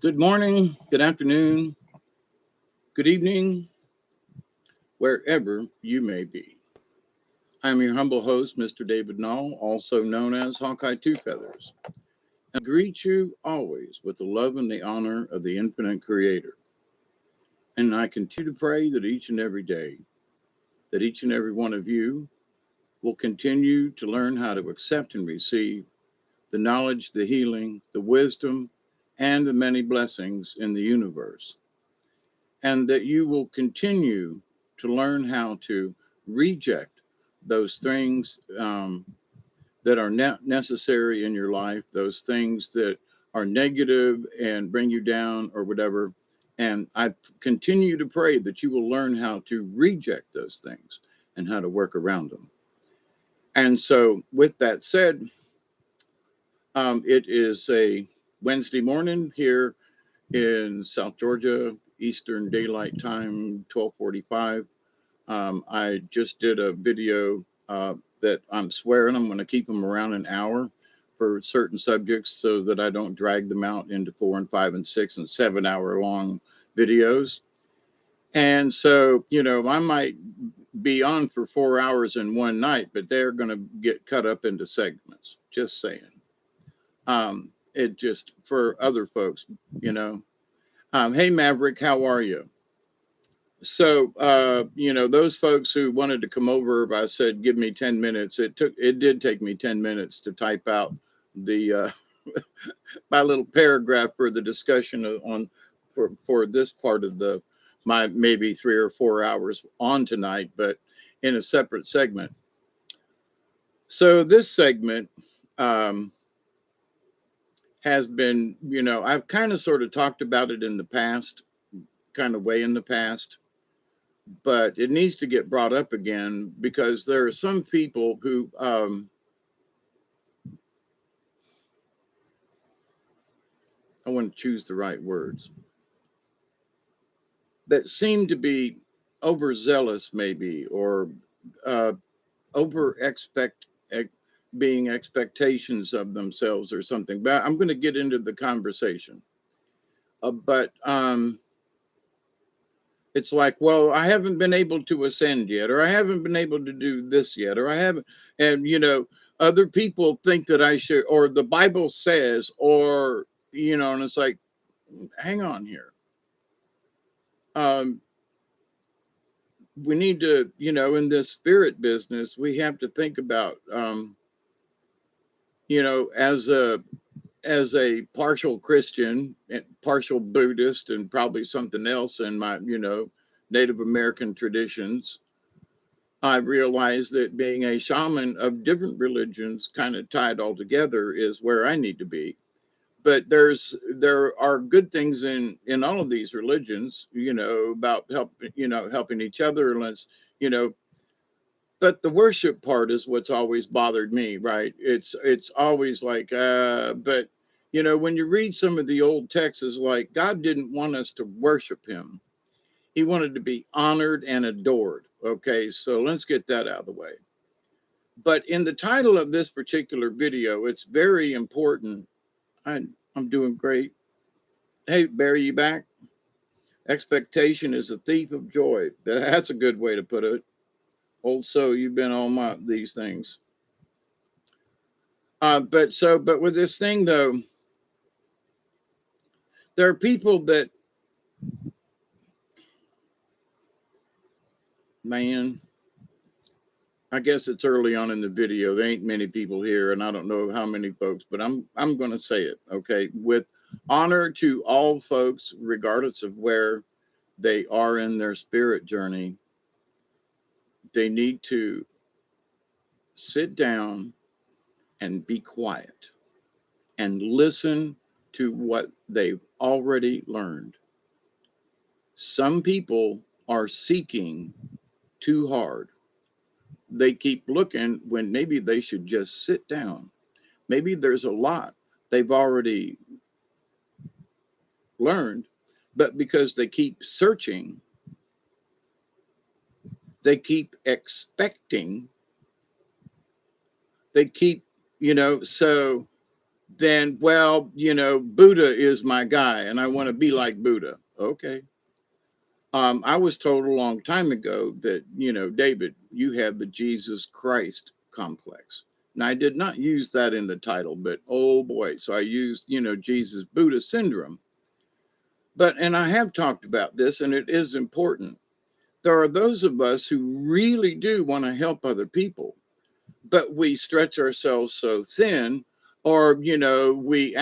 Good morning, good afternoon, good evening, wherever you may be. I'm your humble host, Mr. David Knoll, also known as Hawkeye Two Feathers. I greet you always with the love and the honor of the infinite creator. And I continue to pray that each and every day, that each and every one of you will continue to learn how to accept and receive the knowledge, the healing, the wisdom, and the many blessings in the universe. And that you will continue to learn how to reject those things that are not necessary in your life, those things that are negative and bring you down or whatever. And I continue to pray that you will learn how to reject those things and how to work around them. And so, with that said, it is a Wednesday morning here in South Georgia, Eastern Daylight Time, 12:45. I just did a video that I'm swearing I'm going to keep them around an hour for certain subjects so that I don't drag them out into 4 and 5 and 6 and 7 hour long videos. And so, I might be on for 4 hours in one night, but they're going to get cut up into segments. Just saying. It just for other folks, you know. Hey, Maverick, how are you? So, those folks who wanted to come over, I said, give me 10 minutes. It did take me 10 minutes to type out the, my little paragraph for the discussion for this part of my maybe 3 or 4 hours on tonight, but in a separate segment. So this segment, has been, I've kind of sort of talked about it in the past, kind of way in the past, but it needs to get brought up again because there are some people who I want to choose the right words that seem to be overzealous maybe or uh, over expect being expectations of themselves or something, but I'm going to get into the conversation, but it's like, well, I haven't been able to ascend yet, or I haven't been able to do this yet, or I haven't. And, other people think that I should, or the Bible says, or, and it's like, hang on here. Um, we need to, in this spirit business, we have to think about, as a partial Christian, partial Buddhist, and probably something else in my, Native American traditions, I realized that being a shaman of different religions, kind of tied all together, is where I need to be. But there are good things in all of these religions, about helping each other. You know, but the worship part is what's always bothered me, right? It's always like, but when you read some of the old texts, it's like God didn't want us to worship Him. He wanted to be honored and adored. Okay, so let's get that out of the way. But in the title of this particular video, it's very important. I'm doing great. Hey, Barry, you back? Expectation is a thief of joy. That's a good way to put it. Also, you've been on these things. But with this thing though, there are people that, man, I guess it's early on in the video. There ain't many people here, and I don't know how many folks, but I'm going to say it. Okay, with honor to all folks, regardless of where they are in their spirit journey, they need to sit down and be quiet and listen to what they've already learned. Some people are seeking too hard. They keep looking when maybe they should just sit down. Maybe there's a lot they've already learned, but because they keep searching, they keep expecting, they keep, so then, well, Buddha is my guy and I want to be like Buddha. Okay. I was told a long time ago that, David, you have the Jesus Christ complex. Now, I did not use that in the title, but oh boy. So I used, Jesus Buddha syndrome. And I have talked about this and it is important. There are those of us who really do want to help other people, but we stretch ourselves so thin, or we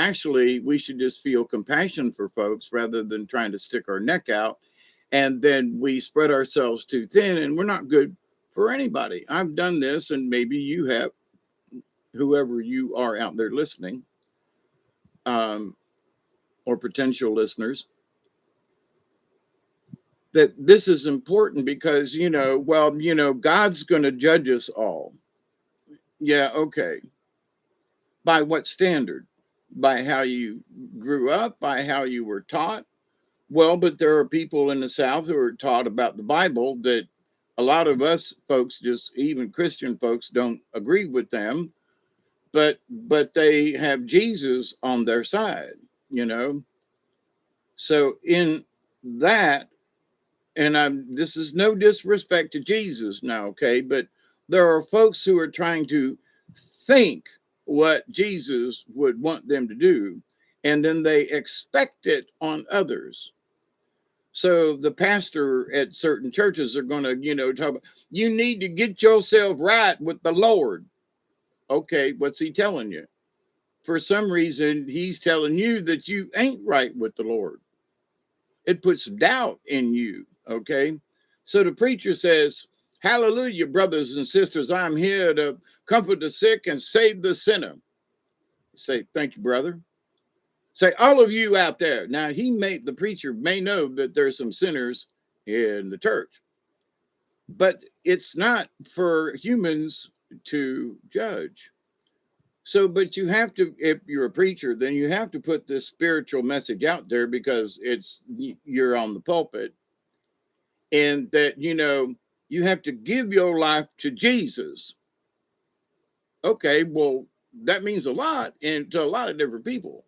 should just feel compassion for folks rather than trying to stick our neck out, and then we spread ourselves too thin and we're not good for anybody. I've done this, and maybe you have, whoever you are out there listening, um, or potential listeners, that this is important because God's going to judge us all. Yeah, okay. By what standard? By how you grew up, by how you were taught? Well, but there are people in the South who are taught about the Bible that a lot of us folks, just even Christian folks, don't agree with them, but they have Jesus on their side, you know. So in that, and this is no disrespect to Jesus now, okay, but there are folks who are trying to think what Jesus would want them to do, and then they expect it on others. So the pastor at certain churches are going to, talk about, you need to get yourself right with the Lord. Okay, what's he telling you? For some reason, he's telling you that you ain't right with the Lord. It puts doubt in you. Okay. So the preacher says, hallelujah, brothers and sisters, I'm here to comfort the sick and save the sinner. Say, thank you, brother. Say, all of you out there. Now, the preacher may know that there's some sinners in the church, but it's not for humans to judge. So, but you have to, if you're a preacher, then you have to put this spiritual message out there because you're on the pulpit, and that, you have to give your life to Jesus. Okay, well, that means a lot and to a lot of different people.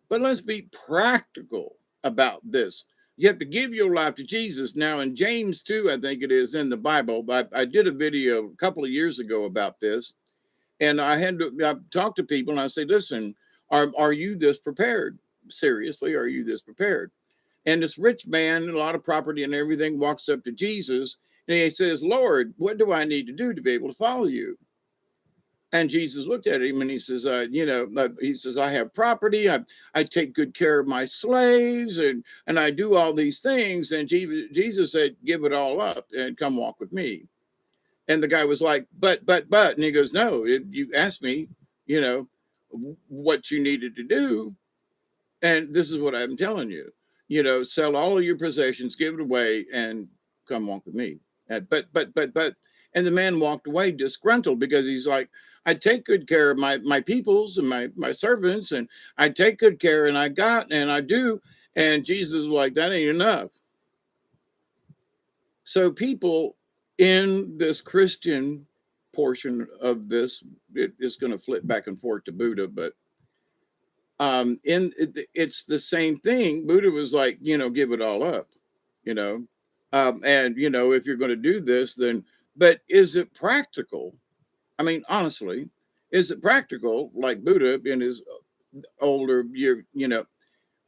But let's be practical about this. You have to give your life to Jesus. Now, in James 2, I think it is in the Bible, I did a video a couple of years ago about this. And I talk to people and I say, listen, are you this prepared? Seriously, are you this prepared? And this rich man, a lot of property and everything, walks up to Jesus and he says, Lord, what do I need to do to be able to follow you? And Jesus looked at him and he says, he says, I have property. I take good care of my slaves and I do all these things. And Jesus said, give it all up and come walk with me. And the guy was like, but. And he goes, no, you asked me, you know, what you needed to do. And this is what I'm telling you, sell all of your possessions, give it away, and come walk with me. But. And the man walked away disgruntled because he's like, I take good care of my peoples and my servants, and I take good care and I do. And Jesus was like, that ain't enough. So people in this Christian portion of this, it is going to flip back and forth to Buddha, but it's the same thing. Buddha was like, give it all up, you know, and if you're going to do this, then, but is it practical? I mean, honestly, is it practical, like Buddha in his older year,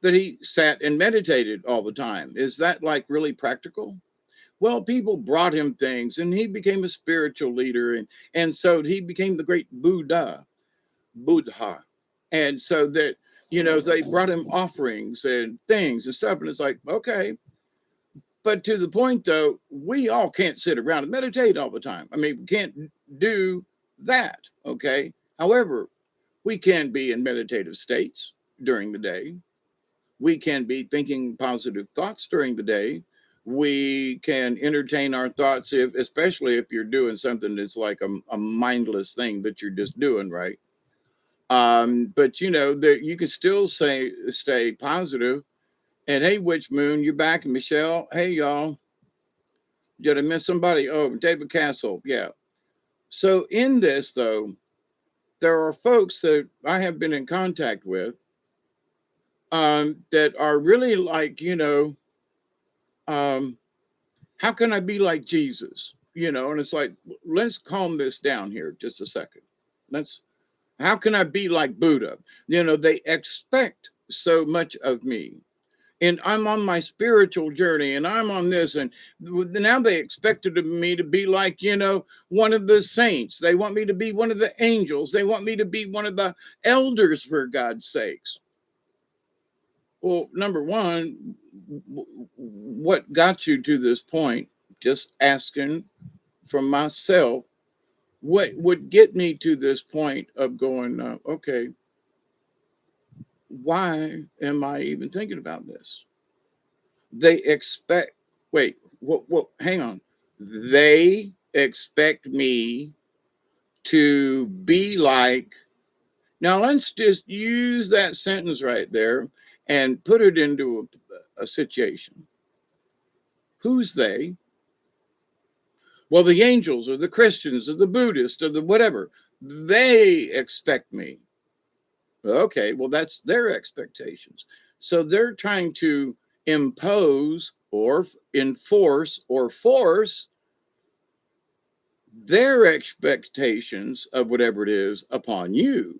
that he sat and meditated all the time? Is that like really practical? Well, people brought him things and he became a spiritual leader. And so he became the great Buddha. And so that, they brought him offerings and things and stuff. And it's like, okay. But to the point, though, we all can't sit around and meditate all the time. I mean, we can't do that. Okay. However, we can be in meditative states during the day. We can be thinking positive thoughts during the day. We can entertain our thoughts, especially if you're doing something that's like a mindless thing that you're just doing, right? But that you can still stay positive. And hey, Witch Moon, you're back. And Michelle, hey y'all. Did I miss somebody? Oh, David Castle, yeah. So in this though, there are folks that I have been in contact with that are really like, um, how can I be like Jesus? And it's like, let's calm this down here just a second. Let's, how can I be like Buddha? They expect so much of me. And I'm on my spiritual journey and I'm on this. And now they expected of me to be like, one of the saints. They want me to be one of the angels. They want me to be one of the elders, for God's sakes. Well, number one, what got you to this point? Just asking from myself, what would get me to this point of going, okay, why am I even thinking about this? They expect, wait, what, hang on. They expect me to be like, now let's just use that sentence right there and put it into a situation. Who's they? Well, the angels or the Christians or the Buddhists or the whatever, they expect me. Okay, well, that's their expectations. So they're trying to impose or enforce or force their expectations of whatever it is upon you.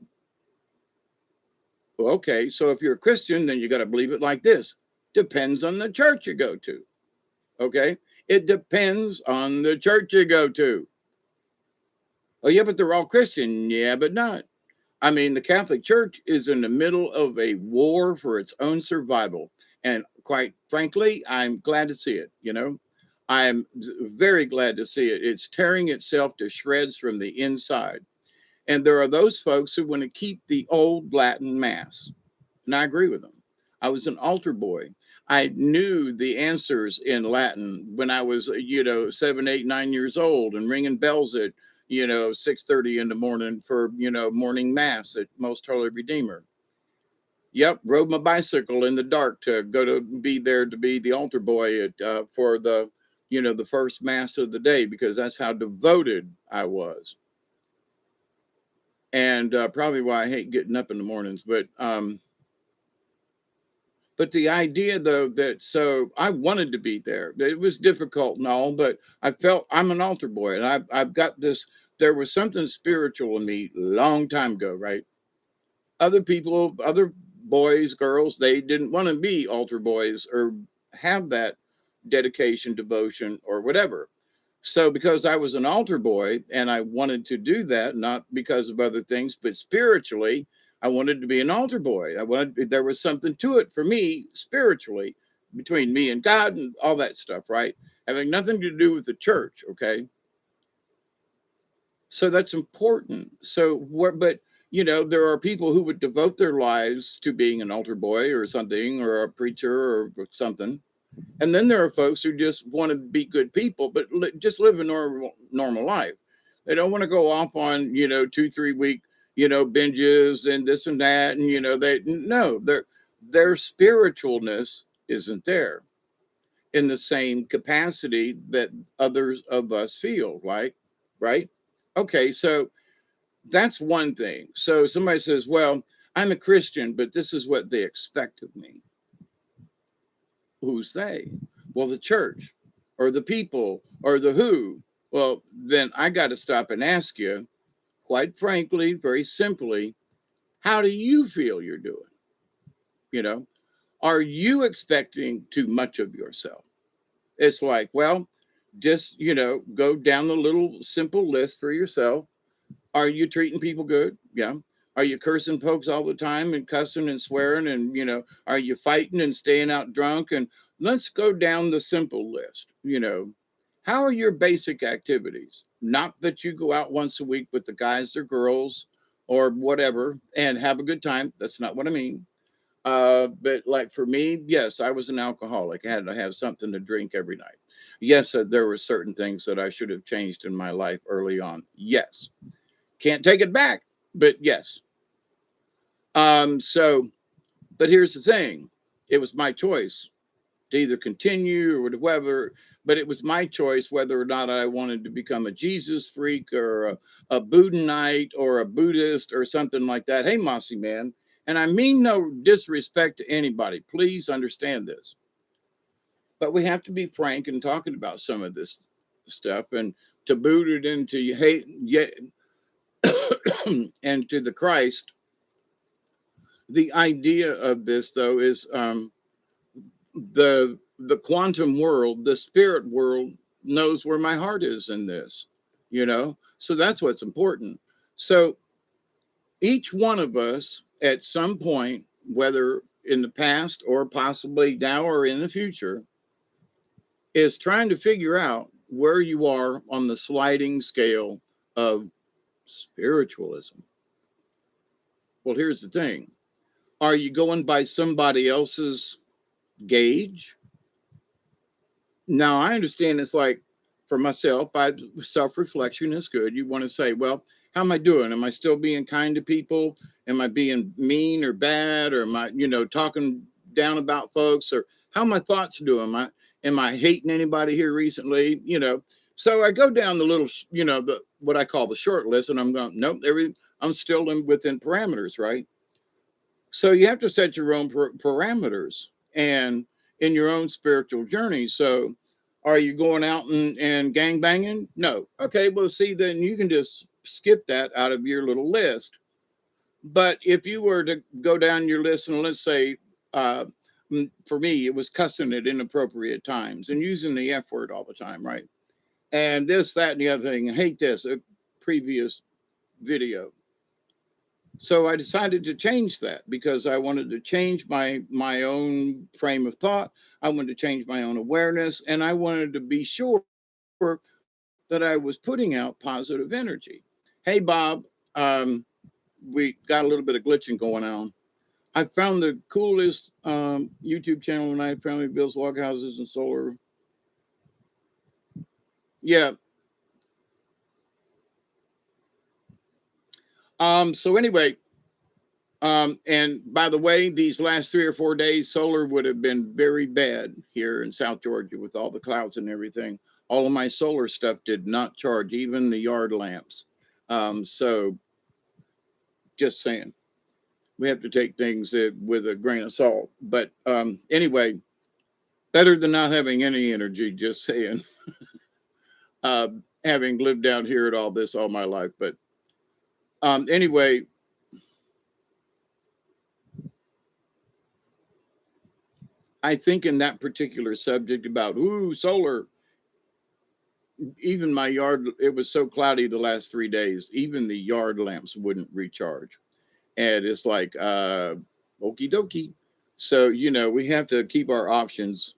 Well, okay, so if you're a Christian, then you got to believe it like this. Depends on the church you go to. Okay, it depends on the church you go to. Oh, yeah, but they're all Christian. Yeah, but not. I mean, the Catholic Church is in the middle of a war for its own survival. And quite frankly, I'm glad to see it. I'm very glad to see it. It's tearing itself to shreds from the inside. And there are those folks who want to keep the old Latin Mass. And I agree with them. I was an altar boy. I knew the answers in Latin when I was, 7, 8, 9 years old and ringing bells at, 6:30 in the morning for, morning mass at Most Holy Redeemer. Yep, rode my bicycle in the dark to go to be there to be the altar boy for the, the first mass of the day because that's how devoted I was. And probably why I hate getting up in the mornings, but the idea, though, that so I wanted to be there. It was difficult and all, but I felt I'm an altar boy, and I've got this. There was something spiritual in me a long time ago, right? Other people, other boys, girls, they didn't want to be altar boys or have that dedication, devotion, or whatever. So because I was an altar boy and I wanted to do that, not because of other things, but spiritually, I wanted to be an altar boy. There was something to it for me spiritually between me and God and all that stuff, right? Having nothing to do with the church. Okay. So that's important. So what, but there are people who would devote their lives to being an altar boy or something, or a preacher or something. And then there are folks who just want to be good people, but just live a normal life. They don't want to go off on, 2, 3 week, binges and this and that. And, their spiritualness isn't there in the same capacity that others of us feel like, right? Okay. So that's one thing. So somebody says, well, I'm a Christian, but this is what they expect of me. Who's they? Well, the church or the people or the who. Well, then I got to stop and ask you, quite frankly, very simply, how do you feel you're doing? You know, are you expecting too much of yourself? It's like, well, just, go down the little simple list for yourself. Are you treating people good? Yeah. Are you cursing folks all the time and cussing and swearing? And, are you fighting and staying out drunk? And let's go down the simple list. How are your basic activities? Not that you go out once a week with the guys or girls or whatever and have a good time. That's not what I mean. But like for me, yes, I was an alcoholic. I had to have something to drink every night. Yes, there were certain things that I should have changed in my life early on. Yes. Can't take it back, but yes. So, but here's the thing. It was my choice to either continue or whatever. but it was my choice whether or not I wanted to become a Jesus freak or a Buddhist or a Buddhist or something like that. Hey, Mossy Man. And I mean no disrespect to anybody. Please understand this. But we have to be frank in talking about some of this stuff and to boot it into hate and to the Christ. The idea of this, though, is the quantum world, the spirit world knows where my heart is in this, so that's what's important. So each one of us at some point, whether in the past or possibly now or in the future, is trying to figure out where you are on the sliding scale of spiritualism. Well, here's the thing. Are you going by somebody else's gauge? Now, I understand it's like for myself, self-reflection is good. You want to say, well, how am I doing? Am I still being kind to people? Am I being mean or bad? Or am I, talking down about folks? Or how my thoughts doing? Am I hating anybody here recently? So I go down the little, what I call the short list, and I'm going, nope, I'm still within parameters, right? So you have to set your own parameters and in your own spiritual journey. So are you going out and gang banging? No. Okay, well, see, then you can just skip that out of your little list. But if you were to go down your list and let's say, for me, it was cussing at inappropriate times and using the F word all the time, right? And this, that, and the other thing. I hate this, a previous video. So I decided to change that because I wanted to change my own frame of thought. I wanted to change my own awareness, and I wanted to be sure that I was putting out positive energy. Hey, Bob, we got a little bit of glitching going on. I found the coolest YouTube channel, United Family Builds Log Houses and Solar. Yeah. So anyway, and by the way, these last 3 or 4 days, solar would have been very bad here in South Georgia with all the clouds and everything. All of my solar stuff did not charge, even the yard lamps. So just saying, we have to take things with a grain of salt. But anyway, better than not having any energy, just saying, having lived down here at all this all my life. But anyway, I think in that particular subject about, solar, even my yard, it was so cloudy the last 3 days, even the yard lamps wouldn't recharge. And it's like, okie dokie. So, we have to keep our options.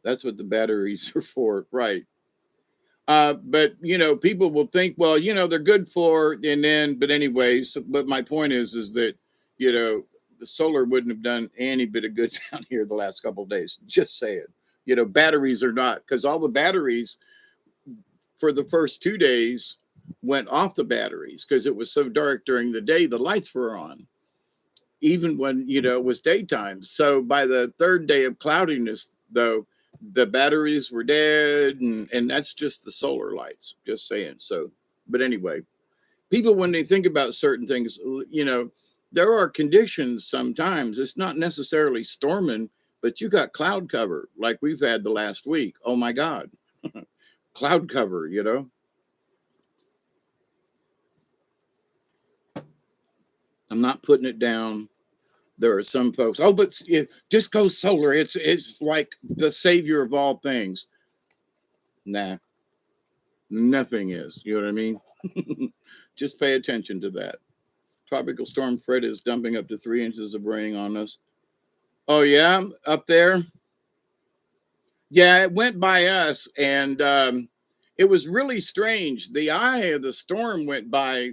That's what the batteries are for, right? But, people will think, well, they're good for, and then, but anyways, but my point is that, the solar wouldn't have done any bit of good down here the last couple of days. Just saying, batteries are not, because all the batteries for the first 2 days went off the batteries because it was so dark during the day, the lights were on, even when, it was daytime. So by the third day of cloudiness, though, the batteries were dead, and that's just the solar lights, just saying. So, but anyway, people, when they think about certain things, there are conditions sometimes. It's not necessarily storming, but you got cloud cover like we've had the last week. Oh my God. Cloud cover, I'm not putting it down. There are some folks, but just go solar. It's like the savior of all things. Nah, nothing is. You know what I mean? Just pay attention to that. Tropical storm Fred is dumping up to 3 inches of rain on us. Oh yeah, up there. Yeah, it went by us, and it was really strange. The eye of the storm went by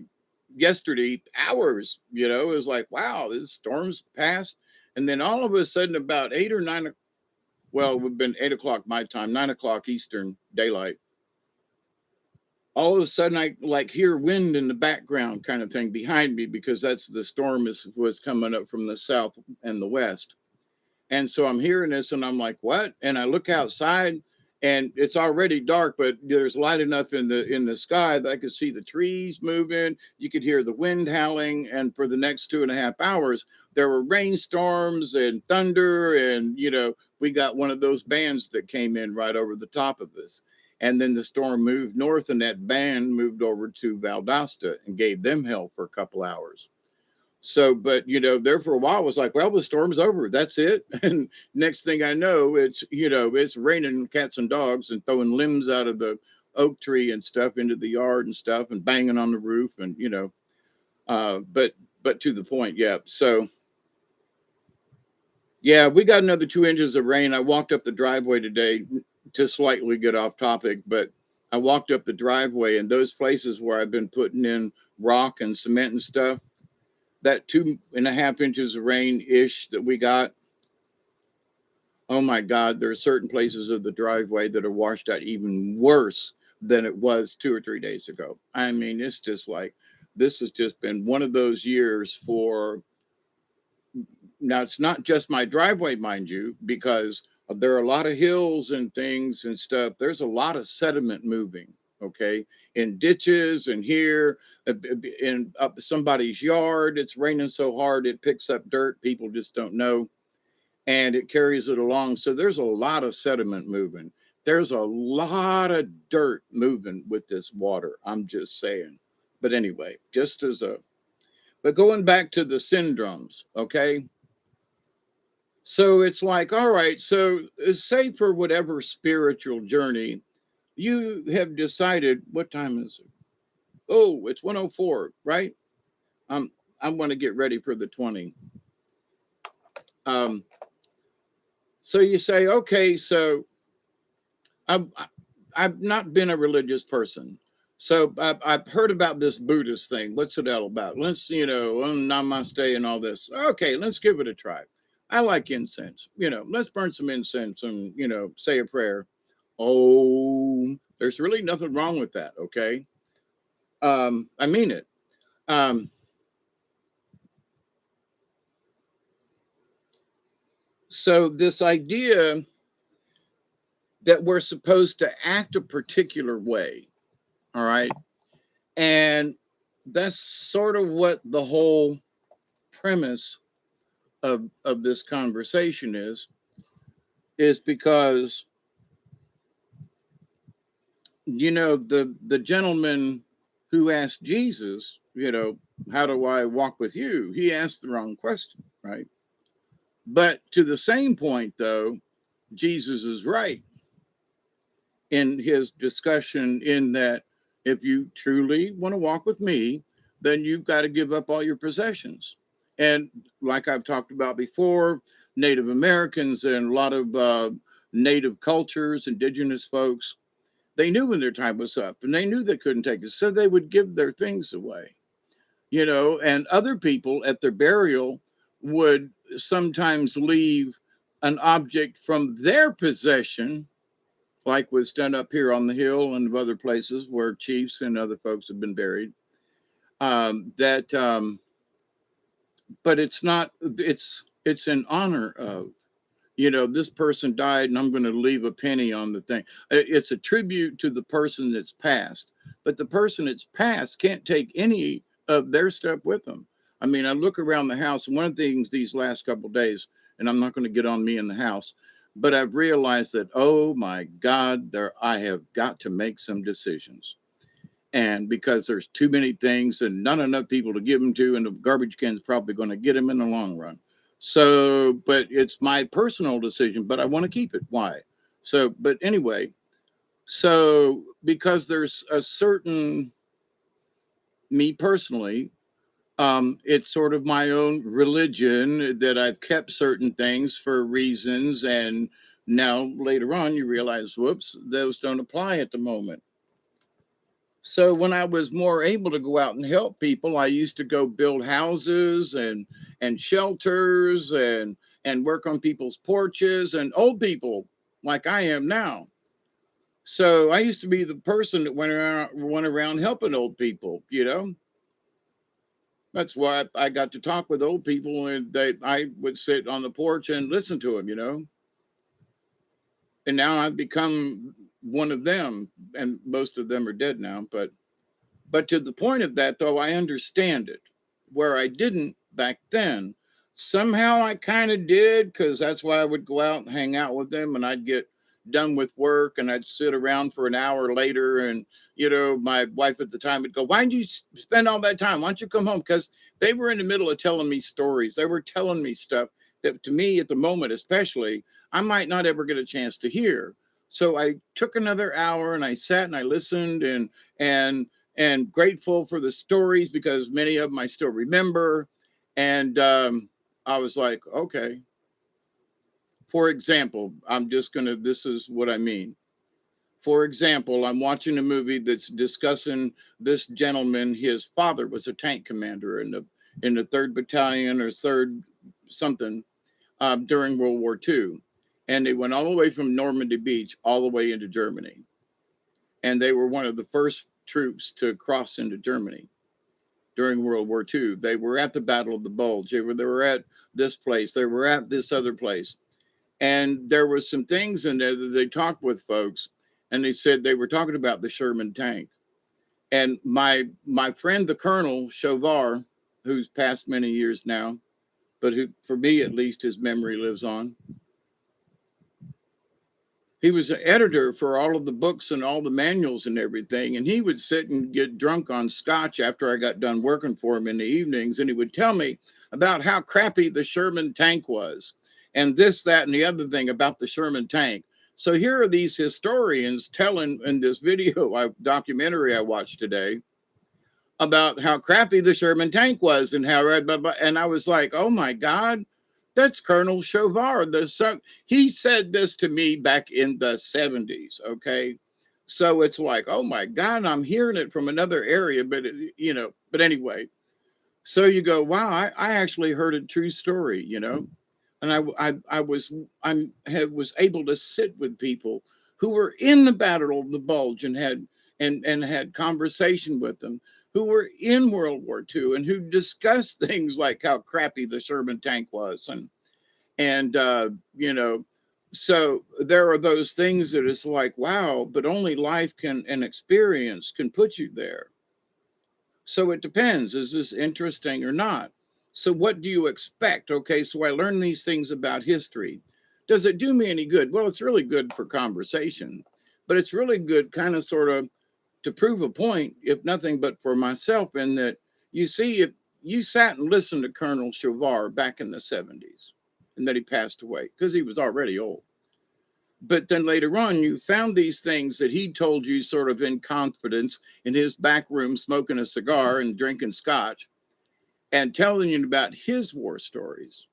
yesterday, hours. It was like, wow, this storm's passed, and then all of a sudden, about 8 or 9, well, it would have been 8 o'clock my time, 9 o'clock Eastern daylight. All of a sudden, I like hear wind in the background, kind of thing, behind me, because that's the storm was coming up from the south and the west. And so I'm hearing this and I'm like, what? And I look outside and it's already dark, but there's light enough in the sky that I could see the trees moving. You could hear the wind howling, and for the next 2.5 hours, there were rainstorms and thunder, and we got one of those bands that came in right over the top of us. And then the storm moved north, and that band moved over to Valdosta and gave them hell for a couple hours. So, but there for a while it was like, well, the storm's over. That's it. And next thing I know, it's raining cats and dogs and throwing limbs out of the oak tree and stuff into the yard and stuff and banging on the roof and but to the point, yeah. So yeah, we got another 2 inches of rain. I walked up the driveway today to slightly get off topic, but I walked up the driveway and those places where I've been putting in rock and cement and stuff, that 2.5 inches of rain ish that we got. Oh my God, there are certain places of the driveway that are washed out even worse than it was 2 or 3 days ago. I mean, it's just like this has just been one of those years for now. It's not just my driveway, mind you, because there are a lot of hills and things and stuff. There's a lot of sediment moving. Okay, in ditches and here in up somebody's yard. It's raining so hard it picks up dirt. People just don't know, and it carries it along. So there's a lot of sediment moving. There's a lot of dirt moving with this water. I'm just saying. But anyway, but going back to the syndromes, okay? So it's like, all right, so say for whatever spiritual journey you have decided, what time is it? Oh, it's 104, right? Um, I want to get ready for the 20. Um, so you say, okay, so I've I've not been a religious person, so I've heard about this Buddhist thing. What's it all about? Let's namaste and all this. Okay, let's give it a try. I like incense. Let's burn some incense and say a prayer. Oh, there's really nothing wrong with that. Okay, I mean it. Um, so this idea that we're supposed to act a particular way, all right, and that's sort of what the whole premise of this conversation is because the gentleman who asked Jesus, how do I walk with you? He asked the wrong question, right? But to the same point, though, Jesus is right in his discussion in that if you truly want to walk with me, then you've got to give up all your possessions. And like I've talked about before, Native Americans and a lot of native cultures, indigenous folks, they knew when their time was up and they knew they couldn't take it. So they would give their things away, and other people at their burial would sometimes leave an object from their possession, like was done up here on the hill and other places where chiefs and other folks have been buried. That, but it's not. It's in honor of. This person died, and I'm going to leave a penny on the thing. It's a tribute to the person that's passed, but the person that's passed can't take any of their stuff with them. I mean, I look around the house, and one of the things these last couple of days, and I'm not going to get on me in the house, but I've realized that, oh my God, I have got to make some decisions. And because there's too many things and not enough people to give them to, and the garbage can is probably going to get them in the long run. So, but it's my personal decision, but I want to keep it. Why? So, but anyway, so because there's a certain, me personally, it's sort of my own religion that I've kept certain things for reasons. And now later on, you realize, whoops, those don't apply at the moment. So when I was more able to go out and help people, I used to go build houses and shelters and work on people's porches and old people like I am now. So I used to be the person that went around helping old people. That's why I got to talk with old people, and I would sit on the porch and listen to them. And now I've become one of them, and most of them are dead now. But to the point of that, though, I understand it. Where I didn't back then, somehow I kind of did, because that's why I would go out and hang out with them, and I'd get done with work and I'd sit around for an hour later. And, my wife at the time would go, "Why did you spend all that time? Why don't you come home?" Because they were in the middle of telling me stories. They were telling me stuff that to me at the moment, especially, I might not ever get a chance to hear. So I took another hour and I sat and I listened, and and grateful for the stories because many of them I still remember. And I was like, okay. For example, this is what I mean. For example, I'm watching a movie that's discussing this gentleman. His father was a tank commander in the 3rd Battalion or 3rd something during World War II. And they went all the way from Normandy Beach all the way into Germany. And they were one of the first troops to cross into Germany during World War II. They were at the Battle of the Bulge. They were at this place. They were at this other place. And there was some things in there that they talked with folks, and they said they were talking about the Sherman tank. And my friend, the Colonel Chauvard, who's passed many years now, but who, for me at least, his memory lives on. He was an editor for all of the books and all the manuals and everything. And he would sit and get drunk on scotch after I got done working for him in the evenings. And he would tell me about how crappy the Sherman tank was, and this, that, and the other thing about the Sherman tank. So here are these historians telling in this documentary I watched today about how crappy the Sherman tank was and how, and I was like, oh my God, that's Colonel Chauvard. He said this to me back in the 70s. Okay. So it's like, oh my God, I'm hearing it from another area, but anyway, so you go, wow, I actually heard a true story, and was able to sit with people who were in the Battle of the Bulge and had conversation with them, who were in World War II and who discussed things like how crappy the Sherman tank was, and so there are those things that it's like, wow, but only life and experience can put you there. So it depends. Is this interesting or not? So what do you expect? Okay, so I learned these things about history. Does it do me any good? Well, it's really good for conversation, but it's really good kind of sort of to prove a point, if nothing but for myself, in that you see, if you sat and listened to Colonel Chauvard back in the 70s and that he passed away because he was already old. But then later on, you found these things that he told you sort of in confidence in his back room, smoking a cigar and drinking scotch and telling you about his war stories.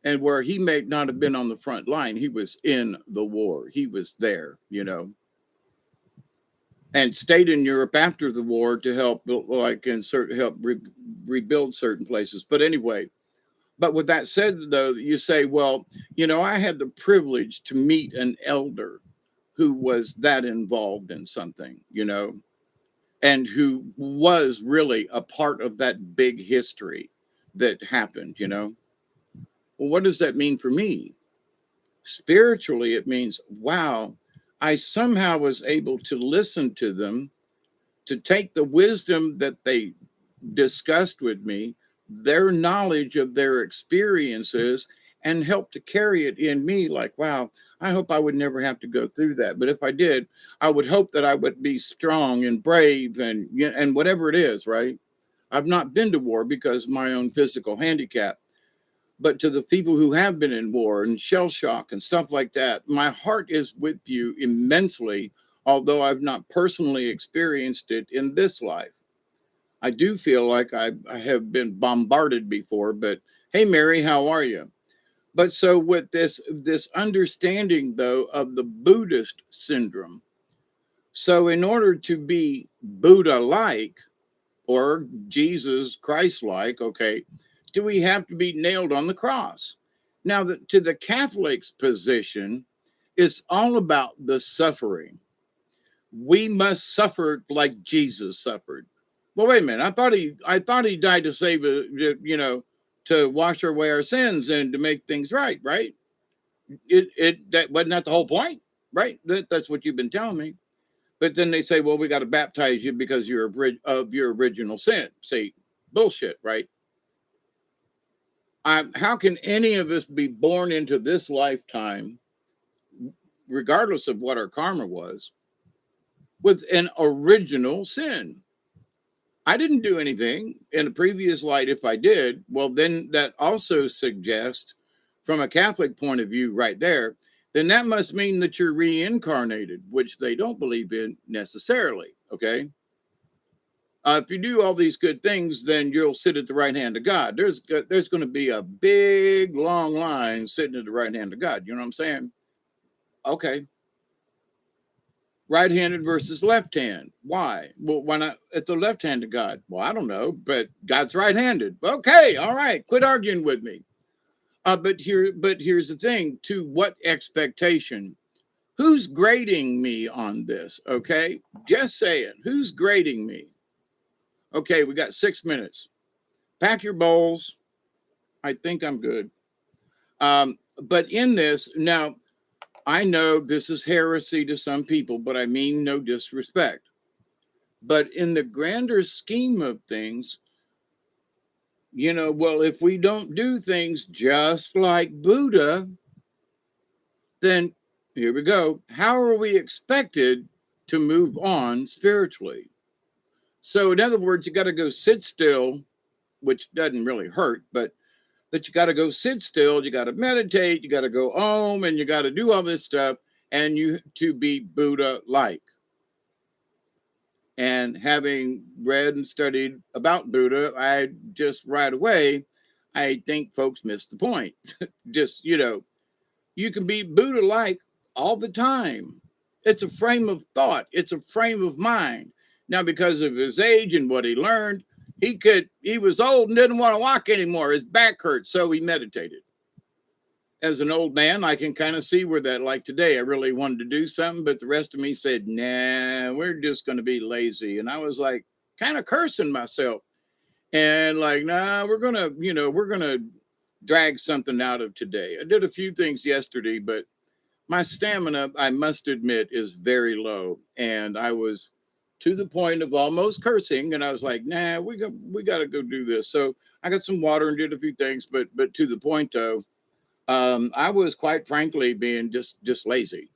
And where he may not have been on the front line, he was in the war. He was there, and stayed in Europe after the war to help, rebuild certain places. But anyway, but with that said, though, you say, well, I had the privilege to meet an elder who was that involved in something, and who was really a part of that big history that happened, Well, what does that mean for me? Spiritually, it means, wow, I somehow was able to listen to them, to take the wisdom that they discussed with me, their knowledge of their experiences, and help to carry it in me. Like, wow, I hope I would never have to go through that. But if I did, I would hope that I would be strong and brave and whatever it is, right? I've not been to war because of my own physical handicap. But to the people who have been in war and shell shock and stuff like that, my heart is with you immensely, although I've not personally experienced it in this life. I do feel like I have been bombarded before, but hey, Mary, how are you? But so with this understanding, though, of the Buddhist syndrome, so in order to be Buddha-like or Jesus Christ-like, okay, do we have to be nailed on the cross? Now, to the Catholic's position, it's all about the suffering. We must suffer like Jesus suffered. Well, wait a minute. I thought he died to save, to wash away our sins and to make things right, right? That wasn't that the whole point, right? That's what you've been telling me. But then they say, well, we got to baptize you because you're of your original sin. Say, bullshit, right? How can any of us be born into this lifetime, regardless of what our karma was, with an original sin? I didn't do anything in a previous life. If I did, well, then that also suggests, from a Catholic point of view, right there, then that must mean that you're reincarnated, which they don't believe in necessarily. Okay. If you do all these good things, then you'll sit at the right hand of God. There's going to be a big long line sitting at the right hand of God. You know what I'm saying? Okay. Right-handed versus left-hand. Why? Well, why not at the left hand of God? Well, I don't know, but God's right-handed. Okay, all right. Quit arguing with me. But here's the thing: to what expectation? Who's grading me on this? Okay, just saying. Who's grading me? Okay, we got 6 minutes. Pack your bowls. I think I'm good. But in this now, I know this is heresy to some people, but I mean no disrespect. But in the grander scheme of things, well, if we don't do things just like Buddha, then here we go. How are we expected to move on spiritually? So, in other words, you got to go sit still, which doesn't really hurt, but that you got to go sit still, you got to meditate, you got to go home, and you got to do all this stuff, and you to be Buddha like. And having read and studied about Buddha, I just right away, I think folks miss the point. Just, you can be Buddha like all the time. It's a frame of thought, it's a frame of mind. Now, because of his age and what he learned, he was old and didn't want to walk anymore. His back hurt, so he meditated. As an old man, I can kind of see where that, like today, I really wanted to do something, but the rest of me said, nah, we're just going to be lazy. And I was like, kind of cursing myself and like, nah, we're going to drag something out of today. I did a few things yesterday, but my stamina, I must admit, is very low. And I was to the point of almost cursing. And I was like, nah, we got to go do this. So I got some water and did a few things, but to the point though, I was quite frankly being just lazy.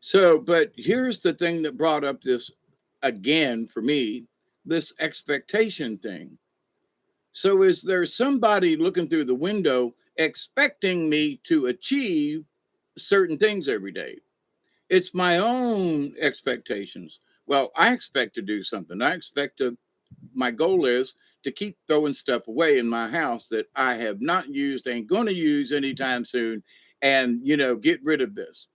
So, but here's the thing that brought up this again for me, this expectation thing. So, is there somebody looking through the window expecting me to achieve certain things every day? It's my own expectations. Well, I expect to do something. My goal is to keep throwing stuff away in my house that I have not used, ain't going to use anytime soon, and get rid of this.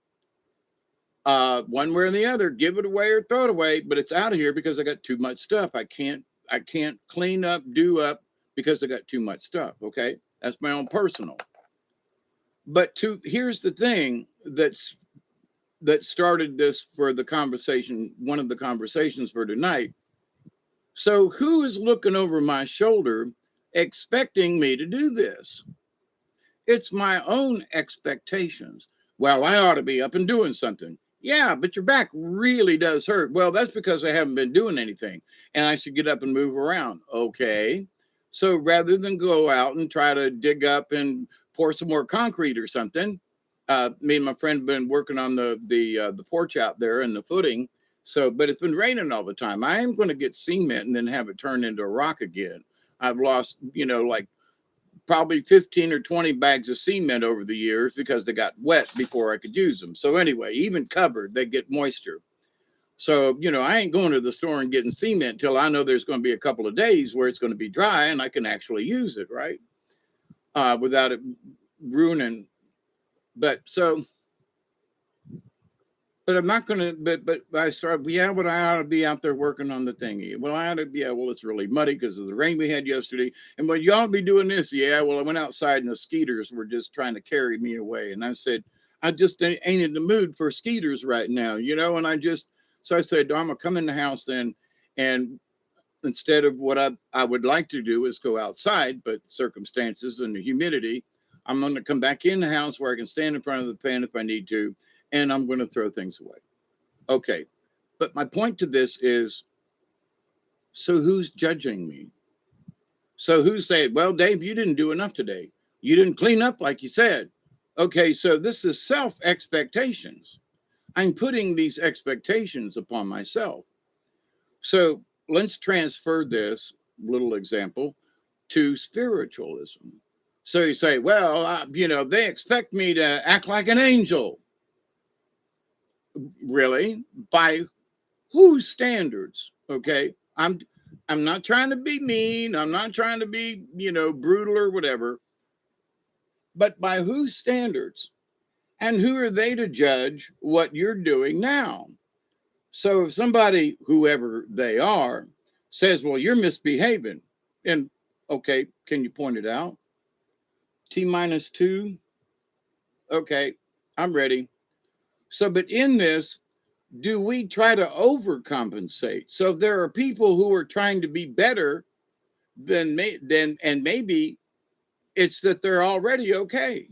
One way or the other, give it away or throw it away, but it's out of here because I got too much stuff. I can't clean up, do up because I got too much stuff. Okay, that's my own personal. But here's the thing that started this for the conversation. One of the conversations for tonight. So who is looking over my shoulder expecting me to do this? It's my own expectations. Well, I ought to be up and doing something. Yeah, but your back really does hurt. Well, that's because I haven't been doing anything and I should get up and move around. Okay. So rather than go out and try to dig up and pour some more concrete or something, me and my friend have been working on the porch out there and the footing. So, but it's been raining all the time. I am going to get cement and then have it turn into a rock again. I've lost, like probably 15 or 20 bags of cement over the years because they got wet before I could use them. So anyway, even covered, they get moisture. So, I ain't going to the store and getting cement till I know there's going to be a couple of days where it's going to be dry and I can actually use it, right? Without it ruining. But I'm not gonna. But I started. Yeah, but I ought to be out there working on the thingy. Well, I ought to be. Yeah, well, it's really muddy because of the rain we had yesterday. And well, y'all be doing this. Yeah, well, I went outside and the skeeters were just trying to carry me away. And I said, I just ain't in the mood for skeeters right now, And so I said, I'm gonna come in the house then, and instead of what I would like to do is go outside, but circumstances and the humidity, I'm going to come back in the house where I can stand in front of the fan if I need to, and I'm going to throw things away. Okay. But my point to this is, so who's judging me? So who's saying, well, Dave, you didn't do enough today. You didn't clean up like you said. Okay, so this is self expectations. I'm putting these expectations upon myself. So let's transfer this little example to spiritualism. So you say, well, they expect me to act like an angel. Really? By whose standards? Okay. I'm not trying to be mean. I'm not trying to be, brutal or whatever. But by whose standards? And who are they to judge what you're doing now? So if somebody, whoever they are, says, well, you're misbehaving, and okay, can you point it out? T-2. Okay, I'm ready. So, but in this, do we try to overcompensate? So there are people who are trying to be better and maybe it's that they're already okay.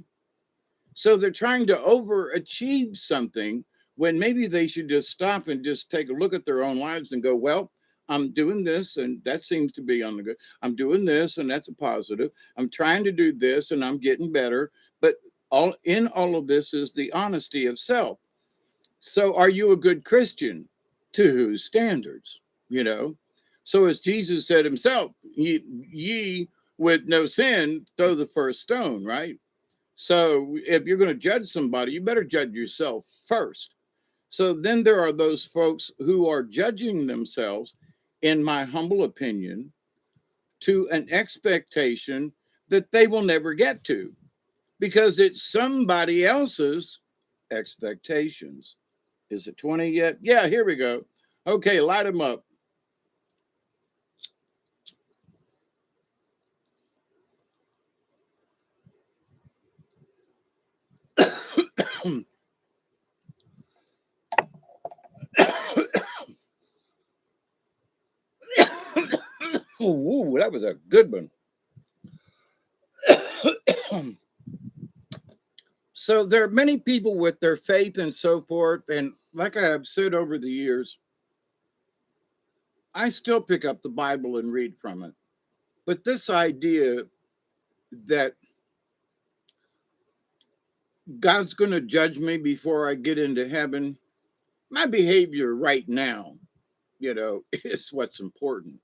So they're trying to overachieve something when maybe they should just stop and just take a look at their own lives and go, well, I'm doing this and that seems to be on the good. I'm doing this and that's a positive. I'm trying to do this and I'm getting better. But all of this is the honesty of self. So are you a good Christian? To whose standards? You know? So as Jesus said himself, ye with no sin, throw the first stone, right? So if you're going to judge somebody, you better judge yourself first. So then there are those folks who are judging themselves, in my humble opinion, to an expectation that they will never get to because it's somebody else's expectations. Is it 20 yet? Yeah, here we go. Okay, light them up. Ooh, that was a good one. So there are many people with their faith and so forth. And like I have said over the years, I still pick up the Bible and read from it. But this idea that God's going to judge me before I get into heaven, my behavior right now, is what's important,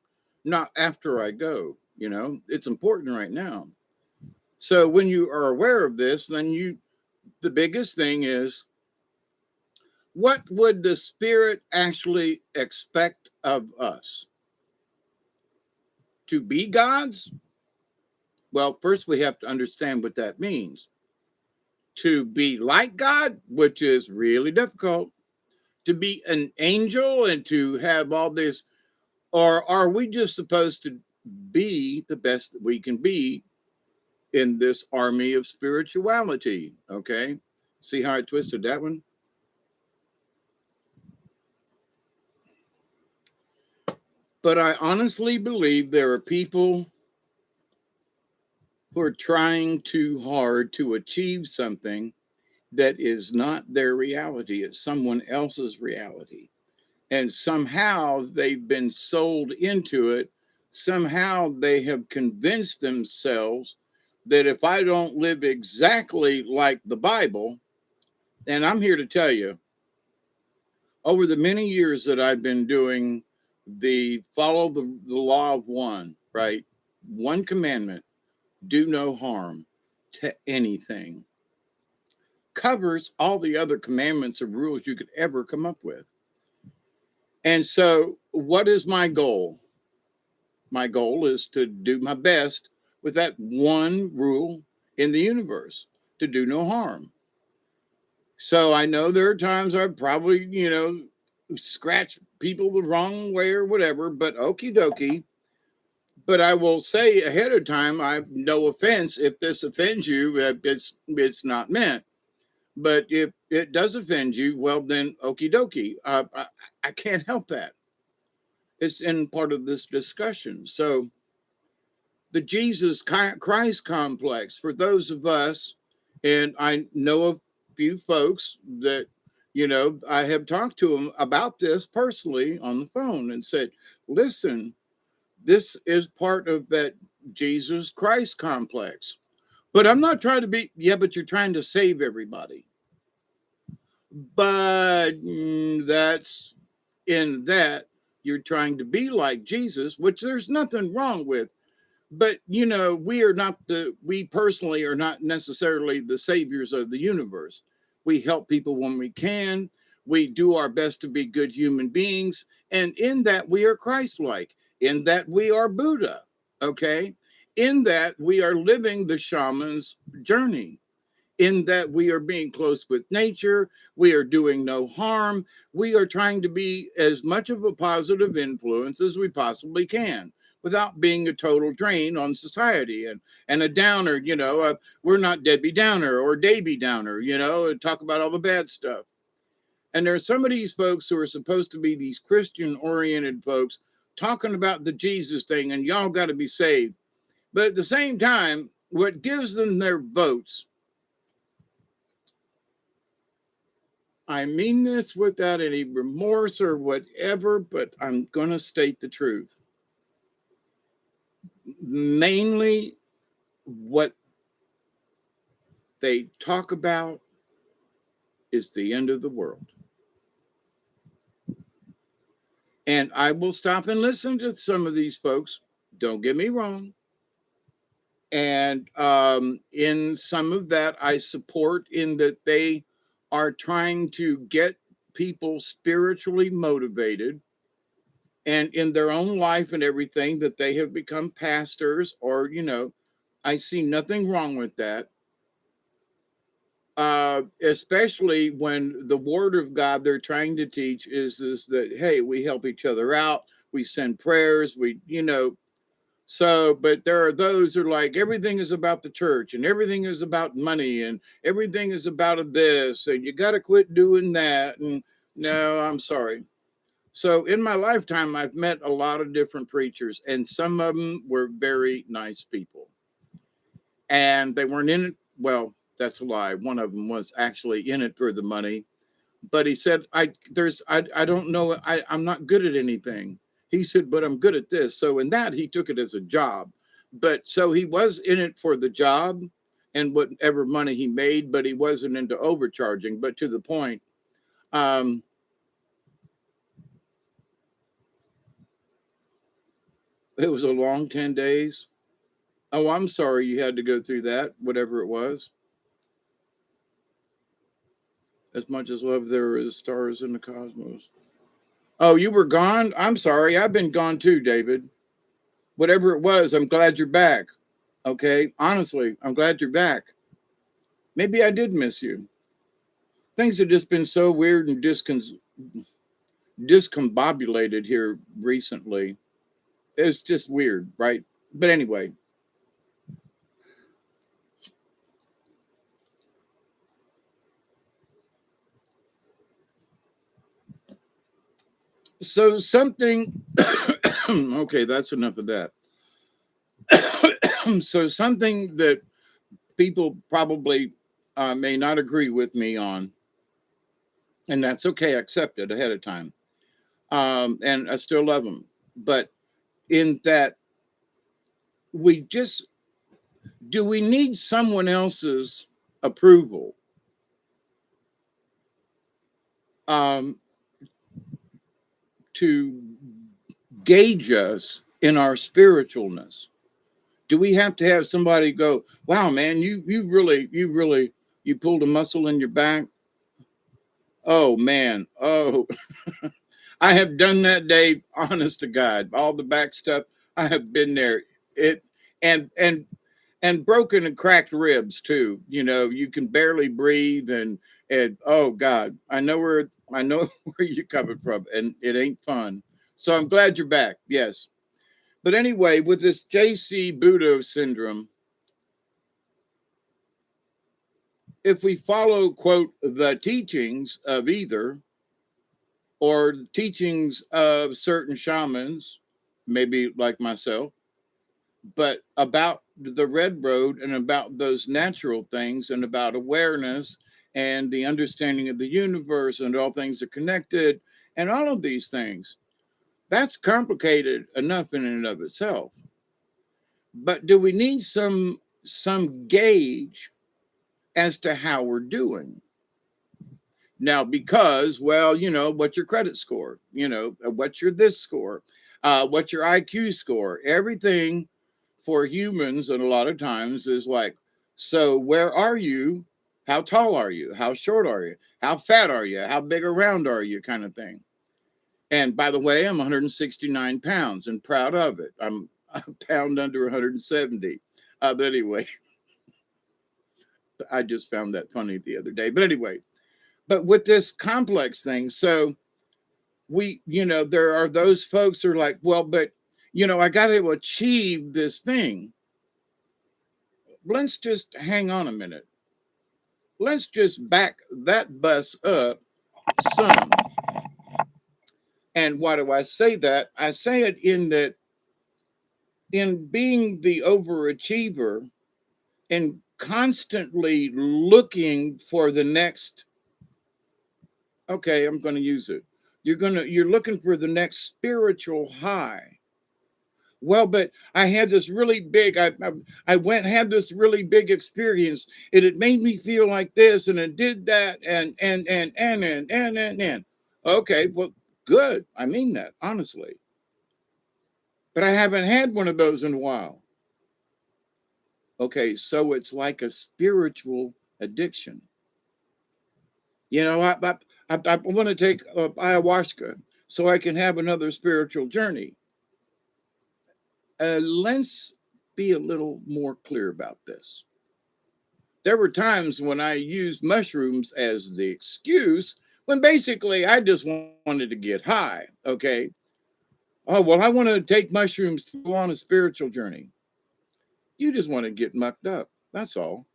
not after I go. It's important right now. So when you are aware of this, then the biggest thing is, what would the Spirit actually expect of us? To be God's? Well, first we have to understand what that means. To be like God, which is really difficult. To be an angel and to have all this, or are we just supposed to be the best that we can be in this army of spirituality? Okay. See how I twisted that one? But I honestly believe there are people who are trying too hard to achieve something that is not their reality, it's someone else's reality. And somehow they've been sold into it. Somehow they have convinced themselves that if I don't live exactly like the Bible, and I'm here to tell you, over the many years that I've been doing the follow the law of one, right? One commandment, do no harm to anything, covers all the other commandments or rules you could ever come up with. And so, what is my goal? My goal is to do my best with that one rule in the universe, to do no harm. So I know there are times I probably, scratch people the wrong way or whatever, but okie dokie. But I will say ahead of time, I have no offense. If this offends you, it's not meant. But if it does offend you, well, then okie dokie. I can't help that. It's in part of this discussion. So the Jesus Christ complex for those of us, and I know a few folks that, I have talked to them about this personally on the phone and said, listen, this is part of that Jesus Christ complex. But I'm not trying to be, yeah, but you're trying to save everybody. But that's in that you're trying to be like Jesus, which there's nothing wrong with. But we personally are not necessarily the saviors of the universe. We help people when we can. We do our best to be good human beings, and in that we are Christ-like, in that we are Buddha. Okay, in that we are living the shaman's journey, in that we are being close with nature, we are doing no harm, we are trying to be as much of a positive influence as we possibly can without being a total drain on society and a downer, we're not Debbie Downer or Davy Downer, and talk about all the bad stuff. And there are some of these folks who are supposed to be these Christian oriented folks talking about the Jesus thing and y'all got to be saved. But at the same time, what gives them their votes, I mean this without any remorse or whatever, but I'm going to state the truth. Mainly, what they talk about is the end of the world. And I will stop and listen to some of these folks. Don't get me wrong. And in some of that, I support in that they are trying to get people spiritually motivated and in their own life and everything, that they have become pastors or, I see nothing wrong with that. Especially when the word of God they're trying to teach is that, hey, we help each other out, we send prayers, but there are those who are like, everything is about the church and everything is about money and everything is about this and you got to quit doing that. And no, I'm sorry. So in my lifetime, I've met a lot of different preachers, and some of them were very nice people. And they weren't in it. Well, that's a lie. One of them was actually in it for the money. But he said, I don't know. I'm not good at anything. He said, but I'm good at this. So in that, he took it as a job. But so he was in it for the job and whatever money he made, but he wasn't into overcharging. But to the point, it was a long 10 days. Oh, I'm sorry you had to go through that, whatever it was. As much as love there is stars in the cosmos. Oh, you were gone? I'm sorry. I've been gone too, David. Whatever it was, I'm glad you're back. Okay? Honestly, I'm glad you're back. Maybe I did miss you. Things have just been so weird and discombobulated here recently. It's just weird, right? But anyway, so something, okay, that's enough of that. So something that people probably may not agree with me on, and that's okay, accept it ahead of time. And I still love them. But in that, we just, do we need someone else's approval um, to gauge us in our spiritualness? Do we have to have somebody go, wow, man, you pulled a muscle in your back? Oh, man. Oh, I have done that, Dave. Honest to God, all the back stuff, I have been there. It and and and broken and cracked ribs too. You can barely breathe, and oh God, I know where you're coming from, and it ain't fun. So I'm glad you're back. Yes, but anyway, with this JC Budo syndrome, if we follow quote the teachings of either or teachings of certain shamans, maybe like myself, but about the red road and about those natural things and about awareness and the understanding of the universe and all things are connected and all of these things. That's complicated enough in and of itself. But do we need some gauge as to how we're doing? Now, because, well, what's your credit score? What's your this score? What's your IQ score? Everything for humans, and a lot of times is like, so where are you? How tall are you? How short are you? How fat are you? How big or round are you? Kind of thing. And by the way, I'm 169 pounds and proud of it. I'm a pound under 170. But anyway, I just found that funny the other day. But anyway, but with this complex thing, so there are those folks who are like, well, but, I got to achieve this thing. Let's just hang on a minute. Let's just back that bus up some. And why do I say that? I say it in that in being the overachiever and constantly looking for the next, okay, I'm going to use it. You're looking for the next spiritual high. Well, but I had this really big, I went, had this really big experience and it made me feel like this and it did that and. Okay, well, good. I mean that, honestly. But I haven't had one of those in a while. Okay, so it's like a spiritual addiction. I want to take ayahuasca so I can have another spiritual journey. Let's be a little more clear about this. There were times when I used mushrooms as the excuse when basically I just wanted to get high. Okay. Oh, well, I want to take mushrooms to go on a spiritual journey. You just want to get mucked up. That's all.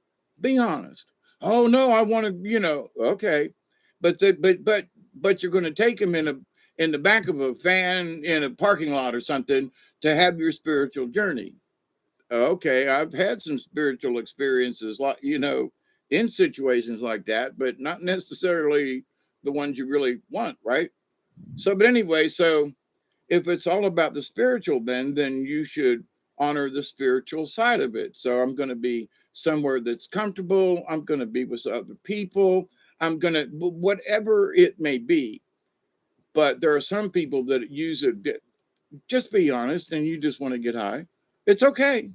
Be honest. Oh no, I want to, okay. But you're going to take them in the back of a van in a parking lot or something to have your spiritual journey. Okay, I've had some spiritual experiences like, in situations like that, but not necessarily the ones you really want, right? So, but anyway, so if it's all about the spiritual, then you should honor the spiritual side of it. So I'm going to be somewhere that's comfortable. I'm going to be with other people. I'm going to, whatever it may be. But there are some people that use it. Just be honest and you just want to get high. It's okay.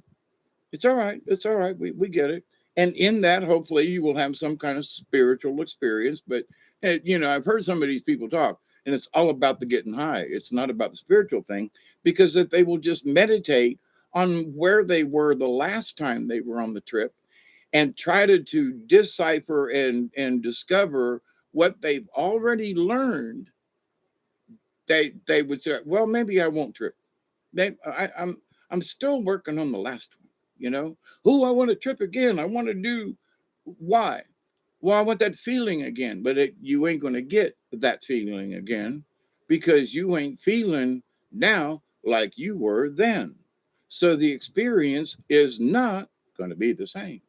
It's all right. It's all right. We get it. And in that, hopefully, you will have some kind of spiritual experience. But, I've heard some of these people talk, and it's all about the getting high. It's not about the spiritual thing because if they will just meditate on where they were the last time they were on the trip and try to decipher and discover what they've already learned, they would say, well, maybe I won't trip. I'm still working on the last one, you know. Who I want to trip again. I want to do why? Well, I want that feeling again, but you ain't gonna get that feeling again because you ain't feeling now like you were then. So the experience is not gonna be the same.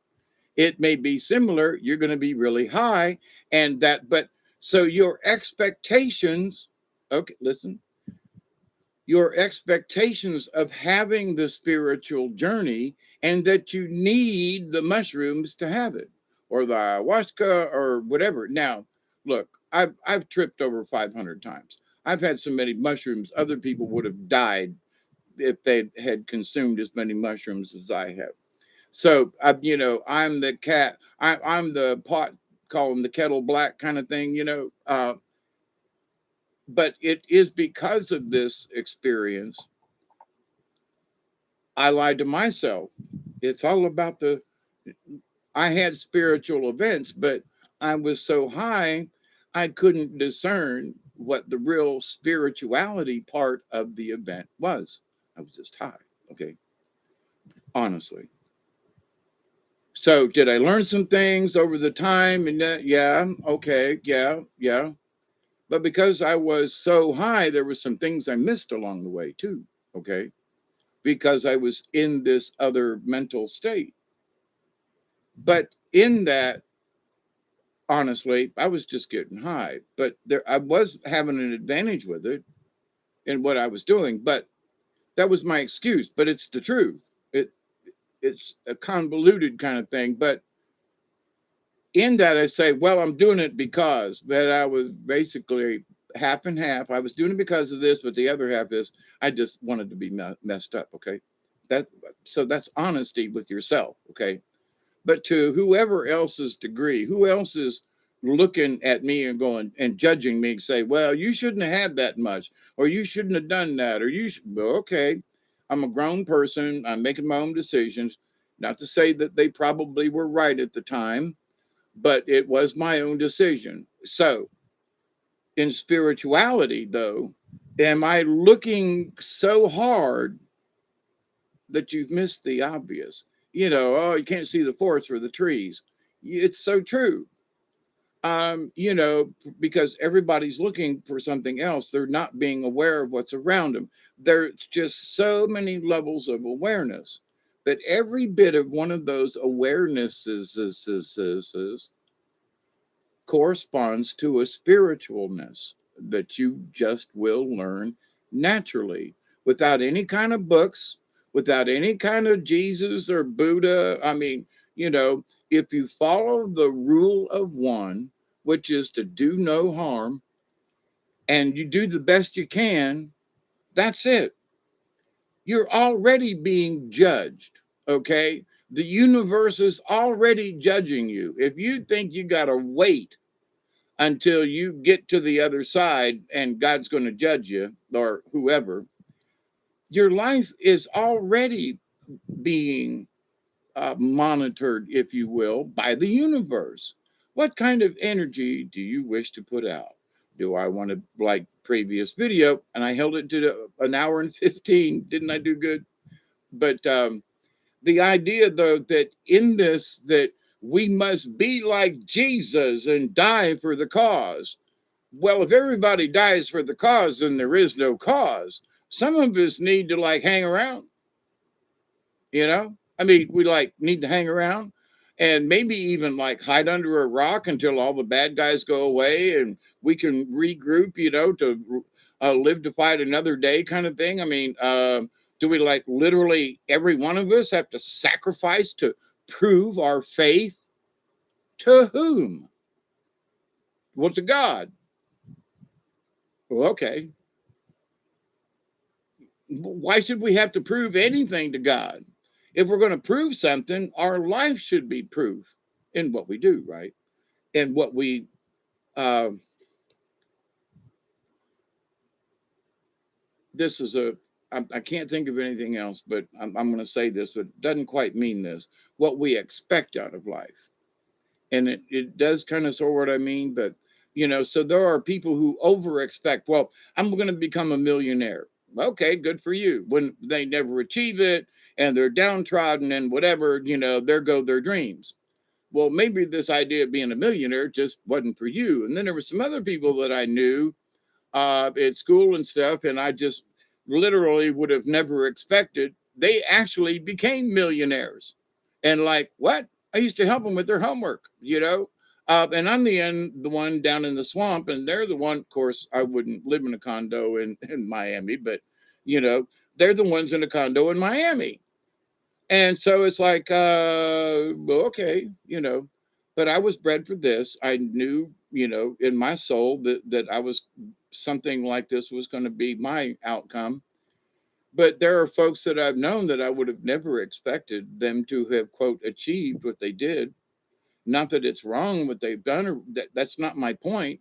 It may be similar, you're gonna be really high, and that, but so your expectations, okay, listen, your expectations of having the spiritual journey and that you need the mushrooms to have it or the ayahuasca or whatever. Now, look, I've tripped over 500 times. I've had so many mushrooms, other people would have died if they had consumed as many mushrooms as I have. So, I'm the cat, I'm the pot calling the kettle black kind of thing, but it is because of this experience I lied to myself. It's all about I had spiritual events, but I was so high, I couldn't discern what the real spirituality part of the event was. I was just high. Okay. Honestly. So did I learn some things over the time? And that, yeah. Okay. Yeah. Yeah. But because I was so high, there were some things I missed along the way too. Okay. because I was in this other mental state. But in that, honestly, I was just getting high. But there, I was having an advantage with it in what I was doing. But that was my excuse. But it's the truth. It's a convoluted kind of thing. But in that, I say, well, I'm doing it because that I was basically half and half. I was doing it because of this, but the other half is I just wanted to be messed up. Okay, that so that's honesty with yourself. Okay, but to whoever else's degree, who else is looking at me and going and judging me and say, well, you shouldn't have had that much, or you shouldn't have done that, or you should, well, okay, I'm a grown person. I'm making my own decisions. Not to say that they probably were right at the time, but it was my own decision. So in spirituality, though, am I looking so hard that you've missed the obvious? You know, oh, you can't see the forest for the trees. It's so true. You know, because everybody's looking for something else. They're not being aware of what's around them. There's just so many levels of awareness. But every bit of one of those awarenesses is corresponds to a spiritualness that you just will learn naturally without any kind of books, without any kind of Jesus or Buddha. I mean, you know, if you follow the rule of one, which is to do no harm, and you do the best you can, that's it. You're already being judged. Okay. The universe is already judging you. If you think you got to wait until you get to the other side and God's going to judge you or whoever, your life is already being monitored, if you will, by the universe. What kind of energy do you wish to put out? Do I want to, like previous video, and I held it to an hour and 15? Didn't I do good? But the idea, though, that in this, that we must be like Jesus and die for the cause. Well, if everybody dies for the cause, then there is no cause. Some of us need to like hang around, you know? I mean, we like need to hang around and maybe even like hide under a rock until all the bad guys go away and we can regroup, you know, to live to fight another day kind of thing. I mean, do we like literally every one of us have to sacrifice to prove our faith to whom? Well, to God. Well, okay. Why should we have to prove anything to God? If we're going to prove something, our life should be proof in what we do, right? And what we, uh, this is a, I can't think of anything else, but I'm going to say this, but it doesn't quite mean this. What we expect out of life. And it does kind of sort of what I mean, but, you know, so there are people who over expect, well, I'm going to become a millionaire. Okay, good for you. When they never achieve it and they're downtrodden and whatever, you know, there go their dreams. Well, maybe this idea of being a millionaire just wasn't for you. And then there were some other people that I knew at school and stuff, and I just literally would have never expected. They actually became millionaires. And like, what? I used to help them with their homework, you know? And I'm the one down in the swamp, and they're the one, of course, I wouldn't live in a condo in Miami, but, you know, they're the ones in a condo in Miami. And so it's like, well, okay, you know, but I was bred for this. I knew, you know, in my soul that I was something like this was going to be my outcome. But there are folks that I've known that I would have never expected them to have, quote, achieved what they did. Not that it's wrong what they've done, or that's not my point.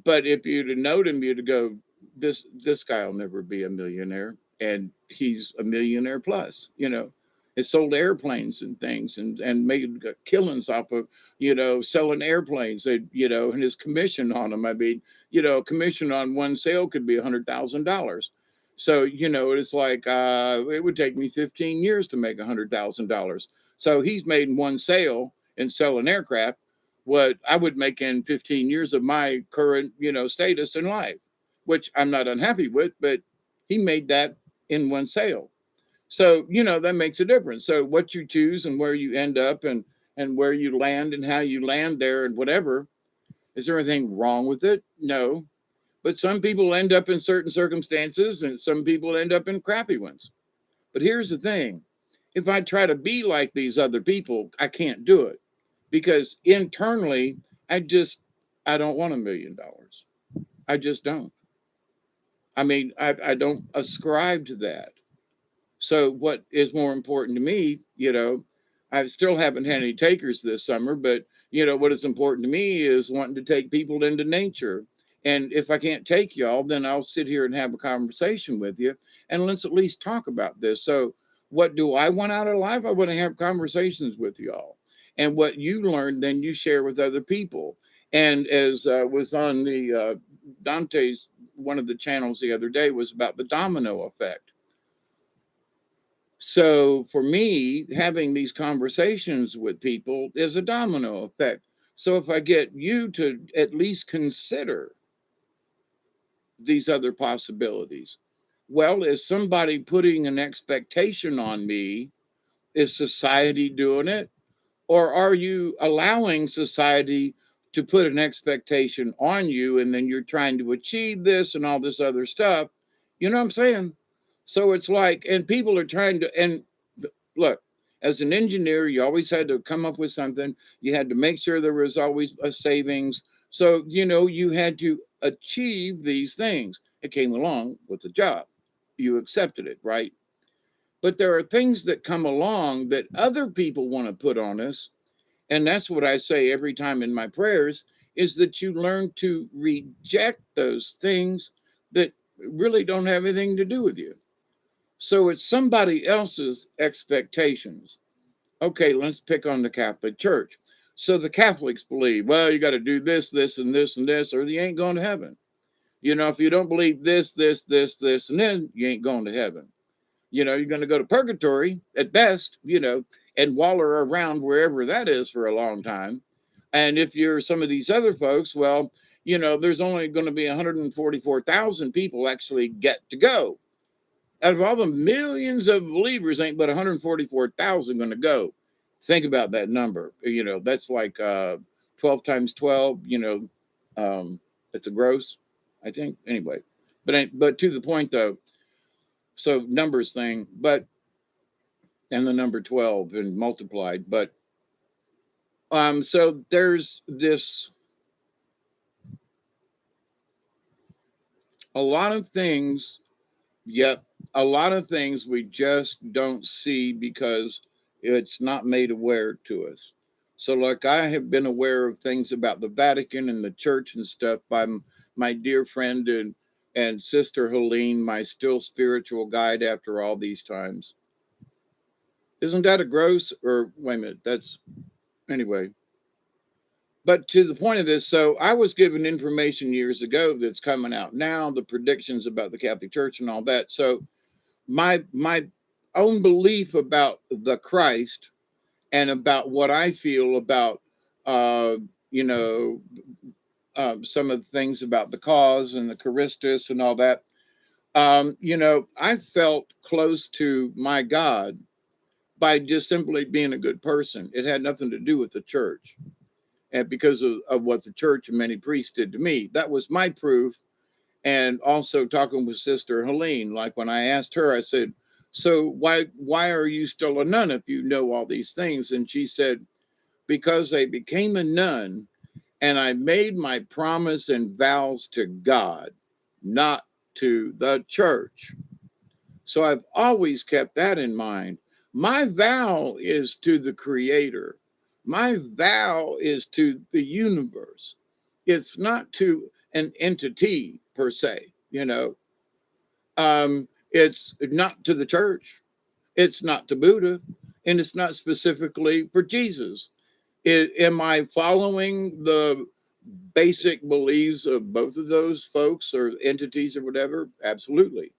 But if you'd have known him, you'd go, this guy will never be a millionaire, and he's a millionaire plus. You know, he sold airplanes and things, and made killings off of, you know, selling airplanes. They, you know, and his commission on them. I mean, you know, commission on one sale could be $100,000. So you know, it's like it would take me 15 years to make $100,000. So he's made one sale and selling aircraft what I would make in 15 years of my current, you know, status in life, which I'm not unhappy with, but he made that in one sale. So, that makes a difference. So what you choose and where you end up and where you land and how you land there and whatever, is there anything wrong with it? No. But some people end up in certain circumstances and some people end up in crappy ones. But here's the thing. If I try to be like these other people, I can't do it because internally, I don't want $1 million. I just don't. I mean, I don't ascribe to that. So what is more important to me, I still haven't had any takers this summer, but what is important to me is wanting to take people into nature. And if I can't take y'all, then I'll sit here and have a conversation with you and let's at least talk about this. So what do I want out of life? I want to have conversations with y'all. And what you learn, then you share with other people. And as was on the Dante's one of the channels the other day was about the domino effect. So for me, having these conversations with people is a domino effect. So if I get you to at least consider these other possibilities, well, is somebody putting an expectation on me? Is society doing it? Or are you allowing society to put an expectation on you and then you're trying to achieve this and all this other stuff? You know what I'm saying? So it's like, and people are trying to, and look, as an engineer, you always had to come up with something. You had to make sure there was always a savings. So, you had to achieve these things. It came along with the job. You accepted it, right? But there are things that come along that other people want to put on us. And that's what I say every time in my prayers is that you learn to reject those things that really don't have anything to do with you. So it's somebody else's expectations. Okay, let's pick on the Catholic Church. So the Catholics believe, well, you got to do this, this, and this, and this, or you ain't going to heaven. If you don't believe this, this, this, this, and then you ain't going to heaven. You're going to go to purgatory at best, and waller around wherever that is for a long time. And if you're some of these other folks, well, there's only going to be 144,000 people actually get to go. Out of all the millions of believers, ain't but 144,000 going to go. Think about that number. That's like 12 times 12. It's a gross, I think. Anyway, but to the point though. So numbers thing, but and the number 12 and multiplied. But so there's this a lot of things. Yep, a lot of things we just don't see because it's not made aware to us. So, like, I have been aware of things about the Vatican and the church and stuff by my dear friend and sister Helene, my still spiritual guide after all these times. Isn't that a gross? Or wait a minute, that's anyway. But to the point of this, so I was given information years ago that's coming out now, the predictions about the Catholic Church and all that. So my own belief about the Christ and about what I feel about uh, you know some of the things about the cause and the Christus and all that. I felt close to my God by just simply being a good person. It had nothing to do with the church, and because of what the church and many priests did to me, that was my proof. And also talking with Sister Helene, like when I asked her, I said, so why are you still a nun if you know all these things? And she said, because I became a nun and I made my promise and vows to God, not to the church. So I've always kept that in mind. My vow is to the creator. My vow is to the universe. It's not to an entity per se, It's not to the church. It's not to Buddha. And it's not specifically for Jesus. Am I following the basic beliefs of both of those folks or entities or whatever? Absolutely,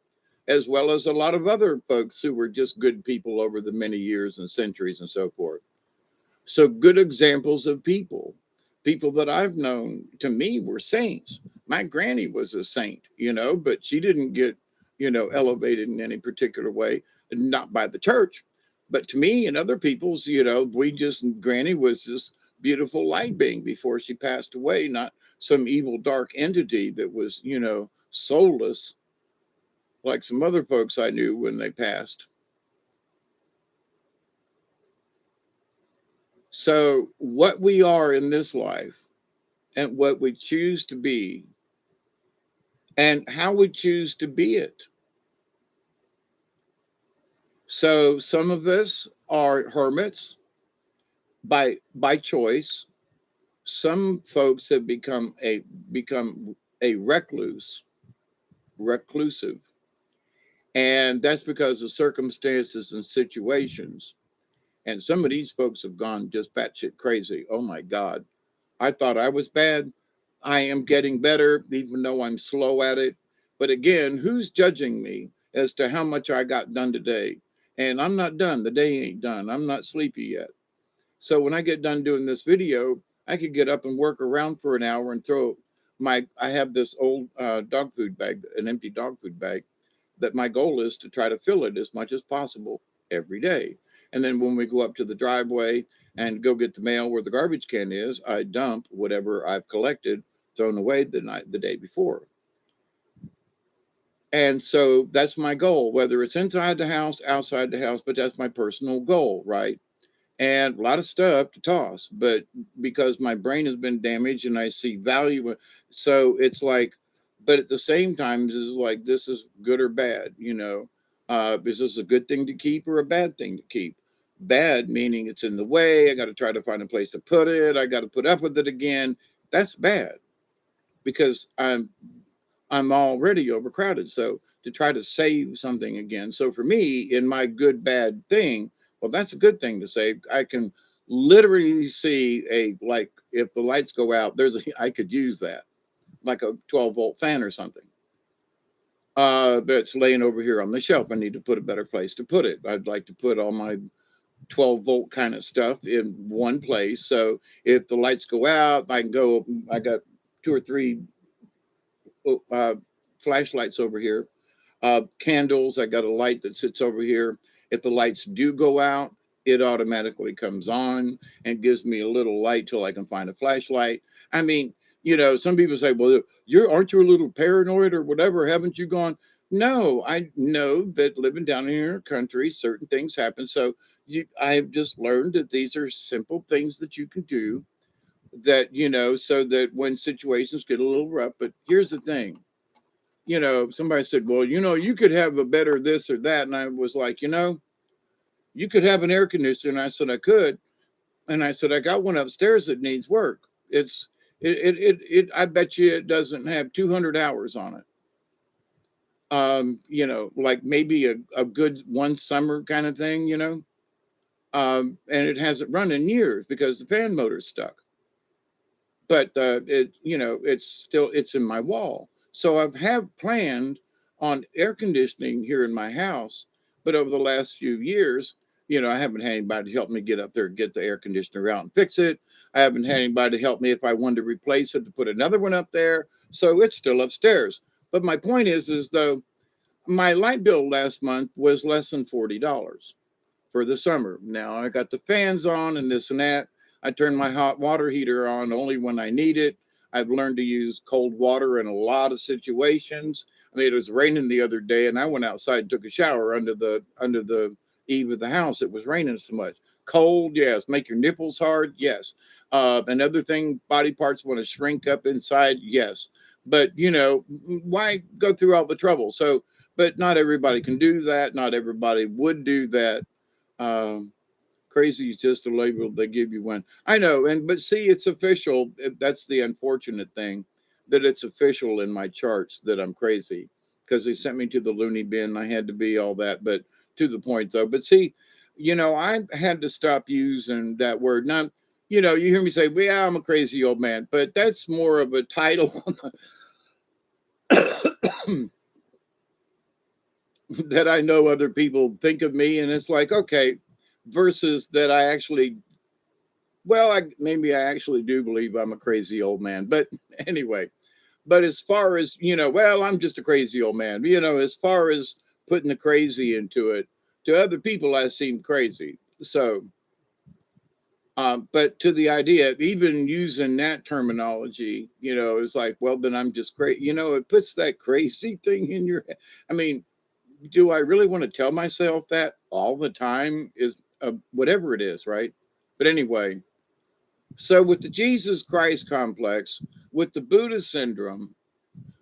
as well as a lot of other folks who were just good people over the many years and centuries and so forth. So, good examples of people that I've known to me were saints. My granny was a saint, but she didn't get, elevated in any particular way. not by the church, but to me and other people's, Granny was this beautiful light being before she passed away, not some evil dark entity that was, soulless like some other folks I knew when they passed. So, what we are in this life and what we choose to be and how we choose to be it. So, some of us are hermits by choice. Some folks have become a reclusive, and that's because of circumstances and situations. And some of these folks have gone just batshit crazy. Oh my God. I thought I was bad. I am getting better, even though I'm slow at it. But again, who's judging me as to how much I got done today? And I'm not done. The day ain't done. I'm not sleepy yet. So when I get done doing this video, I could get up and work around for an hour and I have this old dog food bag, an empty dog food bag, that my goal is to try to fill it as much as possible every day. And then when we go up to the driveway and go get the mail where the garbage can is, I dump whatever I've collected, thrown away the day before. And so that's my goal, whether it's inside the house, outside the house, but that's my personal goal, right? And a lot of stuff to toss, but because my brain has been damaged and I see value, so it's like, but at the same time, this is like, this is good or bad, is this a good thing to keep or a bad thing to keep? Bad meaning it's in the way. I got to try to find a place to put it. I got to put up with it again. That's bad because I'm already overcrowded. So to try to save something again. So for me, in my good, bad thing, well, that's a good thing to save. I can literally see like, if the lights go out, I could use that, like a 12-volt fan or something. That's laying over here on the shelf. I need to put a better place to put it. I'd like to put all my 12-volt kind of stuff in one place. So if the lights go out, I got 2 or 3 uh, flashlights over here, candles. I got a light that sits over here. If the lights do go out, it automatically comes on and gives me a little light till I can find a flashlight. I mean, some people say, well, aren't you a little paranoid or whatever? Haven't you gone? No, I know that living down here in the country, certain things happen. So I've just learned that these are simple things that you can do that, so that when situations get a little rough. But here's the thing, somebody said, well, you could have a better this or that. And I was like, you could have an air conditioner. And I said, I could. And I said, I got one upstairs that needs work. I bet you it doesn't have 200 hours on it. Like maybe a good one summer kind of thing, and it hasn't run in years because the fan motor's stuck. But it's in my wall. So I have planned on air conditioning here in my house, but over the last few years, I haven't had anybody to help me get up there, get the air conditioner out and fix it. I haven't had anybody to help me if I wanted to replace it, to put another one up there. So it's still upstairs. But my point is though, my light bill last month was less than $40 for the summer. Now I got the fans on and this and that. I turn my hot water heater on only when I need it. I've learned to use cold water in a lot of situations. I mean, it was raining the other day and I went outside and took a shower under the eave of the house. It was raining so much. Cold, yes. Make your nipples hard, yes. Another thing, body parts want to shrink up inside, yes. But why go through all the trouble? So, but not everybody can do that. Not everybody would do that. um, Crazy is just a label they give you when I know. But see, it's official. That's the unfortunate thing, that it's official in my charts that I'm crazy because they sent me to the loony bin. I had to be all that, but to the point though. But see, I had to stop using that word. Now, you hear me say, well, yeah, I'm a crazy old man, but that's more of a title that I know other people think of me. And it's like, okay, versus that I actually, well, maybe I actually do believe I'm a crazy old man. But anyway, but as far as, well, I'm just a crazy old man, as far as putting the crazy into it, To other people, I seem crazy. So, but to the idea, even using that terminology, it's like, well, then I'm just crazy. It puts that crazy thing in your head. I mean, do I really want to tell myself that all the time? Is whatever it is, right? But anyway, so with the Jesus Christ complex, with the Buddha syndrome,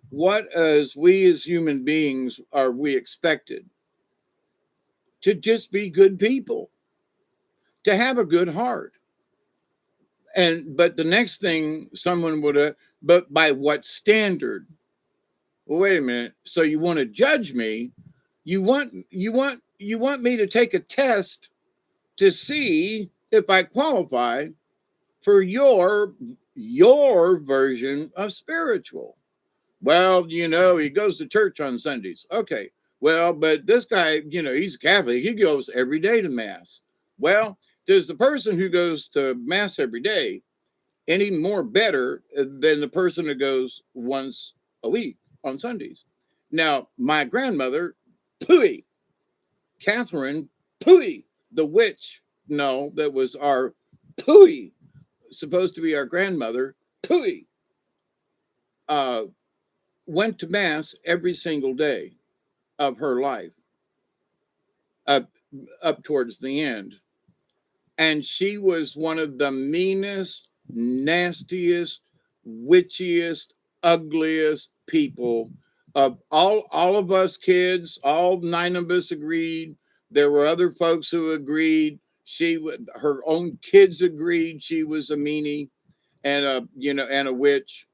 what as we as human beings are we expected? To just be good people, to have a good heart. And but the next thing someone would have, but by what standard? Well, wait a minute. So you want to judge me? You want me to take a test to see if I qualify for your version of spiritual. Well, he goes to church on Sundays. Okay. Well, but this guy, he's Catholic. He goes every day to mass. Well, does the person who goes to mass every day any more better than the person who goes once a week on Sundays? Now, my grandmother, Pooey, Catherine Pooey, the witch, no, that was our Pooey, supposed to be our grandmother, Pooey, uh, went to mass every single day of her life up up towards the end. And she was one of the meanest, nastiest, witchiest, ugliest people of all of us kids. All nine of us agreed. There were other folks who agreed. Her own kids agreed she was a meanie and a witch.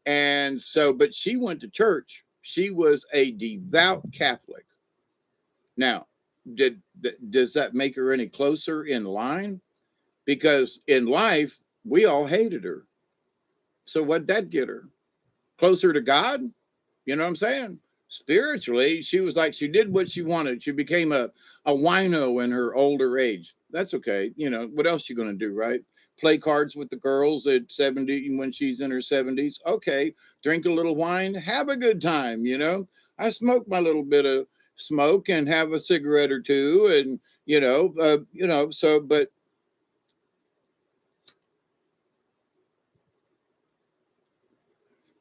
And so, but she went to church. She was a devout Catholic. Now, does that make her any closer in line? Because in life, we all hated her. So what'd that get her? Closer to God? You know what I'm saying? Spiritually, she was like, she did what she wanted. She became a wino in her older age. That's okay. What else you going to do, right? Play cards with the girls at 70 when she's in her 70s. Okay. Drink a little wine. Have a good time. I smoke my little bit of smoke and have a cigarette or two. And, so, but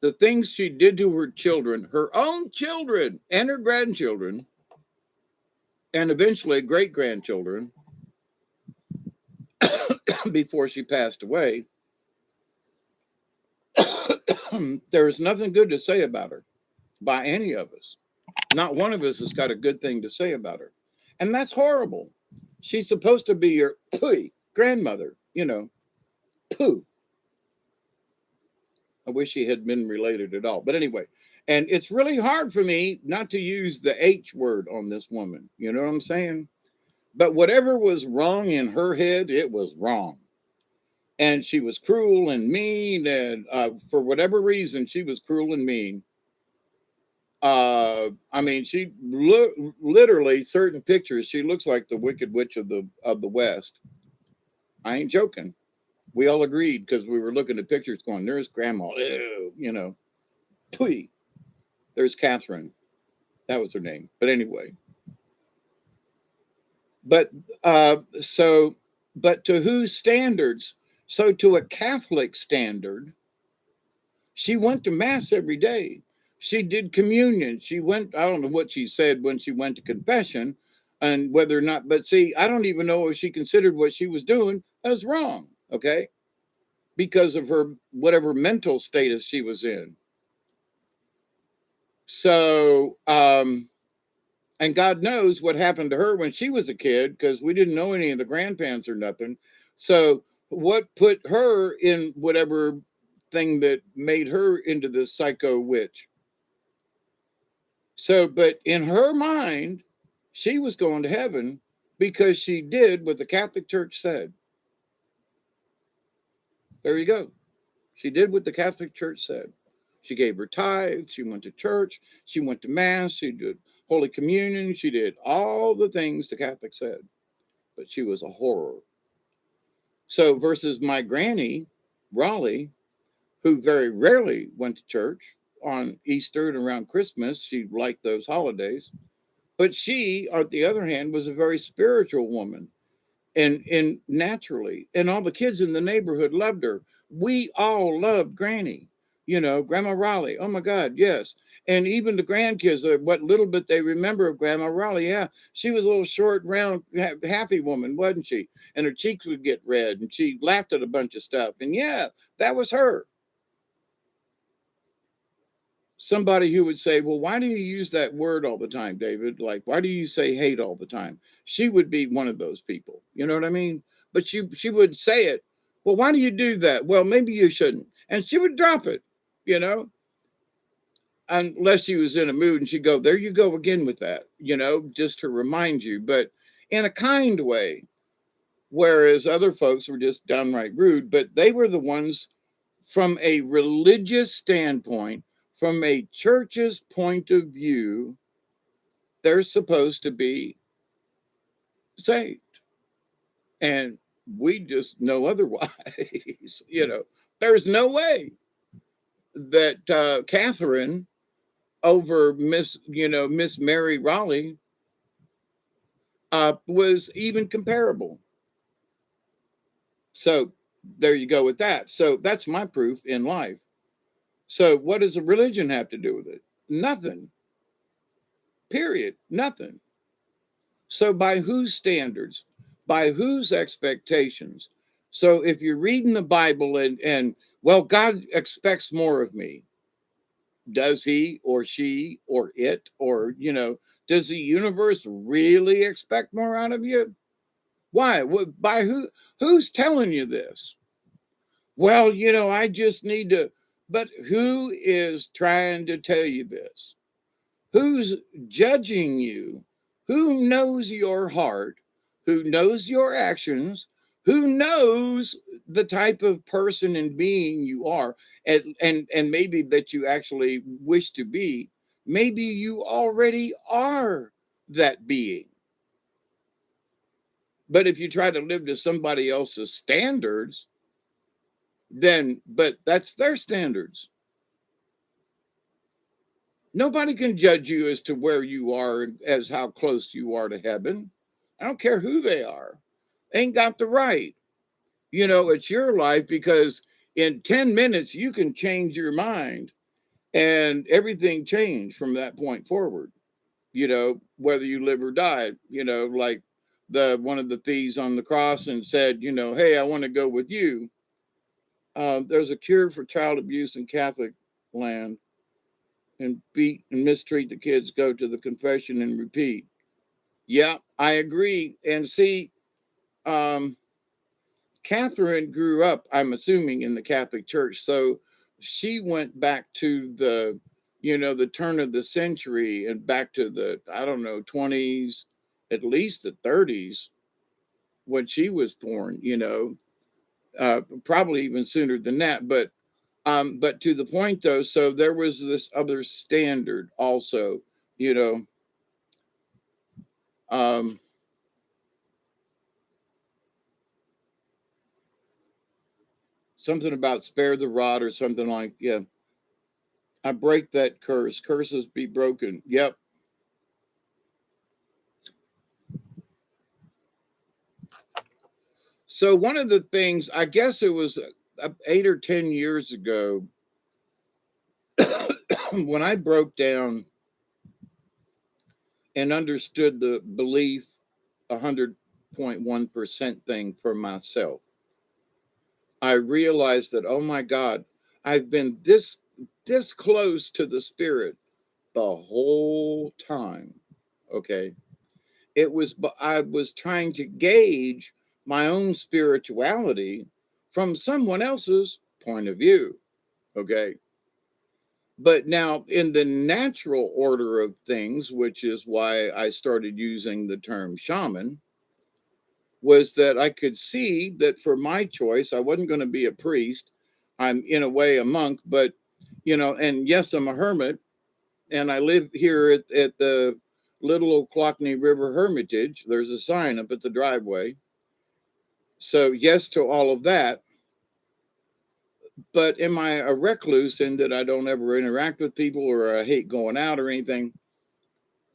the things she did to her children, her own children and her grandchildren, and eventually great grandchildren, before she passed away, there is nothing good to say about her by any of us. Not one of us has got a good thing to say about her. And that's horrible. She's supposed to be your grandmother, poo. I wish she had been related at all. But anyway, and it's really hard for me not to use the H word on this woman. You know what I'm saying? But whatever was wrong in her head, it was wrong. And she was cruel and mean. And for whatever reason, she was cruel and mean. I mean, she literally certain pictures. She looks like the Wicked Witch of the West. I ain't joking. We all agreed because we were looking at pictures, going, "There's Grandma." Ew. Pooey. There's Catherine. That was her name. But anyway, but so, but to whose standards? So to a Catholic standard, she went to mass every day. She did communion. She went, I don't know what she said when she went to confession and whether or not, but see, I don't even know if she considered what she was doing as wrong, okay? Because of her, whatever mental status she was in. So, and God knows what happened to her when she was a kid because we didn't know any of the grandparents or nothing. So, what put her in whatever thing that made her into this psycho witch? So, but in her mind, she was going to heaven because she did what the Catholic Church said. There you go. She did what the Catholic Church said. She gave her tithe. She went to church. She went to mass. She did Holy Communion. She did all the things the Catholic said. But she was a horror. So, versus my granny, Raleigh, who very rarely went to church on Easter and around Christmas, she liked those holidays. But she, on the other hand, was a very spiritual woman, and naturally, and all the kids in the neighborhood loved her. We all loved Granny, Grandma Raleigh. Oh my God, yes. And even the grandkids, what little bit they remember of Grandma Raleigh, yeah, she was a little short, round, happy woman, wasn't she? And her cheeks would get red, and she laughed at a bunch of stuff. And yeah, that was her. Somebody who would say, well, why do you use that word all the time, David? Like, why do you say hate all the time? She would be one of those people. You know what I mean? But she would say it. Well, why do you do that? Well, maybe you shouldn't. And she would drop it, you know, unless she was in a mood and she'd go, there you go again with that, just to remind you, but in a kind way. Whereas other folks were just downright rude, but they were the ones from a religious standpoint, from a church's point of view, they're supposed to be saved. And we just know otherwise. There's no way that Catherine over Miss Mary Raleigh was even comparable. So there you go with that. So that's my proof in life. So what does a religion have to do with it? Nothing. Period. Nothing. So by whose standards? By whose expectations? So if you're reading the Bible and well, God expects more of me. Does he or she or it or does the universe really expect more out of you? Why? By who's telling you this? Well, I just need to, but who is trying to tell you this? Who's judging you? Who knows your heart? Who knows your actions? Who knows the type of person and being you are, and maybe that you actually wish to be? Maybe you already are that being. But if you try to live to somebody else's standards, but that's their standards. Nobody can judge you as to where you are, as how close you are to heaven. I don't care who they are. They ain't got the right. It's your life, because in 10 minutes you can change your mind and everything changed from that point forward. Whether you live or die, like the one of the thieves on the cross and said, hey, I want to go with you. There's a cure for child abuse in Catholic land, and beat and mistreat the kids, go to the confession and repeat. Yeah, I agree. And see, um, Catherine grew up, I'm assuming, in the Catholic Church. So she went back to the turn of the century and back to the, I don't know, 20s, at least the 30s when she was born, probably even sooner than that. But to the point though, so there was this other standard also, you know, um, something about spare the rod or something like, yeah, I break that curse. Curses be broken. Yep. So one of the things, I guess it was 8 or 10 years ago, when I broke down and understood the belief 100.1% thing for myself, I realized that, oh my God, I've been this close to the spirit the whole time. Okay. I was trying to gauge my own spirituality from someone else's point of view. Okay. But now, in the natural order of things, which is why I started using the term shaman, was that I could see that for my choice, I wasn't going to be a priest. I'm in a way a monk, but, and yes, I'm a hermit, and I live here at the Little Old Clockney River Hermitage. There's a sign up at the driveway. So, yes to all of that. But am I a recluse in that I don't ever interact with people or I hate going out or anything?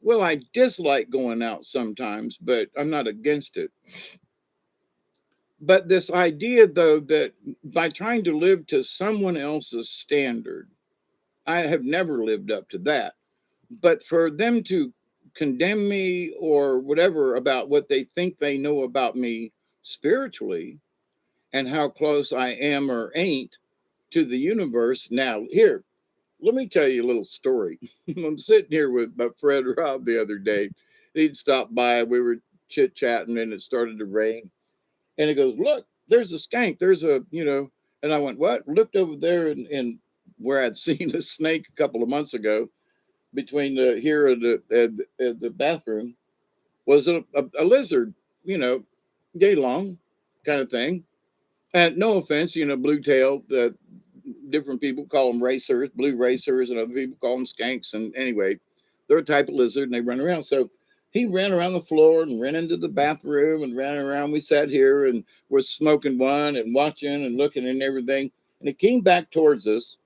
well, I dislike going out sometimes, but I'm not against it. But this idea, though, that by trying to live to someone else's standard, I have never lived up to that. But for them to condemn me or whatever about what they think they know about me spiritually and how close I am or ain't to the universe. Now, here, let me tell you a little story. I'm sitting here with my friend Rob the other day. He'd stopped by. We were chit chatting and it started to rain. And he goes, look, there's a skank. There's a. And I went, what? Looked over there and where I'd seen a snake a couple of months ago between the here and the bathroom was a lizard, you know, yay long kind of thing. And no offense, blue tail, the different people call them racers, blue racers, and other people call them skanks. And anyway, they're a type of lizard and they run around. So he ran around the floor and ran into the bathroom and ran around. We sat here and was smoking one and watching and looking and everything. And he came back towards us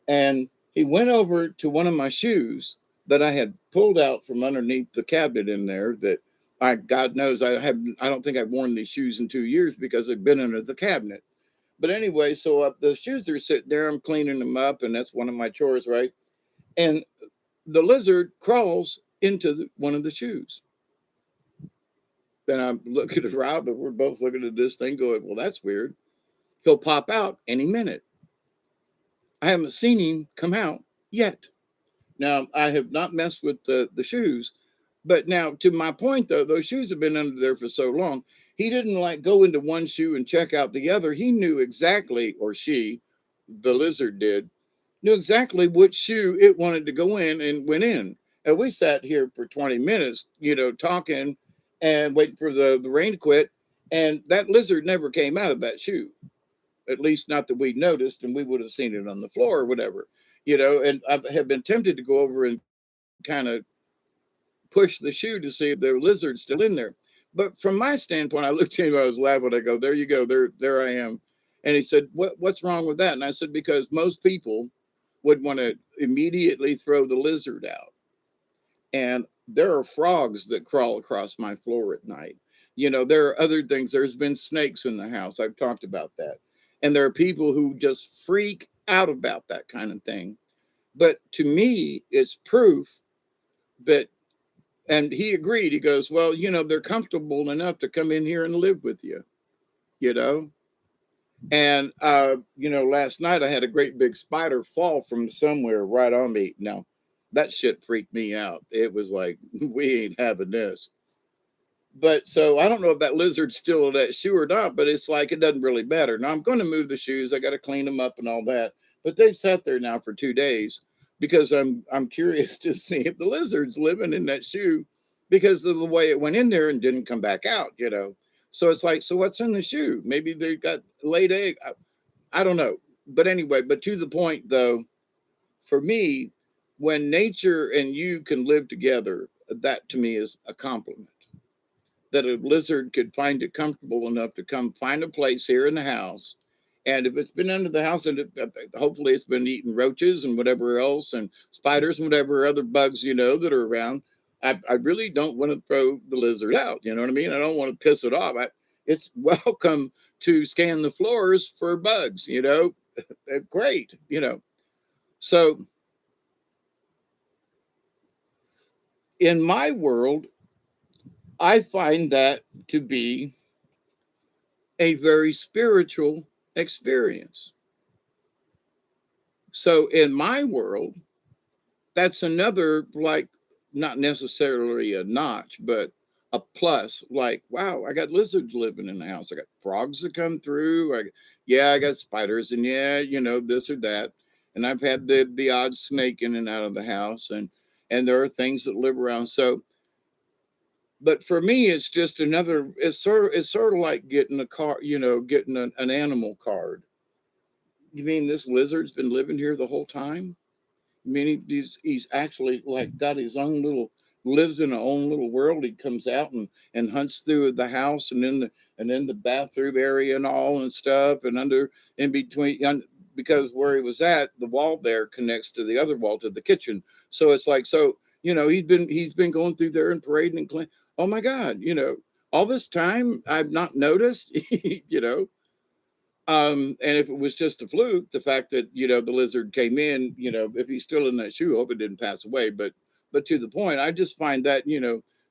and he went over to one of my shoes that I had pulled out from underneath the cabinet in there that God knows I don't think I've worn these shoes in 2 years because they've been under the cabinet. But anyway, so the shoes are sitting there. I'm cleaning them up, and that's one of my chores, right? And the lizard crawls into one of the shoes. Then I'm looking at Rob, and we're both looking at this thing going, well, that's weird. He'll pop out any minute. I haven't seen him come out yet. Now, I have not messed with the shoes. But now, to my point, though, those shoes have been under there for so long. He didn't like go into one shoe and check out the other. He knew exactly, or she, the lizard did, knew exactly which shoe it wanted to go in and went in. And we sat here for 20 minutes, talking and waiting for the rain to quit. And that lizard never came out of that shoe, at least not that we noticed, and we would have seen it on the floor or whatever, And I have been tempted to go over and kind of push the shoe to see if the lizard's still in there. But from my standpoint, I looked at him, I was laughing. I go, there you go, there I am. And he said, what's wrong with that? And I said, because most people would want to immediately throw the lizard out. And there are frogs that crawl across my floor at night. There are other things. There's been snakes in the house. I've talked about that. And there are people who just freak out about that kind of thing. But to me, it's proof that, and he agreed. He goes, well, they're comfortable enough to come in here and live with you, you know? And, last night I had a great big spider fall from somewhere right on me. Now, that shit freaked me out. It was like, we ain't having this. But so I don't know if that lizard's still in that shoe or not, but it's like, it doesn't really matter. Now I'm going to move the shoes. I got to clean them up and all that. But they've sat there now for 2 days because I'm curious to see if the lizard's living in that shoe because of the way it went in there and didn't come back out. So it's like, so what's in the shoe? Maybe they got laid egg. I don't know. But anyway, but to the point though, for me, when nature and you can live together, that to me is a compliment. That a lizard could find it comfortable enough to come find a place here in the house. And if it's been under the house, and hopefully it's been eating roaches and whatever else, and spiders and whatever other bugs, that are around, I really don't want to throw the lizard out. You know what I mean? I don't want to piss it off. It's welcome to scan the floors for bugs. Great. So in my world, I find that to be a very spiritual experience. So in my world, that's another, like, not necessarily a notch, but a plus. Like, wow, I got lizards living in the house. I got frogs that come through. I got spiders, and this or that. And I've had the odd snake in and out of the house, and there are things that live around. So, but for me, it's just another. It's sort of like getting a car. Getting an animal card. You mean this lizard's been living here the whole time? I mean, he's actually like got his own little, lives in his own little world. He comes out and hunts through the house and in the bathroom area and all and stuff and under in between, because where he was at, the wall there connects to the other wall to the kitchen. So it's like, so He's been going through there and parading and clean. Oh my God, all this time I've not noticed, you know. And if it was just a fluke, the fact that the lizard came in, if he's still in that shoe, I hope it didn't pass away. But to the point, I just find that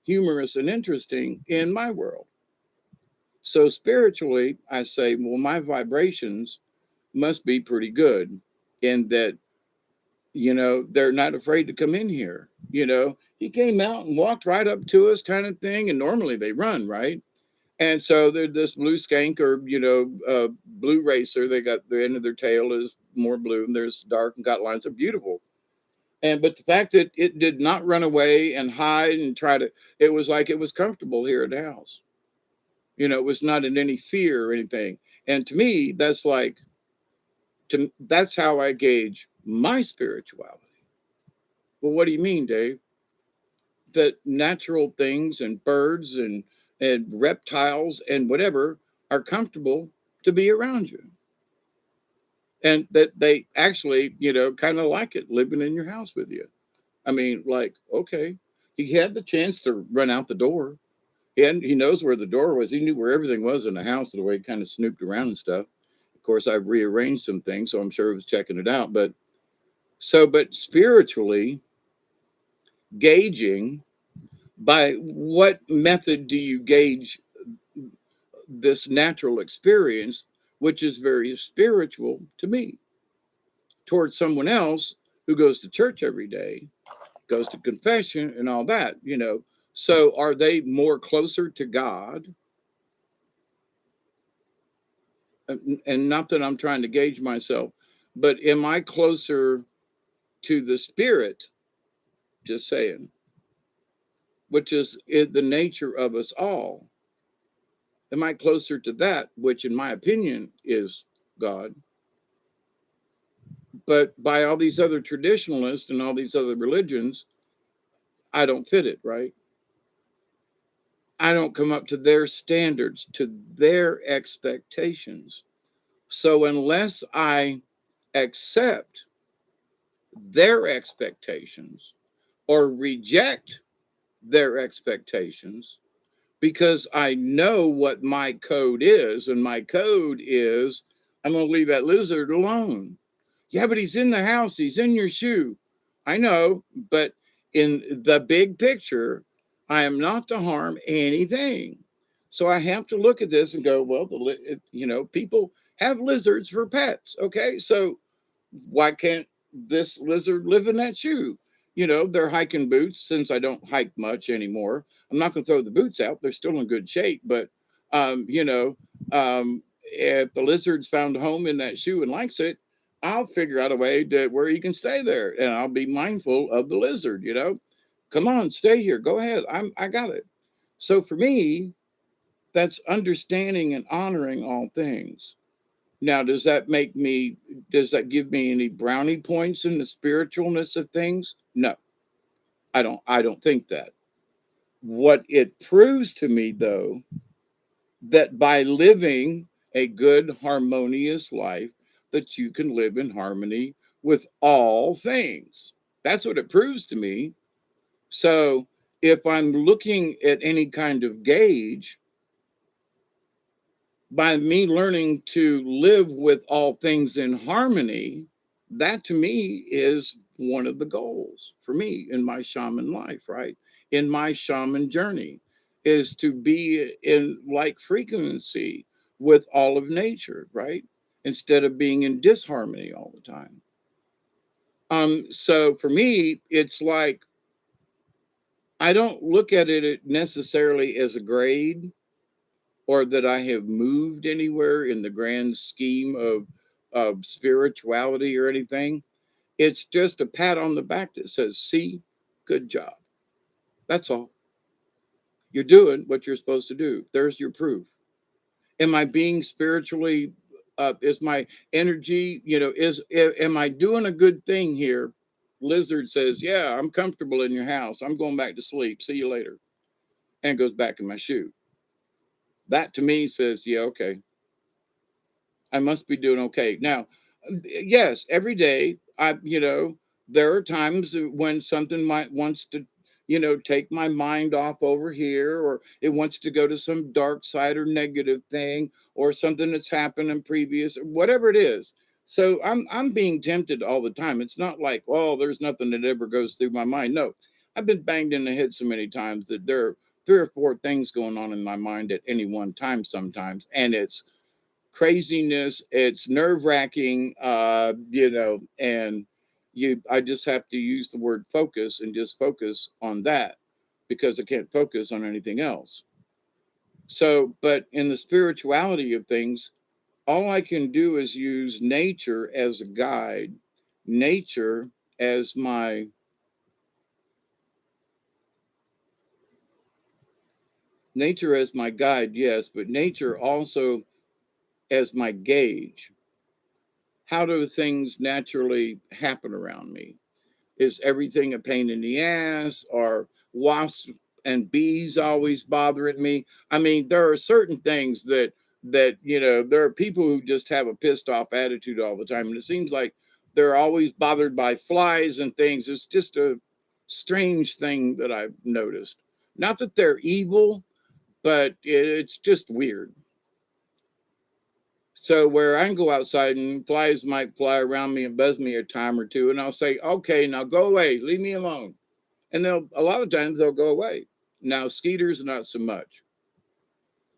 humorous and interesting in my world. So spiritually, I say, well, my vibrations must be pretty good, in that they're not afraid to come in here. He came out and walked right up to us, kind of thing, and normally they run, right? And so they're this blue skank, or blue racer. They got the end of their tail is more blue, and there's dark and got lines. Are beautiful. And but the fact that it did not run away and hide and try to, it was like it was comfortable here at the house. It was not in any fear or anything. And to me, that's how I gauge my spirituality. Well, what do you mean, Dave? That natural things and birds and reptiles and whatever are comfortable to be around you, and that they actually kind of like it living in your house with you. I mean, like, okay, he had the chance to run out the door, and he knows where the door was. He knew where everything was in the house, the way he kind of snooped around and stuff. Of course, I've rearranged some things, so I'm sure he was checking it out. But spiritually gauging, by what method do you gauge this natural experience, which is very spiritual to me, towards someone else who goes to church every day, goes to confession and all that? So are they more closer to God? And not that I'm trying to gauge myself, but am I closer to the spirit? Just saying, which is the nature of us all. Am I closer to that, which in my opinion is God? But by all these other traditionalists and all these other religions, I don't fit it, right? I don't come up to their standards, to their expectations. So unless I accept their expectations or reject their expectations, because I know what my code is, and my code is I'm going to leave that lizard alone. Yeah, but he's in the house, he's in your shoe. I know, but in the big picture, I am not to harm anything. So I have to look at this and go, well, people have lizards for pets. Okay, so why can't this lizard live in that shoe? They're hiking boots. Since I don't hike much anymore, I'm not going to throw the boots out. They're still in good shape. But, if the lizard's found a home in that shoe and likes it, I'll figure out a way to where he can stay there, and I'll be mindful of the lizard. Come on, stay here. Go ahead. I got it. So for me, that's understanding and honoring all things. Now, does that give me any brownie points in the spiritualness of things? No, I don't think that. What it proves to me, though, that by living a good, harmonious life, that you can live in harmony with all things. That's what it proves to me. So if I'm looking at any kind of gauge, by me learning to live with all things in harmony, that to me is one of the goals for me in my shaman life, right? In my shaman journey, is to be in like frequency with all of nature, right? Instead of being in disharmony all the time. So for me, it's like I don't look at it necessarily as a grade, or that I have moved anywhere in the grand scheme of spirituality or anything. It's just a pat on the back that says, see, good job. That's all. You're doing what you're supposed to do. There's your proof. Am I being spiritually, is my energy, am I doing a good thing here? Lizard says, yeah, I'm comfortable in your house. I'm going back to sleep. See you later. And goes back in my shoe. That to me says, yeah, okay, I must be doing okay. Now, yes, every day I, There are times when something might wants to, take my mind off over here, or it wants to go to some dark side or negative thing, or something that's happened in previous, whatever it is. So I'm being tempted all the time. It's not like, oh, there's nothing that ever goes through my mind. No, I've been banged in the head so many times that there are 3 or 4 things going on in my mind at any one time sometimes, and it's craziness. It's nerve wracking, and I just have to use the word focus and just focus on that because I can't focus on anything else. So, but in the spirituality of things, all I can do is use nature as a guide, nature as my guide, yes, but nature also as my gauge. How do things naturally happen around me? Is everything a pain in the ass? Are wasps and bees always bothering me? I mean, there are certain things that there are people who just have a pissed off attitude all the time, and it seems like they're always bothered by flies and things. It's just a strange thing that I've noticed. Not that they're evil, but it's just weird. So where I can go outside and flies might fly around me and buzz me a time or two, and I'll say, "Okay, now go away, leave me alone." And they'll a lot of times they'll go away. Now skeeters not so much.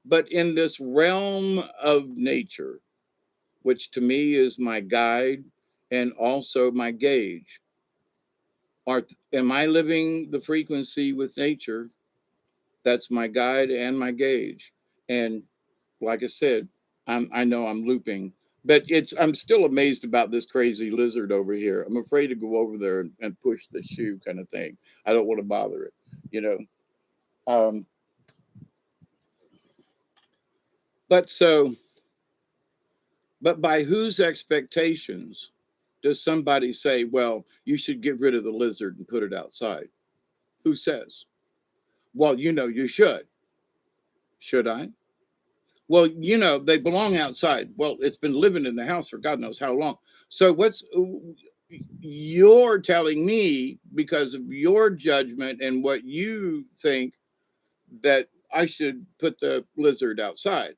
But in this realm of nature, which to me is my guide and also my gauge, am I living the frequency with nature? That's my guide and my gauge. And like I said, I know I'm looping, but I'm still amazed about this crazy lizard over here. I'm afraid to go over there and push the shoe kind of thing. I don't want to bother it, you know. Um, but so, but by whose expectations does somebody say, well, you should get rid of the lizard and put it outside? Who says? Well, you should. Should I? Well, they belong outside. Well, it's been living in the house for God knows how long. So you're telling me because of your judgment and what you think that I should put the lizard outside?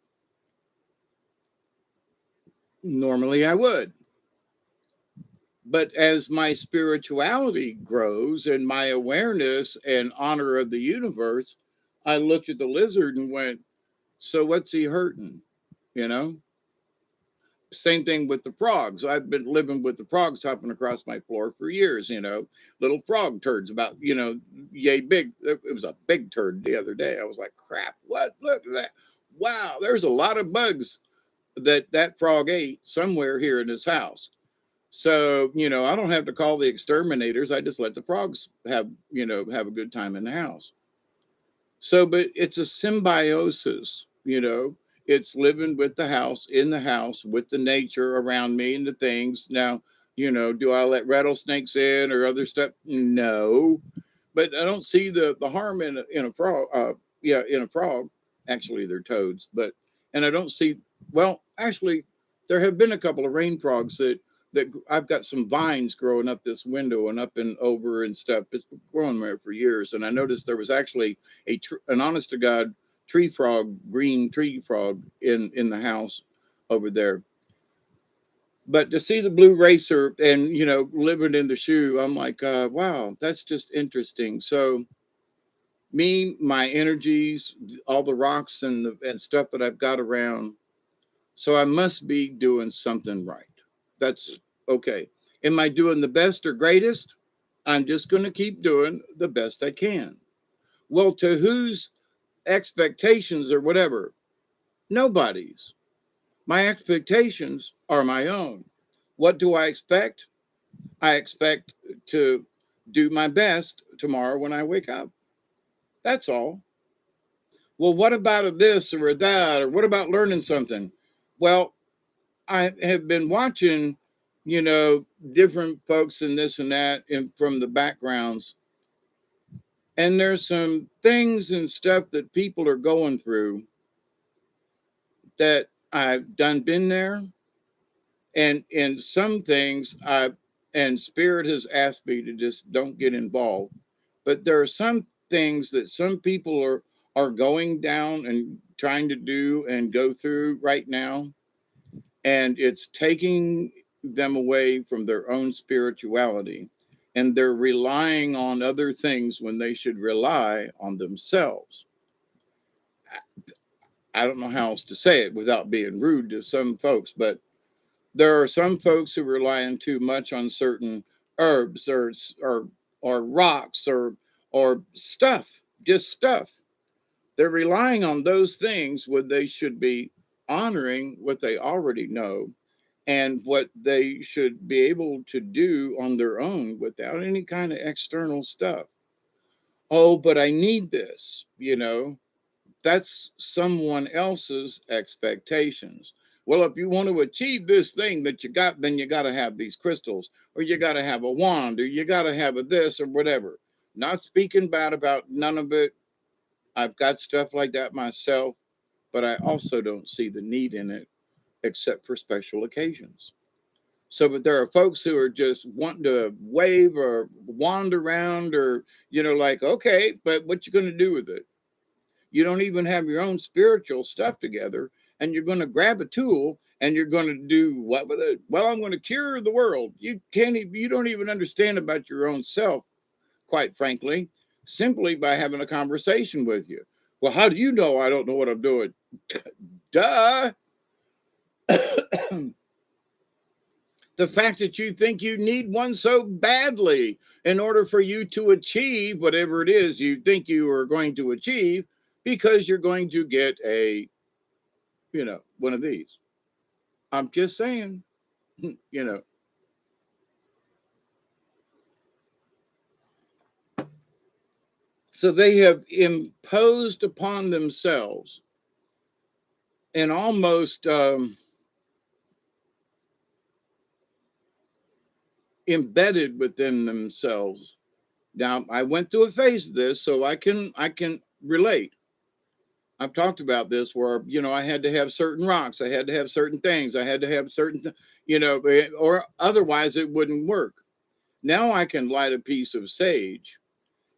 Normally I would. But as my spirituality grows and my awareness and honor of the universe, I looked at the lizard and went, so what's he hurting? You know? Same thing with the frogs. I've been living with the frogs hopping across my floor for years, little frog turds about, yay big. It was a big turd the other day. I was like, crap, what? Look at that. Wow, there's a lot of bugs that frog ate somewhere here in this house. So, I don't have to call the exterminators. I just let the frogs have a good time in the house. So, but it's a symbiosis. It's living with the house, in the house, with the nature around me and the things. Now, do I let rattlesnakes in or other stuff? No, but I don't see the harm in a frog. Yeah, in a frog. Actually, they're toads, and I don't see. Well, actually, there have been a couple of rain frogs that I've got some vines growing up this window and up and over and stuff. It's been growing there for years, and I noticed there was actually an honest to God tree frog, green tree frog in the house over there. But to see the blue racer and living in the shoe, I'm like, wow, that's just interesting. So me, my energies, all the rocks and stuff that I've got around. So I must be doing something right. That's okay. Am I doing the best or greatest? I'm just going to keep doing the best I can. Well, to whose expectations or whatever? Nobody's. My expectations are my own. What do I expect? I expect to do my best tomorrow when I wake up. That's all. Well, what about a this or a that? Or what about learning something? Well, I have been watching, different folks and this and that from the backgrounds. And there's some things and stuff that people are going through that I've done been there. And in some things, and Spirit has asked me to just don't get involved. But there are some things that some people are going down and trying to do and go through right now, and it's taking them away from their own spirituality, and they're relying on other things when they should rely on themselves. I don't know how else to say it without being rude to some folks, but there are some folks who rely too much on certain herbs or rocks or stuff, just stuff. They're relying on those things when they should be honoring what they already know and what they should be able to do on their own without any kind of external stuff. Oh, but I need this, that's someone else's expectations. Well, if you want to achieve this thing that you got, then you got to have these crystals, or you got to have a wand, or you got to have a this or whatever. Not speaking bad about none of it. I've got stuff like that myself, but I also don't see the need in it except for special occasions. So, but there are folks who are just wanting to wave or wand around or, like, okay, but what you going to do with it? You don't even have your own spiritual stuff together, and you're going to grab a tool and you're going to do what with it? Well, I'm going to cure the world. You don't even understand about your own self, quite frankly, simply by having a conversation with you. Well, how do you know I don't know what I'm doing? Duh. The fact that you think you need one so badly in order for you to achieve whatever it is you think you are going to achieve, because you're going to get one of these. I'm just saying, you know. So they have imposed upon themselves and almost embedded within themselves. Now, I went through a phase of this, so I can relate. I've talked about this where I had to have certain rocks, I had to have certain things, I had to have certain, or otherwise it wouldn't work. Now I can light a piece of sage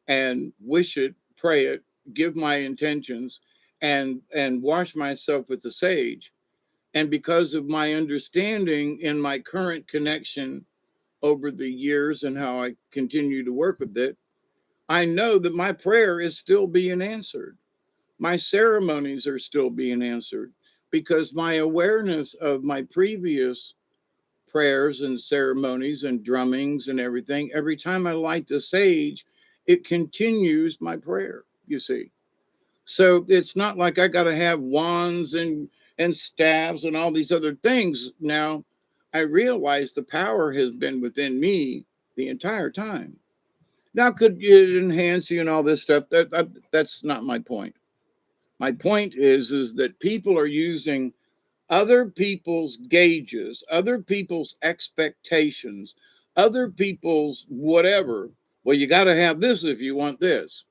and wish it, pray it, give my intentions, and wash myself with the sage. And because of my understanding in my current connection over the years and how I continue to work with it, I know that my prayer is still being answered. My ceremonies are still being answered because my awareness of my previous prayers and ceremonies and drummings and everything, every time I light the sage, it continues my prayer, you see. So it's not like I got to have wands and staves and all these other things. Now, I realize the power has been within me the entire time. Now, could it enhance you and all this stuff? That's not my point. My point is that people are using other people's gauges, other people's expectations, other people's whatever. Well, you got to have this if you want this.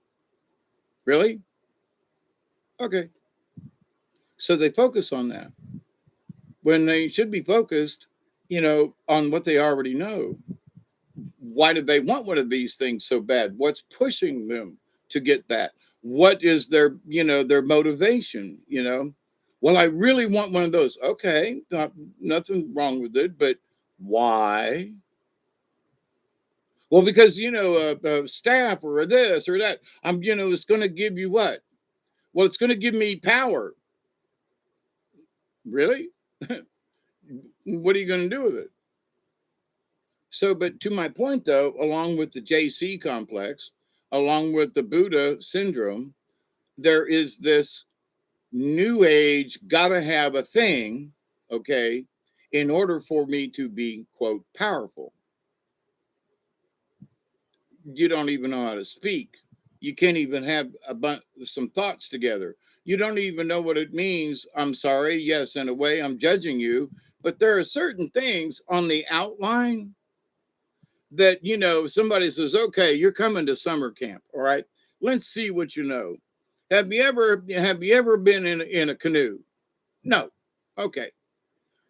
Really? Okay. So they focus on that when they should be focused, on what they already know. Why do they want one of these things so bad? What's pushing them to get that? What is their motivation, Well, I really want one of those. Okay, nothing wrong with it, but why? Well, because a staff or this or that. It's going to give you what? Well, it's going to give me power. Really? What are you going to do with it? So, but to my point, though, along with the JC complex, along with the Buddha syndrome, there is this new age, gotta have a thing, okay, in order for me to be, quote, powerful. You don't even know how to speak. You can't even have some thoughts together. You don't even know what it means. I'm sorry. Yes, in a way, I'm judging you. But there are certain things on the outline that somebody says, okay, you're coming to summer camp, all right, let's see what you know. Have you ever been in a canoe? No. Okay.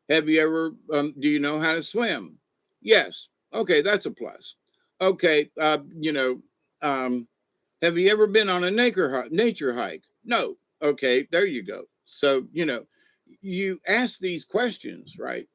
Have you ever do you know how to swim? Yes. Okay, that's a plus. Okay, have you ever been on a nature hike? No. Okay, there you go. So, you ask these questions, right?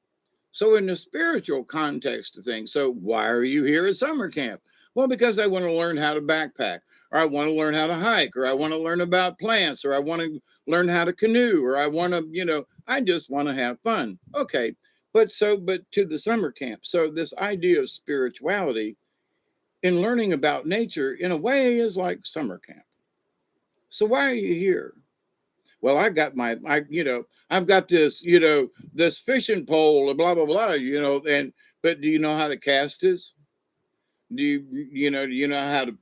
So, in the spiritual context of things, so why are you here at summer camp? Well, because I want to learn how to backpack, or I want to learn how to hike, or I want to learn about plants, or I want to learn how to canoe, or I want to, I just want to have fun. Okay. But to the summer camp. So, this idea of spirituality in learning about nature, in a way, is like summer camp. So, why are you here? Well, I've got this, this fishing pole, blah blah blah, and but do you know how to cast this? Do you know how to?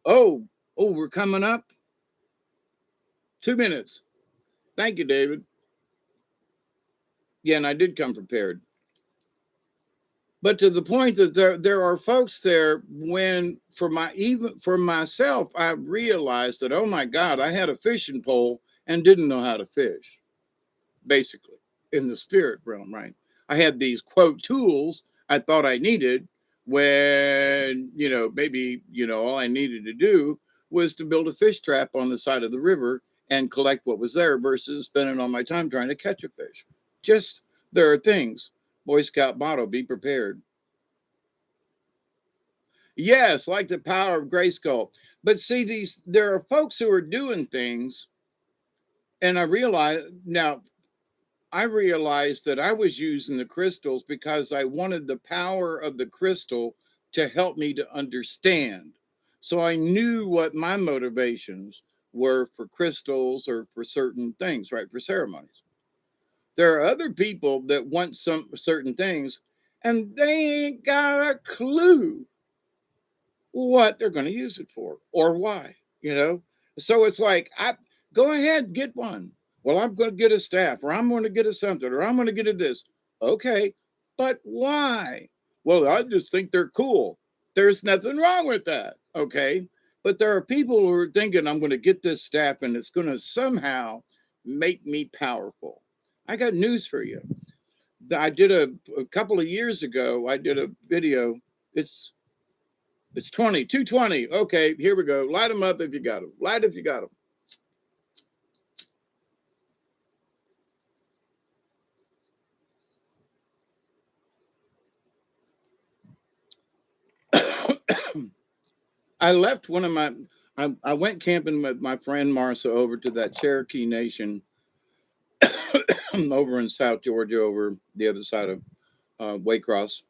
Oh, oh, we're coming up. 2 minutes. Thank you, David. Yeah, and I did come prepared. But to the point that there are folks there when even for myself, I realized that, oh my God, I had a fishing pole and didn't know how to fish, basically, in the spirit realm, right? I had these quote tools I thought I needed when, maybe, all I needed to do was to build a fish trap on the side of the river and collect what was there versus spending all my time trying to catch a fish. Just there are things. Boy Scout motto, be prepared. Yes, like the power of Grayskull. But see, there are folks who are doing things, and I realized that I was using the crystals because I wanted the power of the crystal to help me to understand. So I knew what my motivations were for crystals or for certain things, right? For ceremonies. There are other people that want some certain things and they ain't got a clue what they're going to use it for or why, So it's like, I go ahead, get one. Well, I'm going to get a staff, or I'm going to get a something, or I'm going to get a this. Okay, but why? Well, I just think they're cool. There's nothing wrong with that. Okay, but there are people who are thinking I'm going to get this staff and it's going to somehow make me powerful. I got news for you. I did a couple of years ago. I did a video. It's 220. Okay, here we go. Light them up if you got them. Light if you got them. I left one of my. I went camping with my friend Marcia over to that Cherokee Nation over in South Georgia, over the other side of Waycross,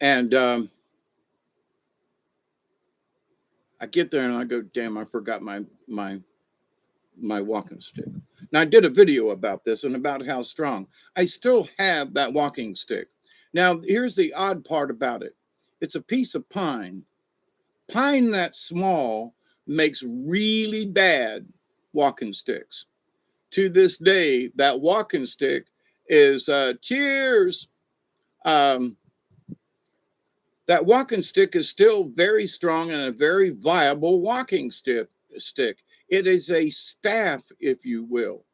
and I get there and I go, "Damn, I forgot my walking stick." Now I did a video about this and about how strong I still have that walking stick. Now here's the odd part about it. It's a piece of pine. Pine that small makes really bad walking sticks. To this day, that walking stick is cheers. Um, that walking stick is still very strong and a very viable walking stick. It is a staff, if you will.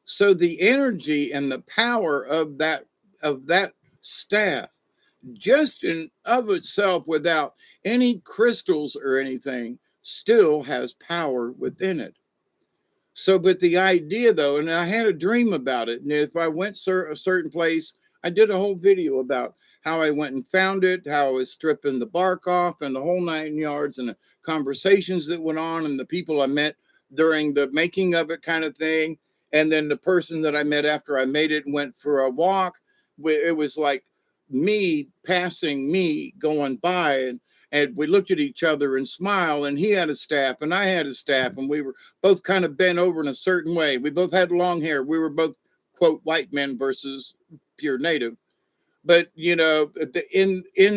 So the energy and the power of that staff, just in of itself, without any crystals or anything, still has power within it. So, but the idea though, and I had a dream about it, and if I went a certain place, I did a whole video about how I went and found it, how I was stripping the bark off, and the whole 9 yards, and the conversations that went on, and the people I met during the making of it, kind of thing. And then the person that I met after I made it and went for a walk, it was like me passing me going by, and we looked at each other and smiled, and he had a staff and I had a staff, and we were both kind of bent over in a certain way. We both had long hair. We were both, quote, white men versus pure native. But in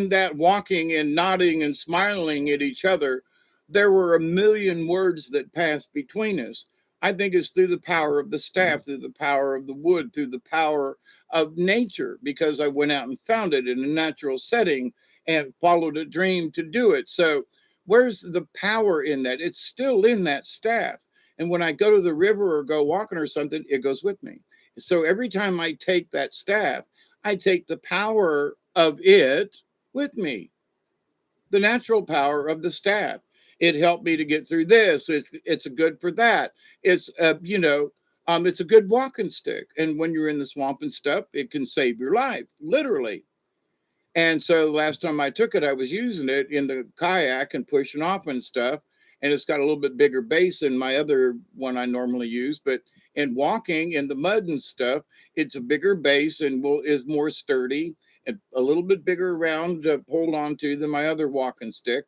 that walking and nodding and smiling at each other, there were a million words that passed between us. I think it's through the power of the staff, through the power of the wood, through the power of nature, because I went out and found it in a natural setting and followed a dream to do it. So where's the power in that? It's still in that staff. And when I go to the river or go walking or something, it goes with me. So every time I take that staff, I take the power of it with me. The natural power of the staff. It helped me to get through this. It's a good for that. It's it's a good walking stick. And when you're in the swamp and stuff, it can save your life, literally. And so last time I took it, I was using it in the kayak and pushing off and stuff. And it's got a little bit bigger base than my other one I normally use. But in walking in the mud and stuff, it's a bigger base and is more sturdy and a little bit bigger around to hold on to than my other walking stick.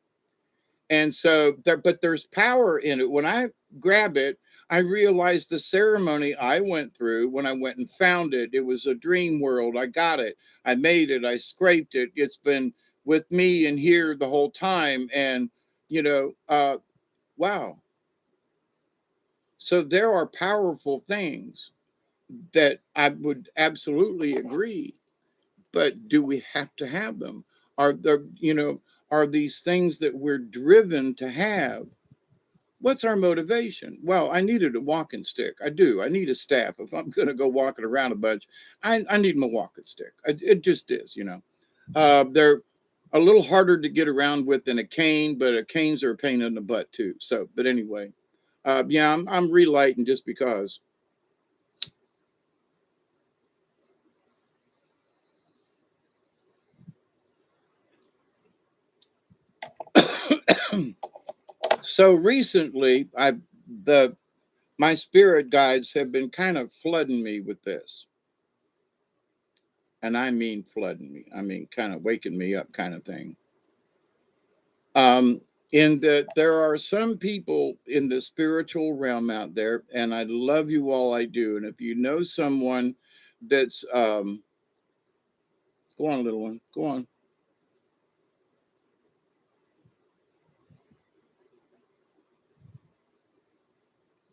And so but there's power in it. When I grab it, I realized the ceremony I went through when I went and found it. It was a dream world. I got it. I made it. I scraped it. It's been with me and here the whole time. And, wow. So there are powerful things that I would absolutely agree. But do we have to have them? Are there, are these things that we're driven to have? What's our motivation? Well, I needed a walking stick. I do. I need a staff. If I'm going to go walking around a bunch, I need my walking stick. It just is. They're a little harder to get around with than a cane, but a canes are a pain in the butt too. So, but anyway, yeah, I'm relighting just because. So recently, the my spirit guides have been kind of flooding me with this. And I mean flooding me. I mean kind of waking me up kind of thing. In that there are some people in the spiritual realm out there, and I love you all, I do. And if you know someone that's go on, little one, go on.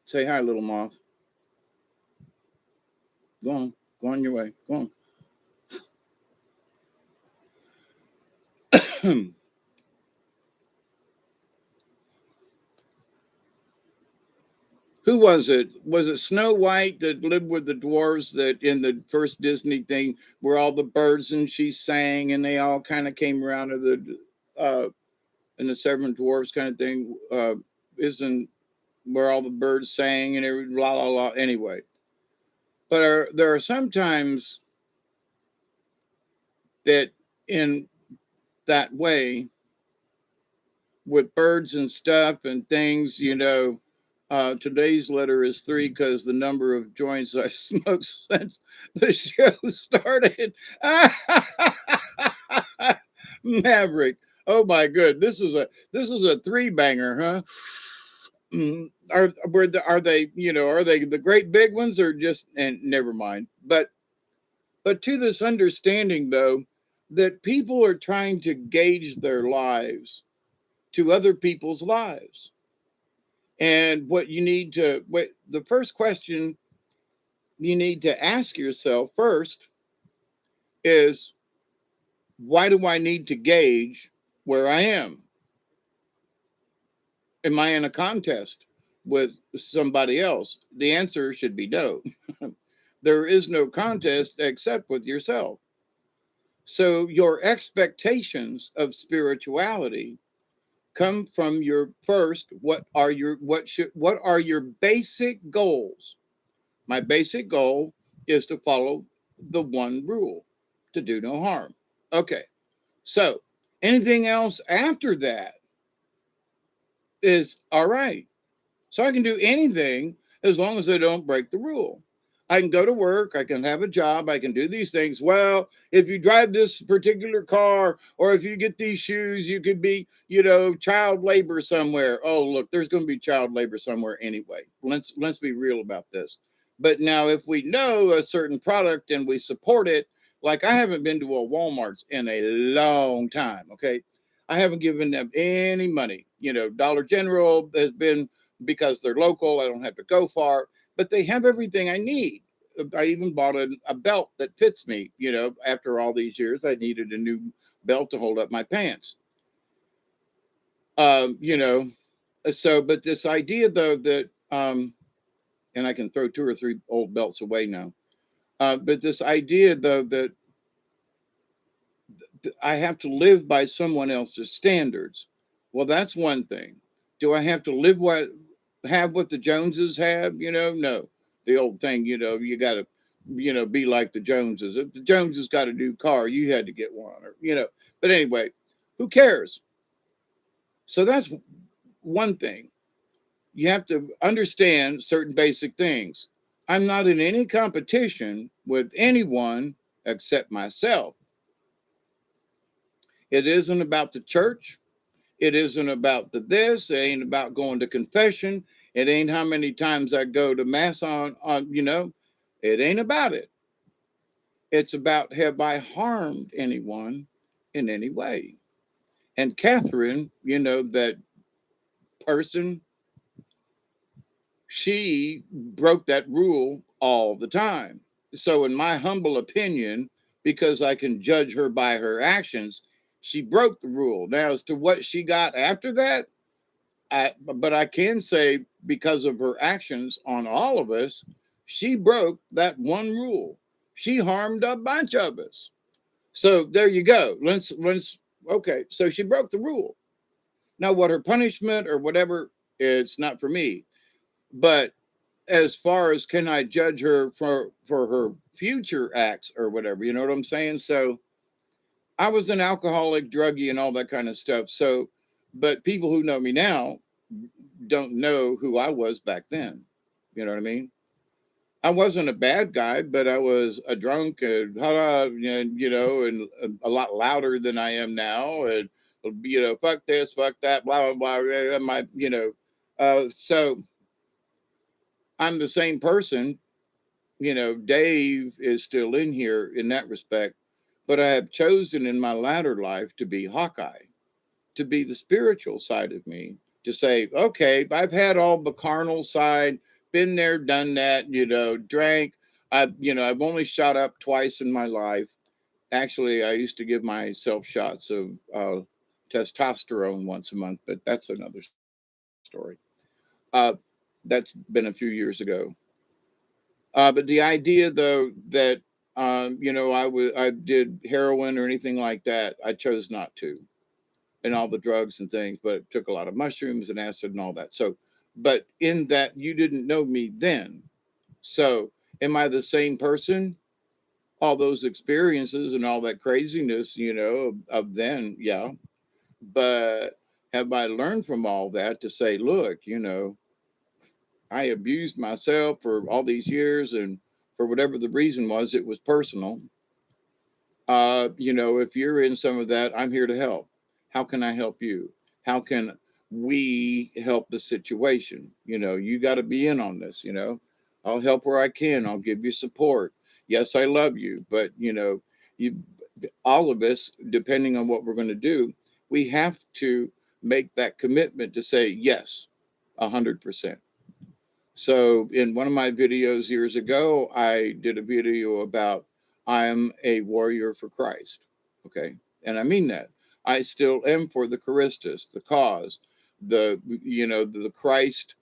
Say hi, little moth. Go on your way. Go on. Who was it? Was it Snow White that lived with the dwarves that in the first Disney thing where all the birds and she sang and they all kind of came around to the and the seven dwarves kind of thing? Isn't where all the birds sang and every blah blah blah. Anyway, but there are sometimes that in that way with birds and stuff and things, today's letter is 3 because the number of joints I smoked since the show started. Maverick. Oh my good. This is a 3 banger, huh? Are they the great big ones or just and never mind. But to this understanding though that people are trying to gauge their lives to other people's lives. And what you need to, the first question you need to ask yourself first is, why do I need to gauge where I am? Am I in a contest with somebody else? The answer should be no. There is no contest except with yourself. So your expectations of spirituality come from your first, what are your basic goals? My basic goal is to follow the one rule, to do no harm. Okay. So anything else after that is all right. So I can do anything as long as I don't break the rule. I can go to work, I can have a job, I can do these things. Well, if you drive this particular car or if you get these shoes, you could be, child labor somewhere. Oh, look, there's going to be child labor somewhere anyway. Let's be real about this. But now if we know a certain product and we support it, like I haven't been to a Walmart's in a long time, okay? I haven't given them any money. Dollar General has been because they're local. I don't have to go far, but they have everything I need. I even bought a belt that fits me. After all these years, I needed a new belt to hold up my pants. Um, you know, but this idea though that, and I can throw 2 or 3 old belts away now. But this idea though that I have to live by someone else's standards. Well, that's one thing. Do I have to have what the Joneses have? No. The old thing, you got to, be like the Joneses. If the Joneses got a new car, you had to get one, or. But anyway, who cares? So that's one thing. You have to understand certain basic things. I'm not in any competition with anyone except myself. It isn't about the church. It isn't about the this. It ain't about going to confession. It ain't how many times I go to mass on. It ain't about it. It's about, have I harmed anyone in any way? And Catherine, that person, she broke that rule all the time. So, in my humble opinion, because I can judge her by her actions, she broke the rule. Now, as to what she got after that, but I can say because of her actions on all of us, she broke that one rule. She harmed a bunch of us. So there you go. Let's okay. So she broke the rule. Now, what her punishment or whatever, it's not for me. But as far as can I judge her for her future acts or whatever, you know what I'm saying? So I was an alcoholic, druggie, and all that kind of stuff. So, but people who know me now don't know who I was back then. You know what I mean? I wasn't a bad guy, but I was a drunk and, and a lot louder than I am now. And, fuck this, fuck that, blah, blah, blah. So I'm the same person. Dave is still in here in that respect, but I have chosen in my latter life to be Hawkeye, to be the spiritual side of me, to say, okay, I've had all the carnal side, been there, done that, drank. I've only shot up twice in my life. Actually, I used to give myself shots of testosterone once a month, but that's another story. That's been a few years ago. But the idea, though, that I did heroin or anything like that, I chose not to, and all the drugs and things, but it took a lot of mushrooms and acid and all that. So, but in that, you didn't know me then. So, am I the same person? All those experiences and all that craziness, of then, yeah. But have I learned from all that to say, look, I abused myself for all these years, and for whatever the reason was, it was personal. If you're in some of that, I'm here to help. How can I help you? How can we help the situation? You got to be in on this. I'll help where I can. I'll give you support. Yes, I love you, but you, all of us, depending on what we're going to do, we have to make that commitment to say yes, 100%. So in one of my videos years ago, I did a video about I'm a warrior for Christ. Okay. And I mean that. I still am for the Christus, the cause, the Christ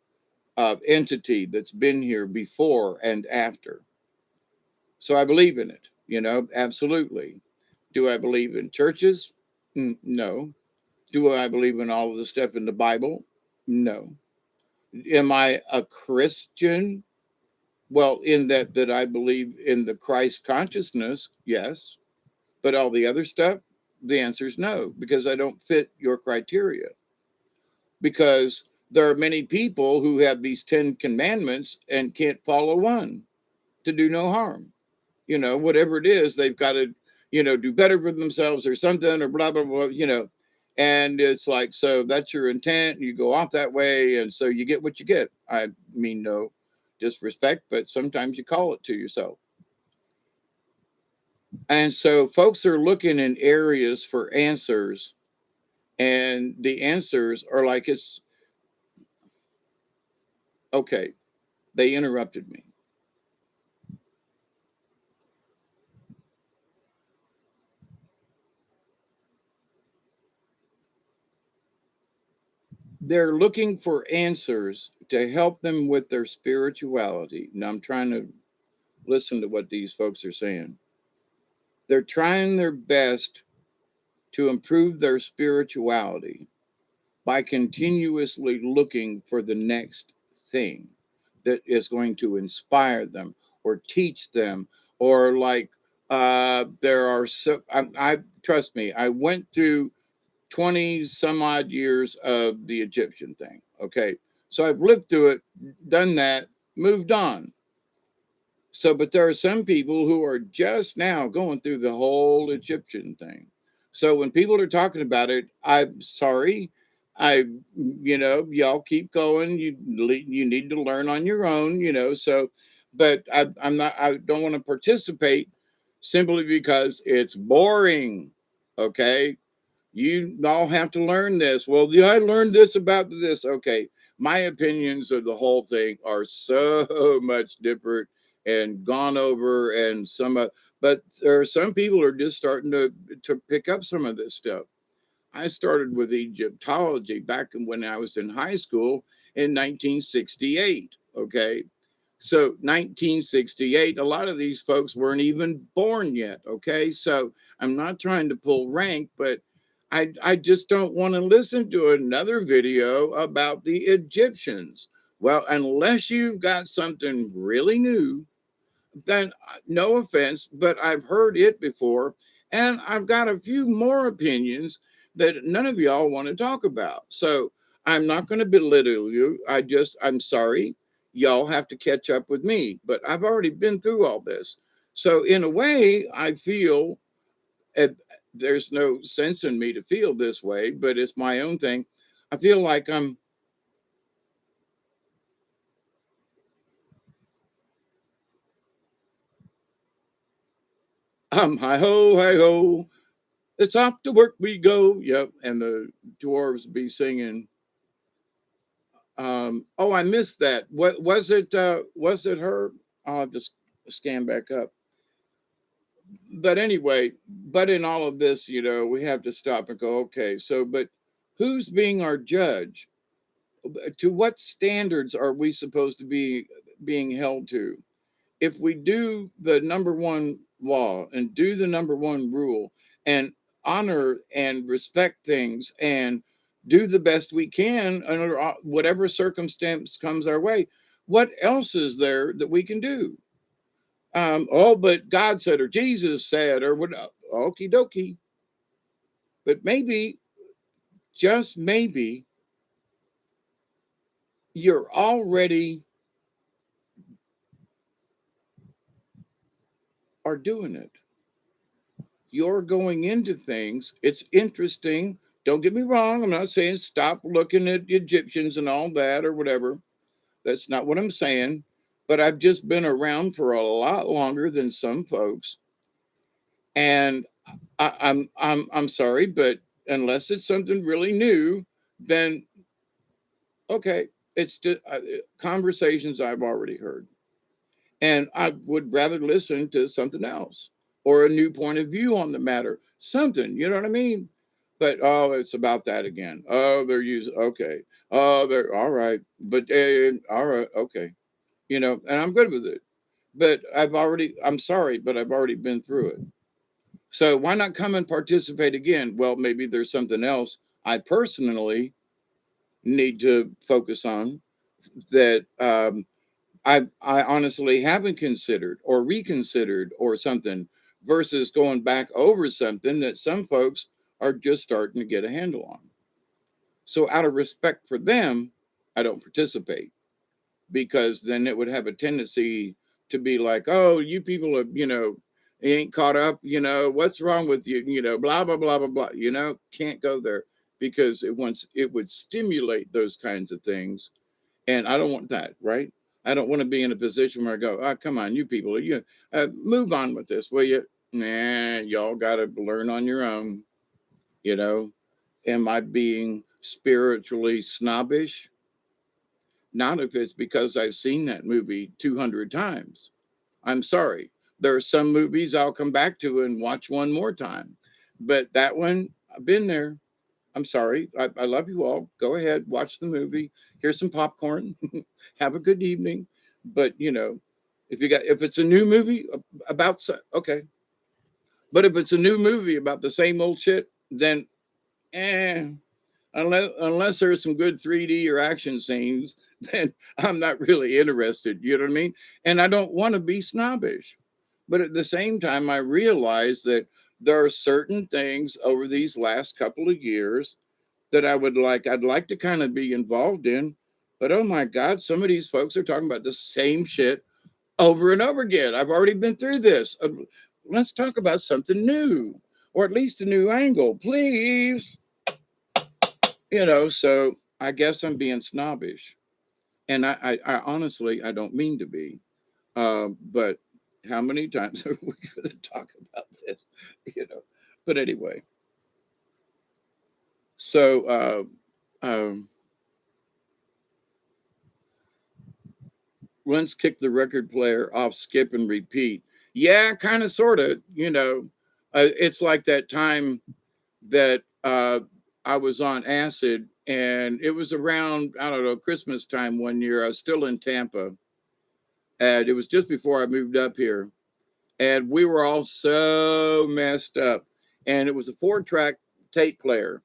entity that's been here before and after. So I believe in it, absolutely. Do I believe in churches? No. Do I believe in all of the stuff in the Bible? No. Am I a Christian? Well, in that I believe in the Christ consciousness, yes. But all the other stuff, the answer is no, because I don't fit your criteria. Because there are many people who have these 10 commandments and can't follow one, to do no harm. Whatever it is, they've got to, do better for themselves or something or blah, blah, blah. And it's like, so that's your intent. You go off that way. And so you get what you get. I mean, no disrespect, but sometimes you call it to yourself. And so folks are looking in areas for answers, and the answers are like, it's okay. They interrupted me. They're looking for answers to help them with their spirituality. Now I'm trying to listen to what these folks are saying. They're trying their best to improve their spirituality by continuously looking for the next thing that is going to inspire them or teach them, or like there are so I trust me, I went through 20 some odd years of the Egyptian thing. Okay, so I've lived through it, done that, moved on. So, but there are some people who are just now going through the whole Egyptian thing. So when people are talking about it, I'm sorry. I, y'all keep going. You need to learn on your own, So, but I'm not. I don't want to participate simply because it's boring. Okay, you all have to learn this. Well, yeah, I learned this about this. Okay. My opinions of the whole thing are so much different and gone over, and but there are some people who are just starting to pick up some of this stuff. I started with Egyptology back when I was in high school in 1968. Okay. So 1968, a lot of these folks weren't even born yet. Okay. So I'm not trying to pull rank, but I just don't want to listen to another video about the Egyptians. Well, unless you've got something really new, then no offense, but I've heard it before. And I've got a few more opinions that none of y'all want to talk about. So I'm not going to belittle you. I'm sorry. Y'all have to catch up with me, but I've already been through all this. So in a way, I feel, and there's no sense in me to feel this way, but it's my own thing. I feel like hi ho, it's off to work we go. Yep. And the dwarves be singing. Oh, I missed that. What was it? Was it her? I'll just scan back up. But anyway, but in all of this, we have to stop and go, okay, so, but who's being our judge? To what standards are we supposed to be being held to? If we do the number one law and do the number one rule and honor and respect things and do the best we can under whatever circumstance comes our way, what else is there that we can do? Oh, but God said, or Jesus said, or what? Okie dokie. But maybe, just maybe, you're already are doing it. You're going into things. It's interesting. Don't get me wrong. I'm not saying stop looking at the Egyptians and all that or whatever. That's not what I'm saying. But I've just been around for a lot longer than some folks, and I'm sorry, but unless it's something really new, then okay, it's just conversations I've already heard, and I would rather listen to something else or a new point of view on the matter. Something, you know what I mean? But oh, it's about that again. Oh, they're using okay. Oh, they're all right, but all right, okay. And I'm good with it. But I'm sorry, but I've already been through it. So why not come and participate again? Well, maybe there's something else I personally need to focus on that I honestly haven't considered or reconsidered or something, versus going back over something that some folks are just starting to get a handle on. So out of respect for them, I don't participate, because then it would have a tendency to be like, oh, you people are, you ain't caught up, what's wrong with you, blah, blah, blah, blah, blah, can't go there, because it would stimulate those kinds of things. And I don't want that, right? I don't want to be in a position where I go, oh, come on, you people, you move on with this, will you? Nah, y'all got to learn on your own, you know. Am I being spiritually snobbish? Not if it's because I've seen that movie 200 times. I'm sorry. There are some movies I'll come back to and watch one more time. But that one, I've been there. I'm sorry. I love you all. Go ahead, watch the movie. Here's some popcorn. Have a good evening. But if it's a new movie about okay. But if it's a new movie about the same old shit, then eh, unless there's some good 3D or action scenes, then I'm not really interested. You know what I mean? And I don't want to be snobbish. But at the same time, I realize that there are certain things over these last couple of years that I'd like to kind of be involved in. But oh my God, some of these folks are talking about the same shit over and over again. I've already been through this. Let's talk about something new, or at least a new angle, please. So I guess I'm being snobbish. And I honestly, I don't mean to be. But how many times are we going to talk about this? You know, but anyway, so let's kick the record player off, skip and repeat. Yeah, kind of, sort of. It's like that time that I was on acid, and it was around, I don't know, Christmas time one year. I was still in Tampa, and it was just before I moved up here, and we were all so messed up. And it was a 4-track tape player.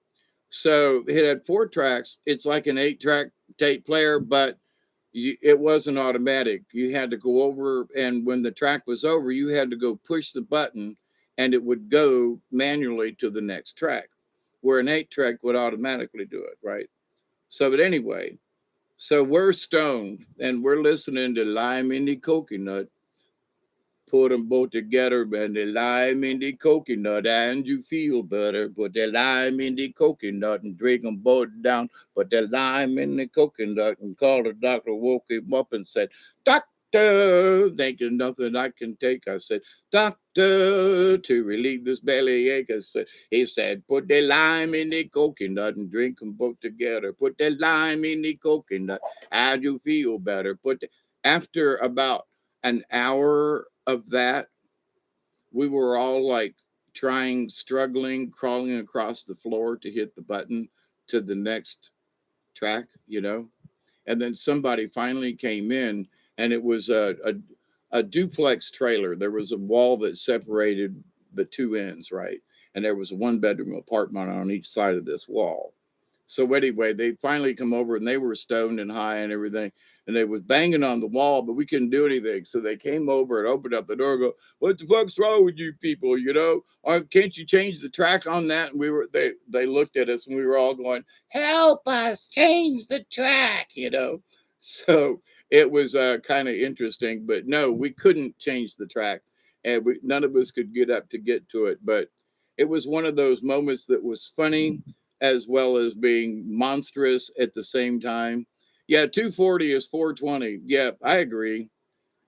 So it had 4 tracks. It's like an 8-track tape player, but it wasn't automatic. You had to go over, and when the track was over, you had to go push the button, and it would go manually to the next track, where an 8-track would automatically do it, right? So, but anyway, so we're stoned, and we're listening to Lime in the Coconut. Put them both together, and the lime in the coconut, and you feel better. Put the lime in the coconut and drink them both down. Put the lime in the coconut and call the doctor, woke him up and said, Doctor, think there's nothing I can take. I said, Doctor, to relieve this belly ache. He said, put the lime in the coconut and drink them both together. Put the lime in the coconut, and you feel better. After about an hour of that, we were all like struggling, crawling across the floor to hit the button to the next track. And then somebody finally came in, and it was a duplex trailer. There was a wall that separated the two ends, right? And there was a 1-bedroom apartment on each side of this wall. So anyway, they finally come over, and they were stoned and high and everything, and they was banging on the wall, but we couldn't do anything. So they came over and opened up the door and go, "What the fuck's wrong with you people? Or can't you change the track on that?" And they looked at us, and we were all going, "Help us change the track." So it was kind of interesting, but no, we couldn't change the track, and none of us could get up to get to it. But it was one of those moments that was funny as well as being monstrous at the same time. Yeah, 240 is 420. Yeah, I agree.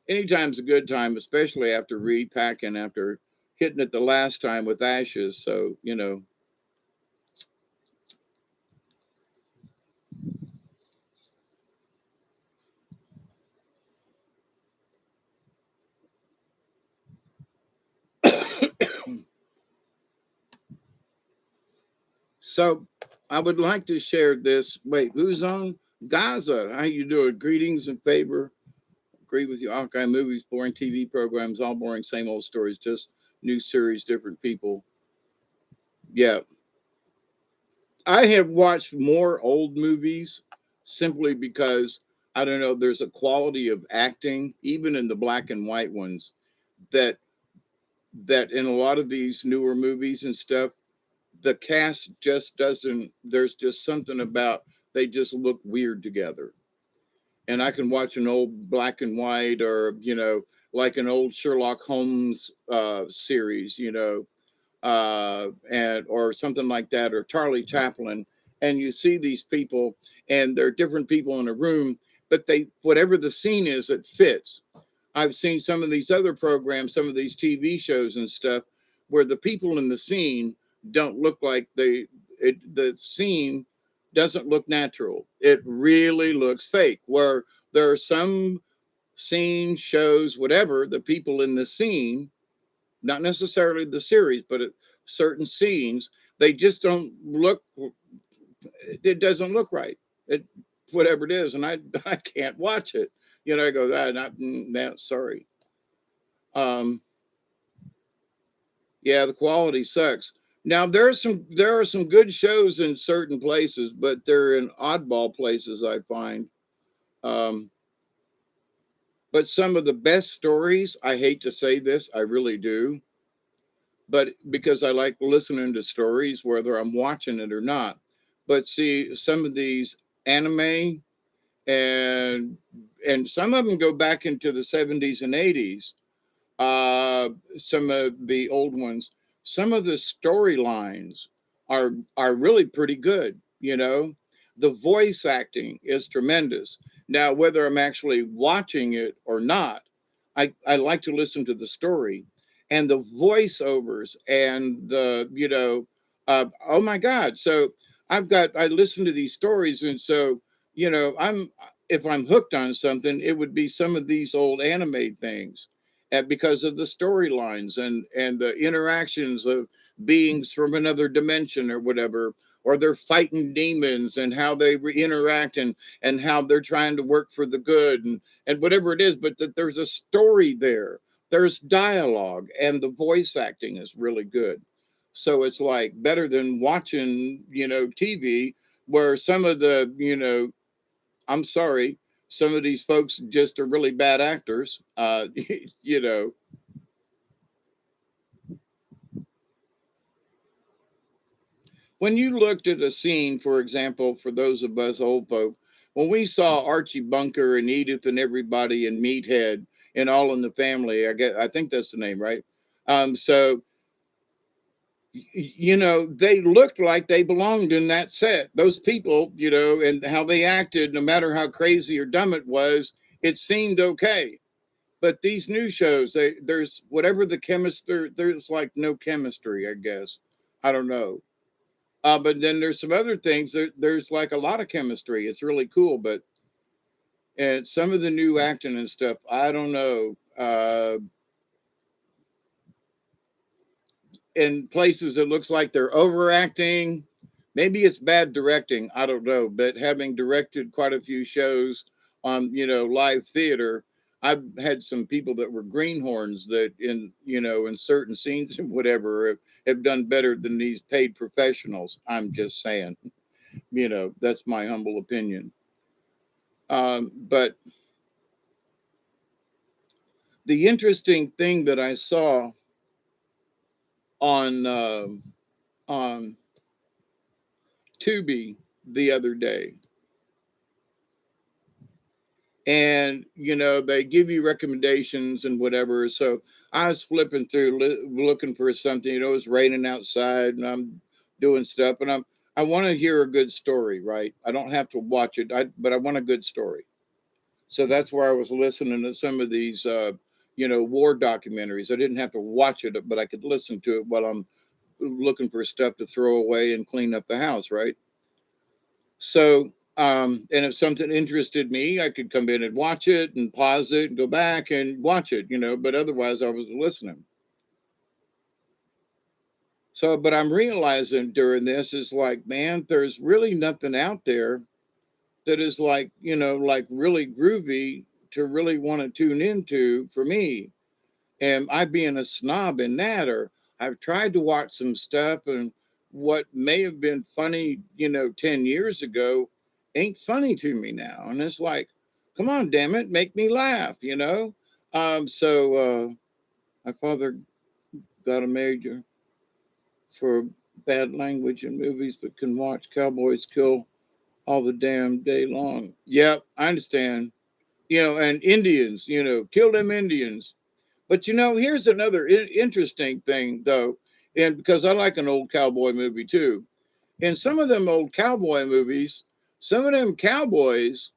Anytime's a good time, especially after repacking, after hitting it the last time with ashes. So. So I would like to share this. Wait, who's on? Gaza, how you doing? Greetings and favor. Agree with you. Hawkeye movies, boring TV programs, all boring, same old stories, just new series, different people. Yeah, I have watched more old movies simply because I don't know, there's a quality of acting, even in the black and white ones, that in a lot of these newer movies and stuff, the cast just doesn't, there's just something about, they just look weird together. And I can watch an old black and white, or like an old Sherlock Holmes series, and or something like that, or Charlie Chaplin, and you see these people, and they're different people in a room, but they, whatever the scene is, it fits. I've seen some of these other programs, some of these TV shows and stuff, where the people in the scene don't look like the scene doesn't look natural. It really looks fake. Where there are some scenes, shows, whatever, the people in the scene, not necessarily the series, but certain scenes, they just don't look, it doesn't look right. It, whatever it is, and I can't watch it. I go, not that, sorry. Um, yeah, the quality sucks. Now there are some good shows in certain places, but they're in oddball places, I find. Um, but some of the best stories, I hate to say this, I really do, but because I like listening to stories, whether I'm watching it or not. But see, some of these anime and some of them go back into the 70s and 80s. Some of the old ones, some of the storylines are really pretty good. You know, the voice acting is tremendous. Now, whether I'm actually watching it or not, I like to listen to the story and the voiceovers and the oh my God. So I listen to these stories, and so I'm if I'm hooked on something, it would be some of these old anime things, and because of the storylines and the interactions of beings from another dimension or whatever, or they're fighting demons and how they interact and how they're trying to work for the good and whatever it is, but that there's a story there, there's dialogue, and the voice acting is really good. So it's like better than watching TV, where some of the I'm sorry, some of these folks just are really bad actors. You know, when you looked at a scene, for example, for those of us old folk, when we saw Archie Bunker and Edith and everybody and Meathead and All in the Family, I think that's the name, right? So they looked like they belonged in that set. Those people, and how they acted, no matter how crazy or dumb it was, it seemed okay. But these new shows, there's whatever the chemistry, there's like no chemistry, I guess. I don't know. But then there's some other things. There's like a lot of chemistry. It's really cool. But and some of the new acting and stuff, I don't know. In places, it looks like they're overacting. Maybe it's bad directing. I don't know. But having directed quite a few shows on, live theater, I've had some people that were greenhorns that in certain scenes and whatever have done better than these paid professionals. I'm just saying. That's my humble opinion. But the interesting thing that I saw on on Tubi the other day, and they give you recommendations and whatever. So I was flipping through, looking for something. It was raining outside, and I'm doing stuff, and I want to hear a good story, right? I don't have to watch it, but I want a good story. So that's where I was listening to some of these, war documentaries. I didn't have to watch it, but I could listen to it while I'm looking for stuff to throw away and clean up the house, right? So, and if something interested me, I could come in and watch it and pause it and go back and watch it, but otherwise I was listening. So, but I'm realizing during this is like, man, there's really nothing out there that is like, like really groovy to really want to tune into for me. Am I being a snob in that? Or I've tried to watch some stuff, and what may have been funny, 10 years ago ain't funny to me now. And it's like, come on, damn it, make me laugh. My father got a major for bad language in movies, but can watch cowboys kill all the damn day long. Yep, I understand. And Indians, kill them Indians. But here's another interesting thing, though, and because I like an old cowboy movie too. In some of them old cowboy movies, some of them cowboys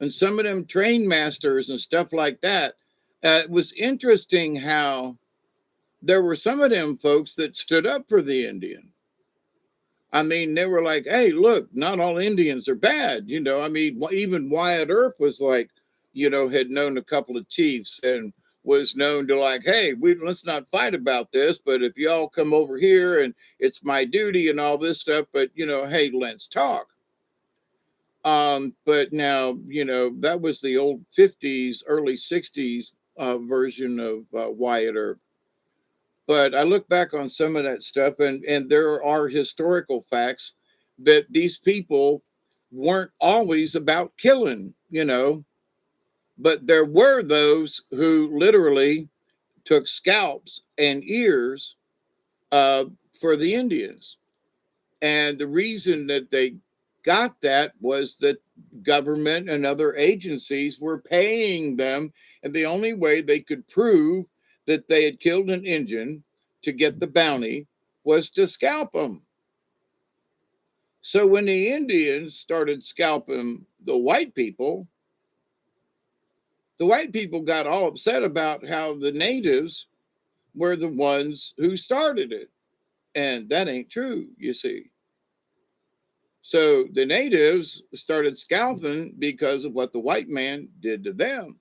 and some of them train masters and stuff like that, it was interesting how there were some of them folks that stood up for the Indian. I mean, they were like, hey, look, not all Indians are bad. I mean, even Wyatt Earp was like, had known a couple of chiefs and was known to like, hey, let's not fight about this. But if y'all come over here and it's my duty and all this stuff, but, hey, let's talk. But now, that was the old 50s, early 60s version of Wyatt Earp. But I look back on some of that stuff, and there are historical facts that these people weren't always about killing, but there were those who literally took scalps and ears uh, for the Indians. And the reason that they got that was that government and other agencies were paying them. And the only way they could prove that they had killed an Indian to get the bounty was to scalp them. So when the Indians started scalping the white people got all upset about how the natives were the ones who started it. And that ain't true, you see. So the natives started scalping because of what the white man did to them.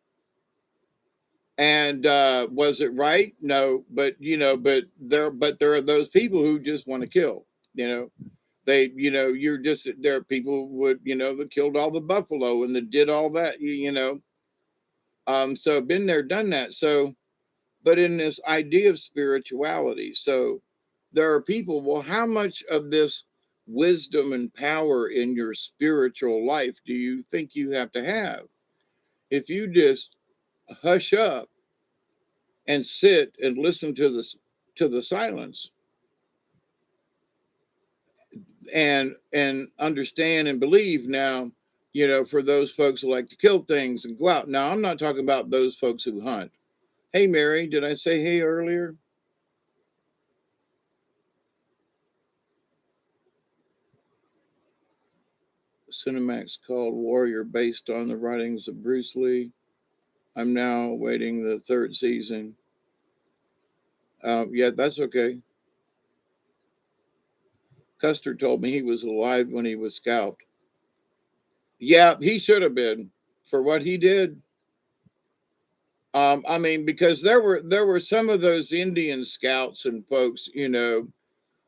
And was it right? No, but there are those people who just want to kill. You know, you're just there. Are people would that killed all the buffalo and that did all that. So been there, done that. So, but in this idea of spirituality, so there are people. Well, how much of this wisdom and power in your spiritual life do you think you have to have? If you just hush up and sit and listen to the silence and understand and believe. Now, for those folks who like to kill things and go out. Now, I'm not talking about those folks who hunt. Hey, Mary, did I say hey earlier? Cinemax called Warrior based on the writings of Bruce Lee. I'm now awaiting the third season. Yeah, that's okay. Custer told me he was alive when he was scalped. Yeah, he should have been for what he did. I mean, because there were some of those Indian scouts and folks,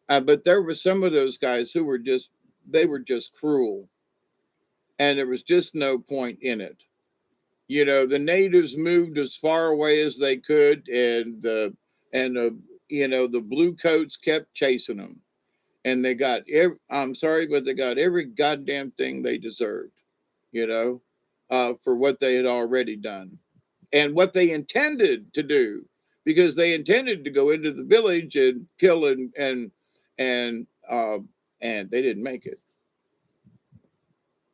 but there were some of those guys who were just cruel, and there was just no point in it. The natives moved as far away as they could, and the blue coats kept chasing them, and they got I'm sorry, but they got every goddamn thing they deserved, you know, for what they had already done and what they intended to do, because they intended to go into the village and kill and and they didn't make it.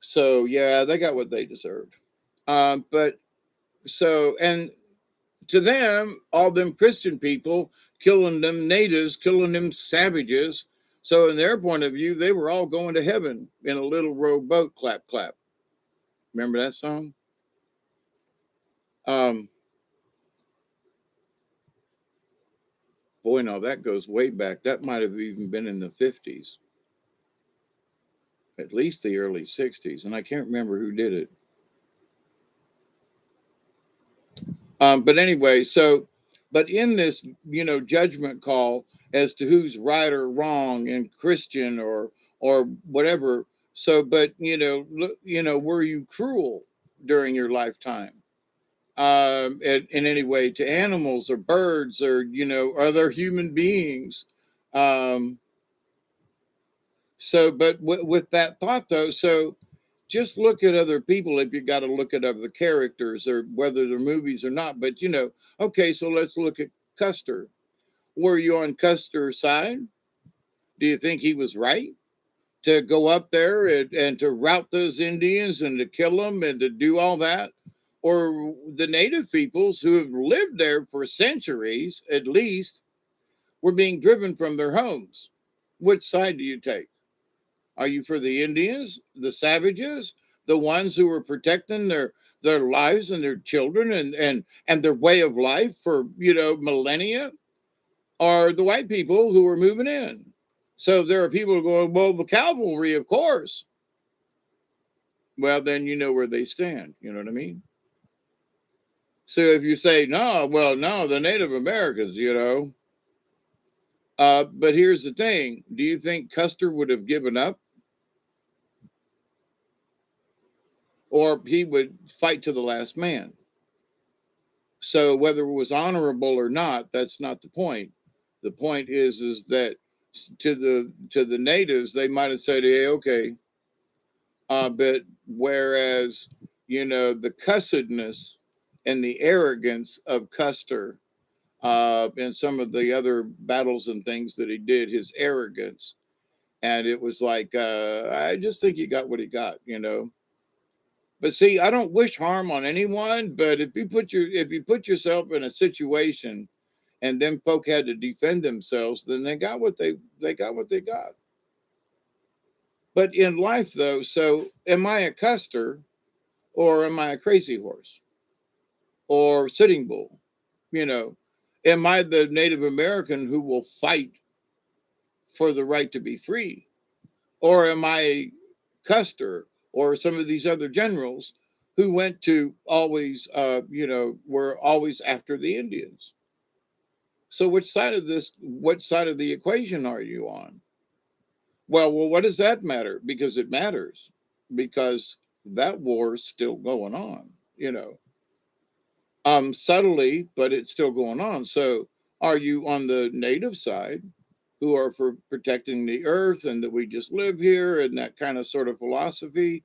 So yeah, they got what they deserved. But so and to them, all them Christian people killing them natives, killing them savages. So in their point of view, they were all going to heaven in a little rowboat. Clap clap. Remember that song? Um, Boy, no, that goes way back. That might have even been in the 50s, at least the early 60s, and I can't remember who did it. But anyway, but in this, judgment call as to who's right or wrong and Christian or whatever. So, but were you cruel during your lifetime? In any way to animals or birds or other human beings? Um, but with that thought though, so just look at other people if you got to look at other characters or whether they're movies or not. But okay, so let's look at Custer. Were you on Custer's side? Do you think he was right to go up there and to rout those Indians and to kill them and to do all that? Or the native peoples who have lived there for centuries at least were being driven from their homes? Which side do you take? Are you for the Indians, the savages, the ones who were protecting their lives and their children and their way of life for millennia, or the white people who were moving in? So there are people going, well, the cavalry, of course. Well, then you know where they stand. You know what I mean? So if you say no, well, no, the Native Americans, but here's the thing: do you think Custer would have given up, or he would fight to the last man? So whether it was honorable or not, that's not the point. The point is that to the natives, they might have said, "Hey, okay," but whereas the cussedness and the arrogance of Custer, and some of the other battles and things that he did, his arrogance, and it was like, I just think he got what he got. But see, I don't wish harm on anyone, but if you put yourself in a situation and then folk had to defend themselves, then they got what they got. But in life, though, so am I a Custer or am I a crazy horse or Sitting Bull? You know, am I the Native American who will fight for the right to be free, or am I Custer or some of these other generals who went to always, were always after the Indians? So what side of the equation are you on? Well, what does that matter? Because it matters, because that war's still going on, subtly, but it's still going on. So are you on the native side, who are for protecting the earth and that we just live here and that kind of sort of philosophy?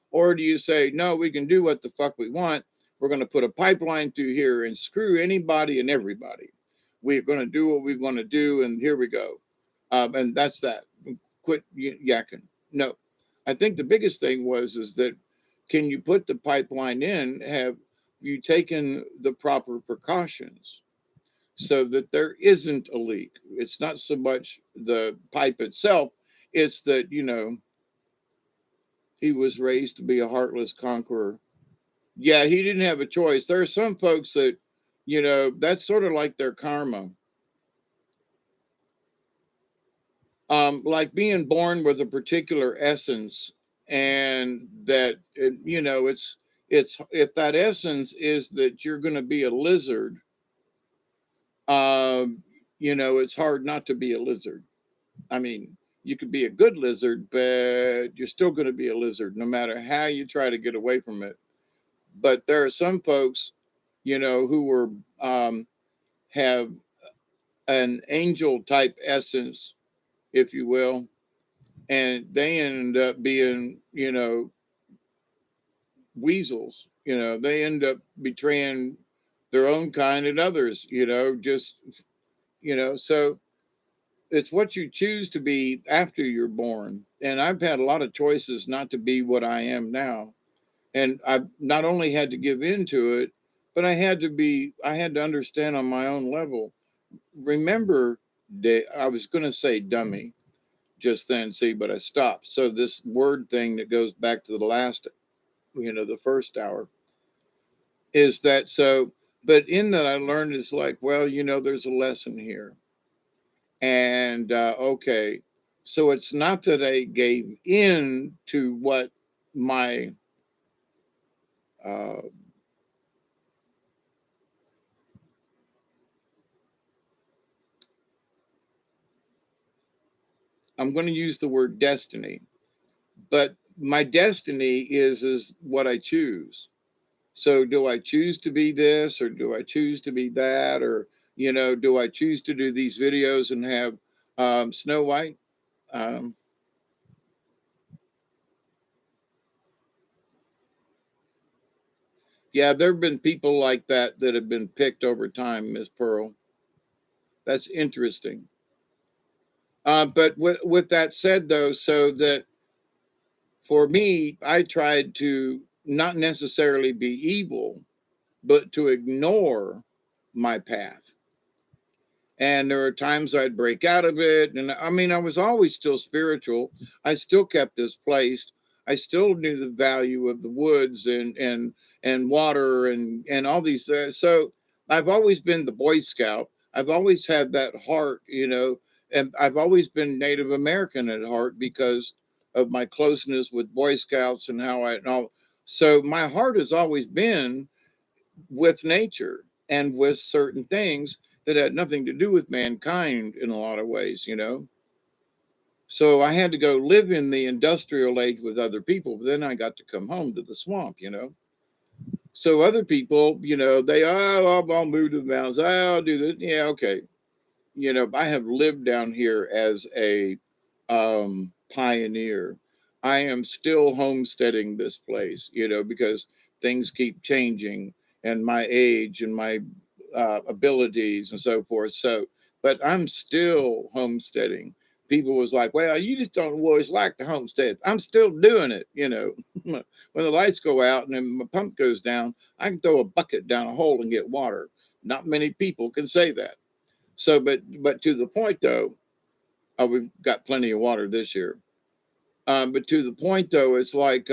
Or do you say, no, we can do what the fuck we want? We're going to put a pipeline through here and screw anybody and everybody. We're going to do what we want to do, and here we go. And that's that. Quit yakking. No, I think the biggest thing is that, can you put the pipeline in? Have you taken the proper precautions so that there isn't a leak? It's not so much the pipe itself, it's that, he was raised to be a heartless conqueror. Yeah, he didn't have a choice. There are some folks that, that's sort of like their karma. Like being born with a particular essence, and that, it's if that essence is that you're going to be a lizard, it's hard not to be a lizard. I mean, you could be a good lizard, but you're still going to be a lizard no matter how you try to get away from it. But there are some folks, who were, have an angel type essence, if you will, and they end up being, weasels. They end up betraying their own kind and others. So it's what you choose to be after you're born. And I've had a lot of choices not to be what I am now. And I've not only had to give in to it, but I had to understand on my own level. Remember, I was going to say dummy just then, see, but I stopped. So this word thing that goes back to the last, the first hour, is that so, but in that I learned is like, well, there's a lesson here. And okay, so it's not that I gave in to what my, uh, I'm going to use the word destiny, but my destiny is what I choose. So do I choose to be this, or do I choose to be that, or do I choose to do these videos and have, Snow White? Um, yeah, there have been people like that have been picked over time, Miss Pearl. That's interesting. But with that said, though, so that for me, I tried to not necessarily be evil, but to ignore my path. And there were times I'd break out of it. And I mean, I was always still spiritual. I still kept this place. I still knew the value of the woods and water and all these. So I've always been the Boy Scout. I've always had that heart, and I've always been Native American at heart because of my closeness with Boy Scouts and how I and all. So my heart has always been with nature and with certain things that had nothing to do with mankind in a lot of ways. So I had to go live in the industrial age with other people, but then I got to come home to the swamp. So other people, they, oh, I'll move to the mountains, I'll do this. Yeah, okay. I have lived down here as a pioneer. I am still homesteading this place, because things keep changing and my age and my abilities and so forth. So, but I'm still homesteading. People was like, well, you just don't always like the homestead. I'm still doing it, when the lights go out and then my pump goes down, I can throw a bucket down a hole and get water. Not many people can say that. So, but to the point though, we've got plenty of water this year. But to the point though, it's like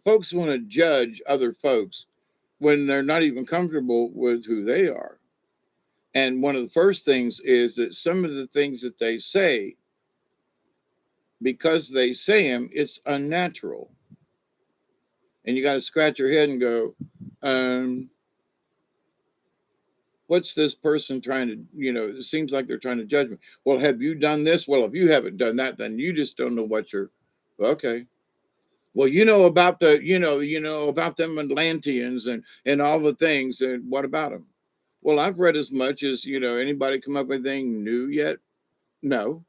folks want to judge other folks when they're not even comfortable with who they are. And one of the first things is that some of the things that they say, because they say them, it's unnatural, and you got to scratch your head and go, um, what's this person trying to, it seems like they're trying to judge me. Well, have you done this? Well, if you haven't done that, then you just don't know what you're, okay. Well, about about them Atlanteans and all the things. And what about them? Well, I've read as much as, anybody come up with anything new yet? No.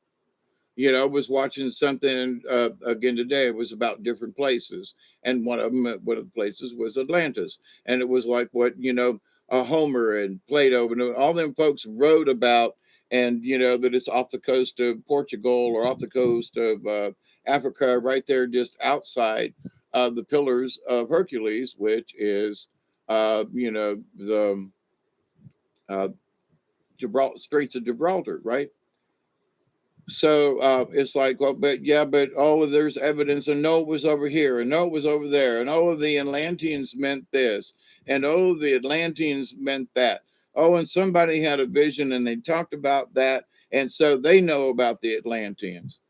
I was watching something again today. It was about different places, and one of the places was Atlantis, and it was like what Homer and Plato and all them folks wrote about, and that it's off the coast of Portugal or off the coast of Africa, right there, just outside the Pillars of Hercules, which is the uh, Gibraltar Straits of Gibraltar, right? So it's like, well, but yeah, but oh, there's evidence, and no, it was over here, and no, it was over there, and oh, the Atlanteans meant this, and oh, the Atlanteans meant that. Oh, and somebody had a vision, and they talked about that, and so they know about the Atlanteans.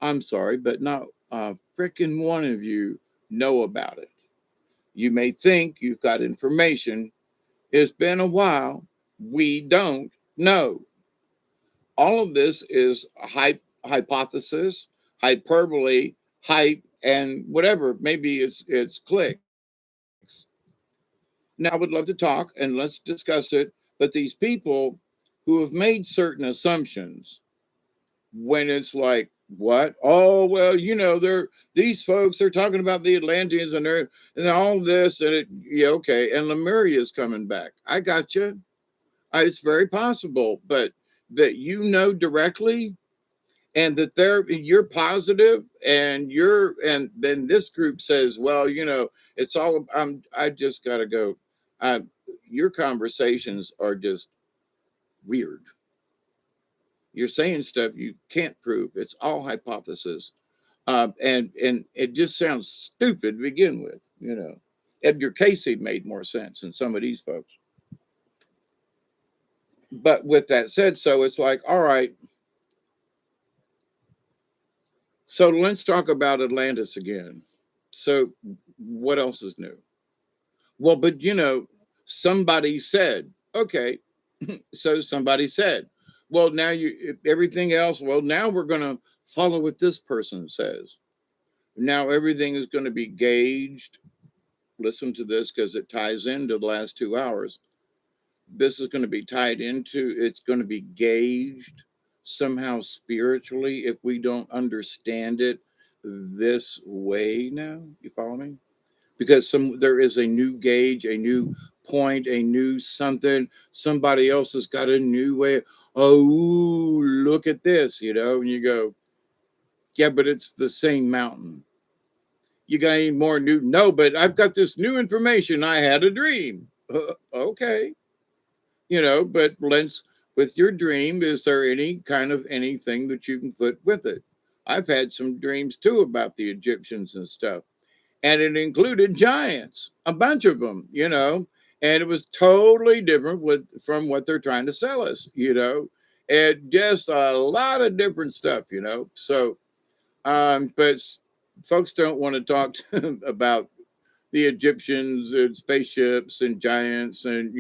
I'm sorry, but not freaking one of you know about it. You may think you've got information. It's been a while. We don't know. All of this is hypothesis, hyperbole, hype, and whatever. Maybe it's clicks. Now, I would love to talk and let's discuss it. But these people who have made certain assumptions, when it's like, what? Oh, well, these folks, they're talking about the Atlanteans and all this, and yeah, okay. And Lemuria is coming back. I got you. It's very possible, but that directly, and that you're positive, and then this group says, well, it's all I just got to go. I, your conversations are just weird. You're saying stuff you can't prove. It's all hypothesis. And it just sounds stupid to begin with. Edgar Casey made more sense than some of these folks. But with that said, so it's like, all right, so let's talk about Atlantis again. So what else is new? Well, but somebody said, okay, so somebody said, well, now everything else, well, now we're going to follow what this person says. Now everything is going to be gauged. Listen to this because it ties into the last 2 hours. This is going to be tied into, it's going to be gauged somehow spiritually if we don't understand it this way now. You follow me? Because there is a new gauge, a new point, a new something. Somebody else has got a new way. Oh, look at this, and you go, yeah, but it's the same mountain. You got any more new? No, but I've got this new information. I had a dream. Okay. But let's, with your dream, is there any kind of anything that you can put with it? I've had some dreams too about the Egyptians and stuff, and it included giants, a bunch of them, and it was totally different from what they're trying to sell us, and just a lot of different stuff, So, but folks don't want to talk about the Egyptians and spaceships and giants, and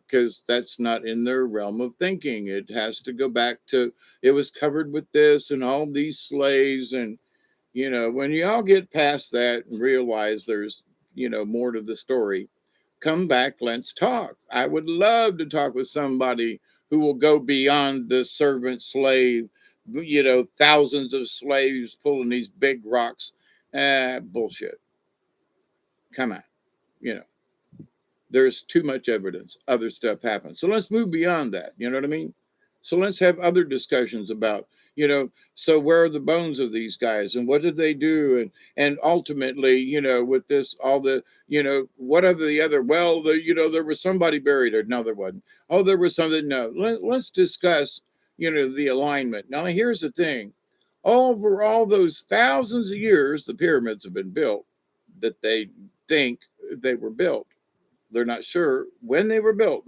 because that's not in their realm of thinking. It has to go back to, it was covered with this and all these slaves. And, when you all get past that and realize there's, more to the story, come back, let's talk. I would love to talk with somebody who will go beyond the servant slave, thousands of slaves pulling these big rocks. Bullshit. Come on. You know, there's too much evidence. Other stuff happens. So let's move beyond that. You know what I mean? So let's have other discussions about, so where are the bones of these guys and what did they do? And ultimately, with this, all the, what are the other, well, there was somebody buried or no, there wasn't. Oh, there was something. No, let's discuss, the alignment. Now, here's the thing. Over all those thousands of years, the pyramids have been built that they think they were built. They're not sure when they were built,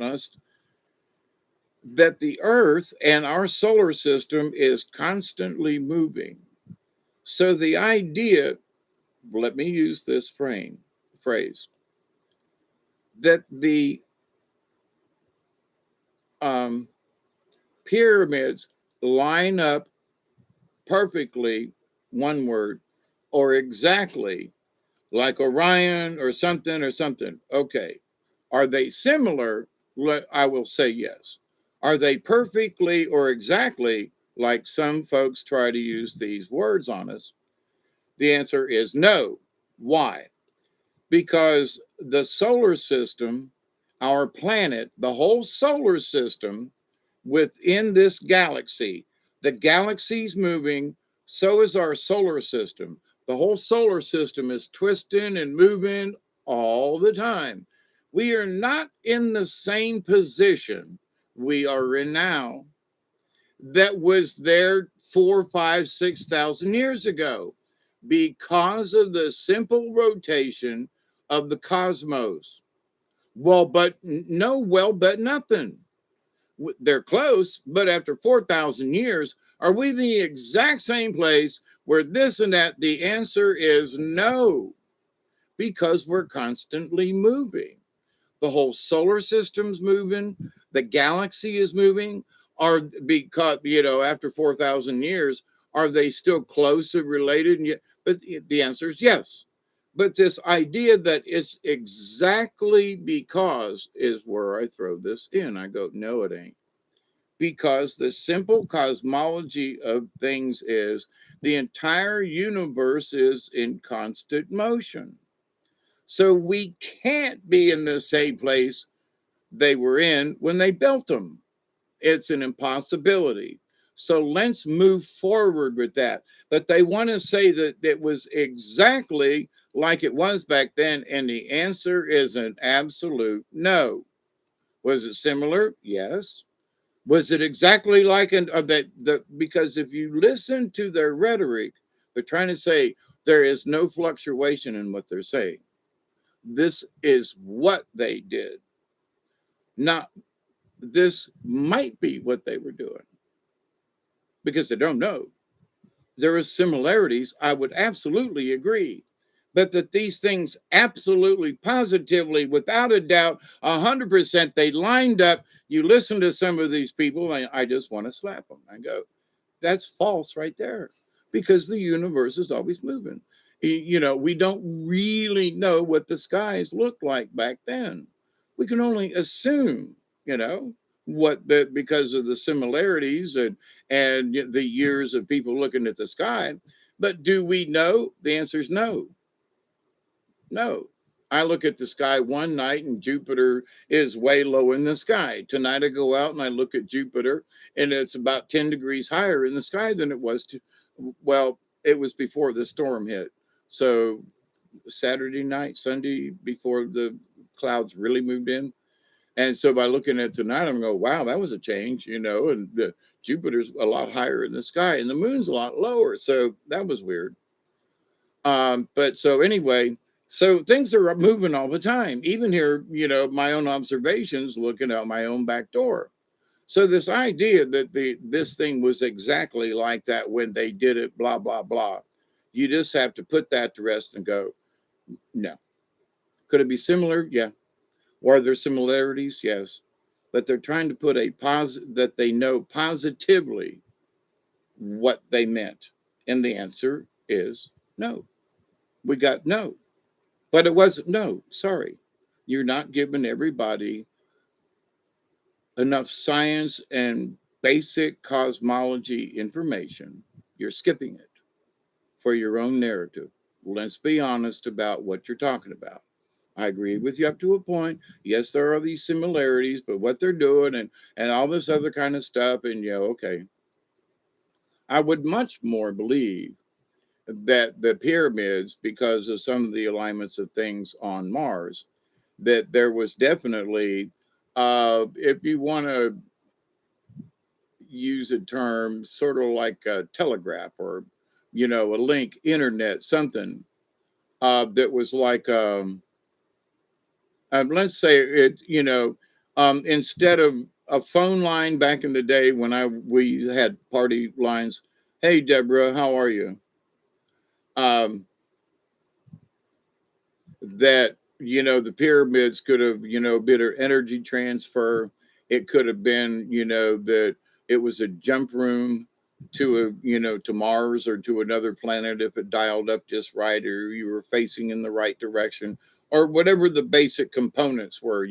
that the earth and our solar system is constantly moving. So the idea, let me use this phrase, that the pyramids line up perfectly, one word, or exactly like Orion or something or something. Okay. Are they similar? I will say yes. Are they perfectly or exactly like some folks try to use these words on us? The answer is no. Why? Because the solar system, our planet, the whole solar system within this galaxy, the galaxy's moving, so is our solar system. The whole solar system is twisting and moving all the time. We are not in the same position we are in now that was there 4, 5, 6,000 years ago because of the simple rotation of the cosmos. Well, but no, well, but nothing. They're close, but after 4,000 years, are we in the exact same place where this and that? The answer is no, because we're constantly moving. The whole solar system's moving, the galaxy is moving. Are because after 4,000 years, are they still closely related? But the answer is yes. But this idea that it's exactly because is where I throw this in. I go, no, it ain't, because the simple cosmology of things is the entire universe is in constant motion. So we can't be in the same place they were in when they built them. It's an impossibility. So let's move forward with that. But they want to say that it was exactly like it was back then. And the answer is an absolute no. Was it similar? Yes. Was it exactly like because if you listen to their rhetoric, they're trying to say there is no fluctuation in what they're saying. This is what they did. Not this might be what they were doing because they don't know. There are similarities. I would absolutely agree. But that these things absolutely, positively, without a doubt, 100%, they lined up. You listen to some of these people, and I just want to slap them. I go, that's false right there, because the universe is always moving. We don't really know what the skies looked like back then. We can only assume, you know, what that because of the similarities and the years of people looking at the sky. But do we know? The answer is no. No. I look at the sky one night and Jupiter is way low in the sky. Tonight I go out and I look at Jupiter and it's about 10 degrees higher in the sky than it was well, it was before the storm hit. So Saturday night, Sunday, before the clouds really moved in. And so by looking at tonight, I'm going, wow, that was a change, and Jupiter's a lot higher in the sky and the moon's a lot lower. So that was weird. But so anyway, so things are moving all the time. Even here, my own observations looking out my own back door. So this idea that this thing was exactly like that when they did it, blah, blah, blah. You just have to put that to rest and go, no. Could it be similar? Yeah. Or are there similarities? Yes. But they're trying to put that they know positively what they meant. And the answer is no. We got no. But it wasn't no. Sorry. You're not giving everybody enough science and basic cosmology information, you're skipping it for your own narrative. Let's be honest about what you're talking about. I agree with you up to a point. Yes, there are these similarities, but what they're doing and all this other kind of stuff, and okay. I would much more believe that the pyramids, because of some of the alignments of things on Mars, that there was definitely, if you want to use a term, sort of like a telegraph or, a link, internet, something that was like, let's say it, instead of a phone line back in the day when we had party lines. Hey, Deborah, how are you? Um, that the pyramids could have been an energy transfer. It could have been that it was a jump room to to Mars or to another planet if it dialed up just right, or you were facing in the right direction, or whatever the basic components were.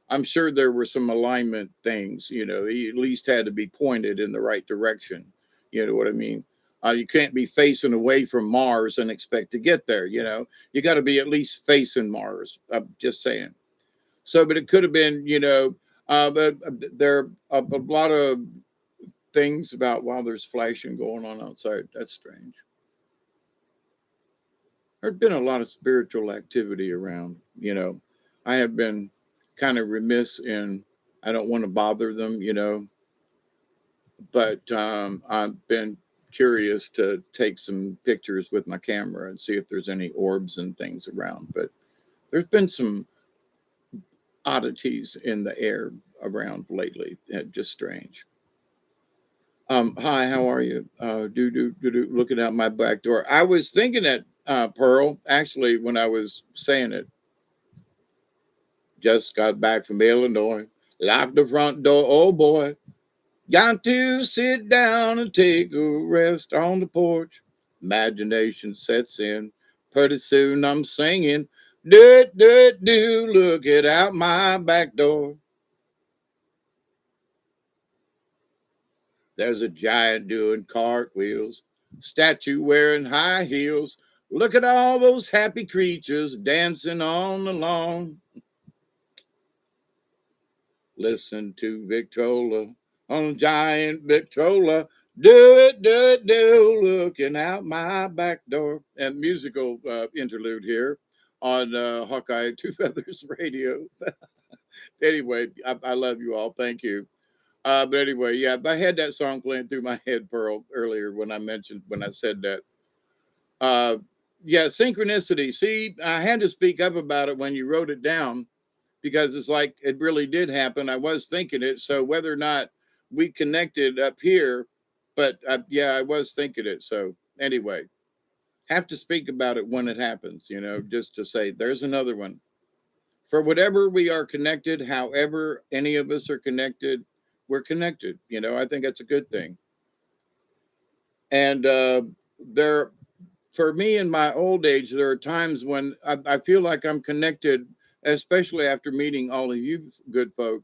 I'm sure there were some alignment things. He at least had to be pointed in the right direction. You know what I mean? You can't be facing away from Mars and expect to get there. You got to be at least facing Mars. I'm just saying. So, but it could have been, but there are a lot of things about while there's flashing going on outside. That's strange. There's been a lot of spiritual activity around. I have been kind of remiss in, I don't want to bother them, but I've been curious to take some pictures with my camera and see if there's any orbs and things around. But there's been some oddities in the air around lately. Just strange. Hi, how are you? Looking out my back door. I was thinking that, Pearl, actually, when I was saying it, just got back from Illinois. Locked the front door. Oh boy. Got to sit down and take a rest on the porch. Imagination sets in. Pretty soon I'm singing. Do, look it out my back door. There's a giant doing cartwheels. Statue wearing high heels. Look at all those happy creatures dancing on the lawn. Listen to Victrola on giant Victrola. Looking out my back door. And musical interlude here on Hawkeye Two Feathers Radio. Anyway, I love you all. Thank you. But anyway, yeah, I had that song playing through my head, Pearl, earlier when I said that. Uh, yeah, synchronicity. See, I had to speak up about it when you wrote it down because it's like it really did happen. I was thinking it. So whether or not we connected up here, but yeah, I was thinking it. So anyway, have to speak about it when it happens, just to say there's another one. For whatever we are connected, however any of us are connected, we're connected. I think that's a good thing. And there, for me in my old age, there are times when I feel like I'm connected, especially after meeting all of you good folk.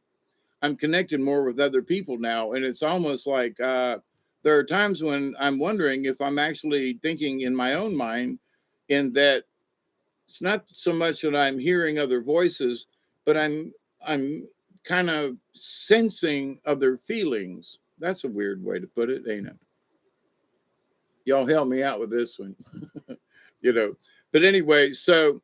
I'm connected more with other people now. And it's almost like there are times when I'm wondering if I'm actually thinking in my own mind, in that it's not so much that I'm hearing other voices, but I'm kind of sensing other feelings. That's a weird way to put it, ain't it? Y'all help me out with this one. you know. But anyway, so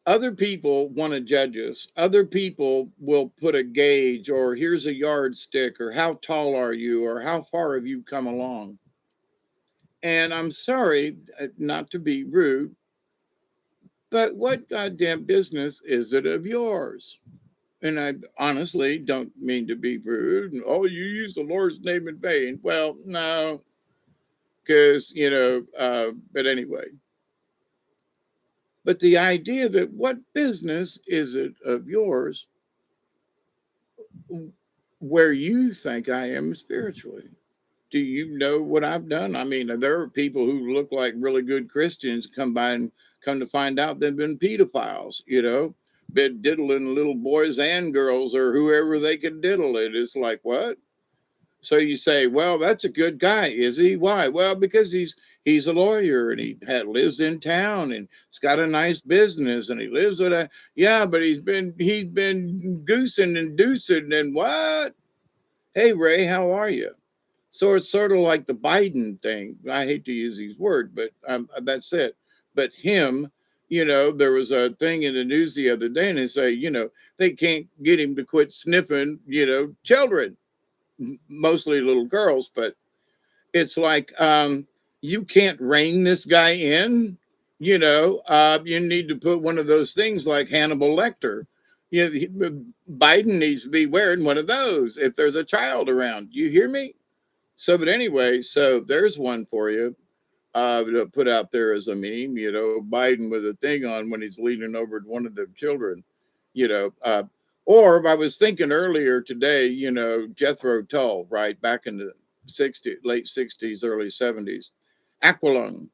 other people want to judge us. Other people will put a gauge, or here's a yardstick, or how tall are you, or how far have you come along. And I'm sorry, not to be rude, but what goddamn business is it of yours? And I honestly don't mean to be rude. And, oh, you use the Lord's name in vain. Well, no, because, but anyway. But the idea that what business is it of yours where you think I am spiritually? Do you know what I've done? I mean, there are people who look like really good Christians come by and come to find out they've been pedophiles, been diddling little boys and girls or whoever they could diddle it. It's like, what? So you say, well, that's a good guy, is he? Why? Well, because he's a lawyer and lives in town and he's got a nice business and he lives with a yeah, but he's been goosing and deucing and what? Hey Ray, how are you? So it's sort of like the Biden thing. I hate to use these words, but that's it. But him, there was a thing in the news the other day, and they say, they can't get him to quit sniffing, children, mostly little girls. But it's like, you can't rein this guy in. You need to put one of those things like Hannibal Lecter. Biden needs to be wearing one of those if there's a child around. You hear me? So, but anyway, so there's one for you to put out there as a meme, Biden with a thing on when he's leaning over to one of the children, you know. Or I was thinking earlier today, Jethro Tull, right, back in the late 60s, early 70s. Aqualung.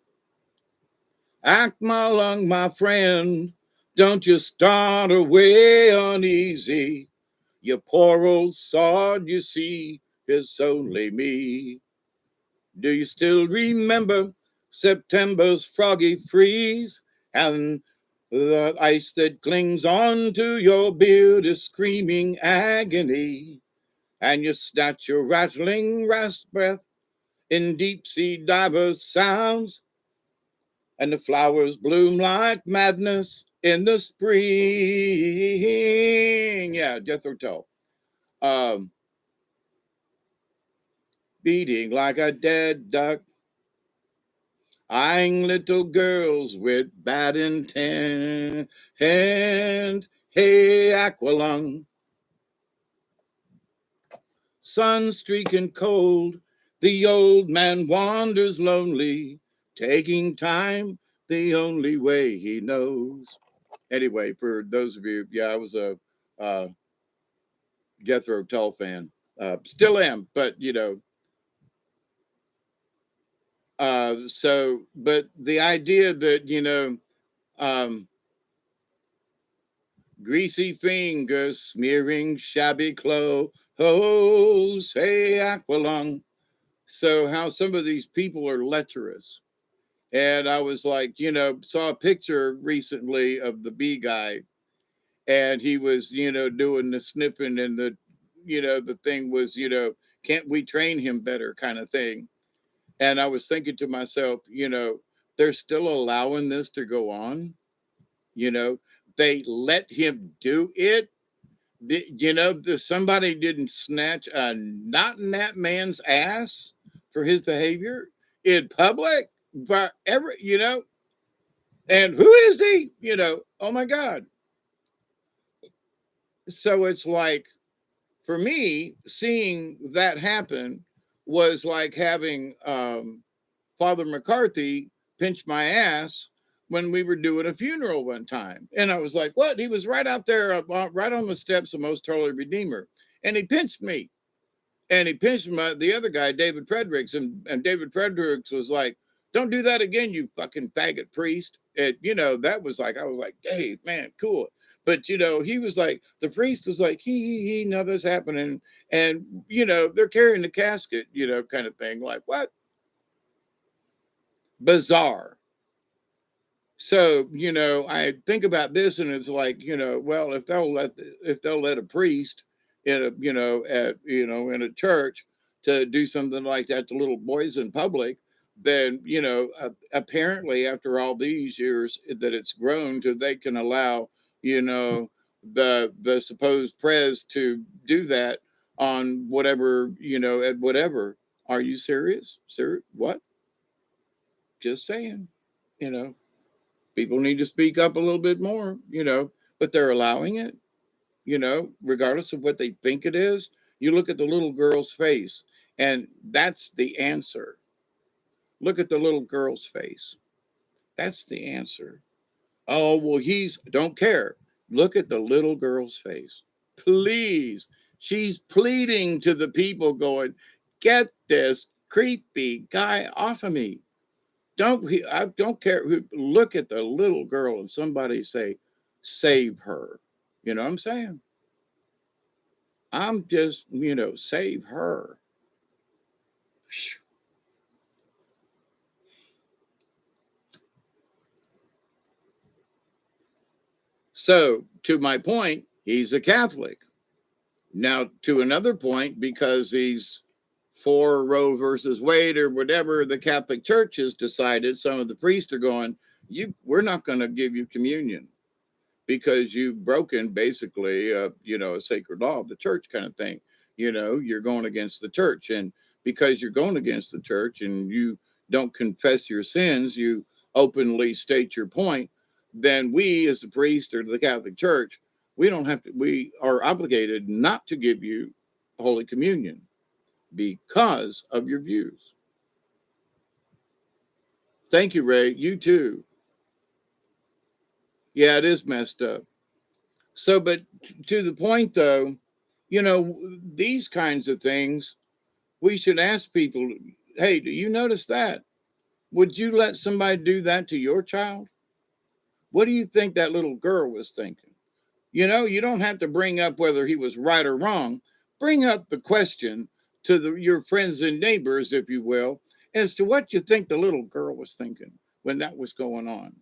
Aqualung, my friend, don't you start away uneasy. You poor old sod, you see, it's only me. Do you still remember September's froggy freeze and the ice that clings on to your beard is screaming agony, and you snatch your rattling rasp breath in deep sea divers sounds, and the flowers bloom like madness in the spring. Yeah, Jethro Tull. Um, Beating like a dead duck, eyeing little girls with bad intent. Hey, Aqualung, sun streaking cold, the old man wanders lonely, taking time the only way he knows. Anyway, for those of you, yeah, I was a Jethro Tull fan. Still am, but but the idea that, um, greasy fingers smearing shabby clothes. Hey, Aqualung. So, how some of these people are lecherous. And I was like, saw a picture recently of the bee guy, and he was, doing the sniffing, and the thing was, can't we train him better kind of thing. And I was thinking to myself, they're still allowing this to go on. You know, they let him do it. Somebody didn't snatch a knot in that man's ass for his behavior in public, but and who is he? Oh my God. So it's like, for me, seeing that happen was like having Father McCarthy pinched my ass when we were doing a funeral one time. And I was like, what? He was right out there, right on the steps of Most Holy Redeemer. And he pinched me. And he pinched the other guy, David Fredericks. And David Fredericks was like, don't do that again, you fucking faggot priest. And, that was like, I was like, hey, man, cool. But, he was like, the priest was like, he, nothing's happening. And, they're carrying the casket, kind of thing. Like, what? Bizarre. So, I think about this and it's like, well, if they'll let a priest in a, in a church to do something like that to little boys in public, then, apparently after all these years that it's grown to, they can allow, the supposed prez to do that on whatever, at whatever. Are you serious? Sir, what? Just saying, you know. People need to speak up a little bit more, but they're allowing it, regardless of what they think it is. You look at the little girl's face, and that's the answer. Look at the little girl's face. That's the answer. Oh, well, don't care. Look at the little girl's face. Please. She's pleading to the people, going, get this creepy guy off of me. I don't care. Look at the little girl and somebody say, save her. You know what I'm saying? I'm just, save her. So, to my point, he's a Catholic. Now, to another point, because he's for Roe versus Wade or whatever the Catholic Church has decided, some of the priests are going, we're not going to give you communion because you've broken basically, a sacred law of the church kind of thing. You're going against the church. And because you're going against the church and you don't confess your sins, you openly state your point, then we as the priest or the Catholic Church, we are obligated not to give you Holy Communion because of your views. Thank you, Ray. You too. Yeah, it is messed up. So, but to the point though, these kinds of things, we should ask people, hey, do you notice that? Would you let somebody do that to your child? What do you think that little girl was thinking? You don't have to bring up whether he was right or wrong. Bring up the question to your friends and neighbors, if you will, as to what you think the little girl was thinking when that was going on.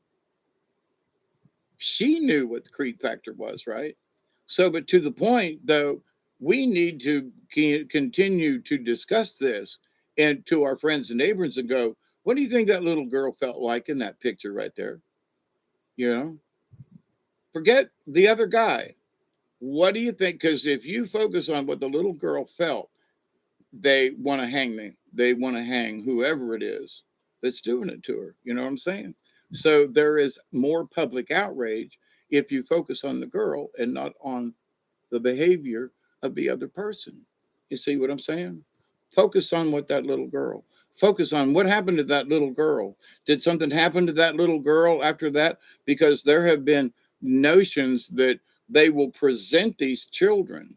She knew what the creep factor was, right? So, but to the point, though, we need to continue to discuss this and to our friends and neighbors and go, what do you think that little girl felt like in that picture right there? You know, forget the other guy. What do you think? Because if you focus on what the little girl felt, they want to hang me. They want to hang whoever it is that's doing it to her. You know what I'm saying? So there is more public outrage if you focus on the girl and not on the behavior of the other person. You see what I'm saying? Focus on what that little girl. Focus on what happened to that little girl. Did something happen to that little girl after that? Because there have been notions that they will present these children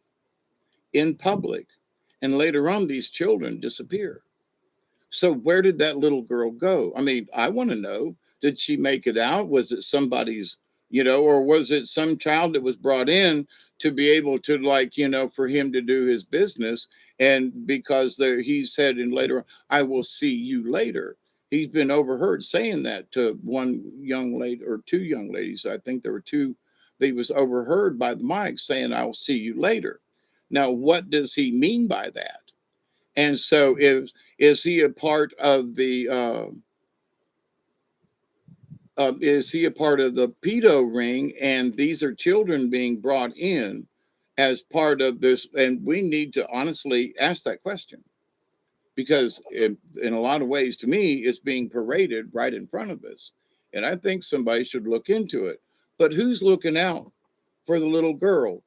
in public, and later on, these children disappear. So where did that little girl go? I mean, I want to know, did she make it out? Was it somebody's, or was it some child that was brought in to be able to like, for him to do his business? And because he said in later, I will see you later. He's been overheard saying that to one young lady or two young ladies. I think there were two. He was overheard by the mic saying, I will see you later. Now, what does he mean by that? And so, is he a part of the is he a part of the pedo ring? And these are children being brought in as part of this. And we need to honestly ask that question because, in a lot of ways, to me, it's being paraded right in front of us. And I think somebody should look into it. But who's looking out for the little girl?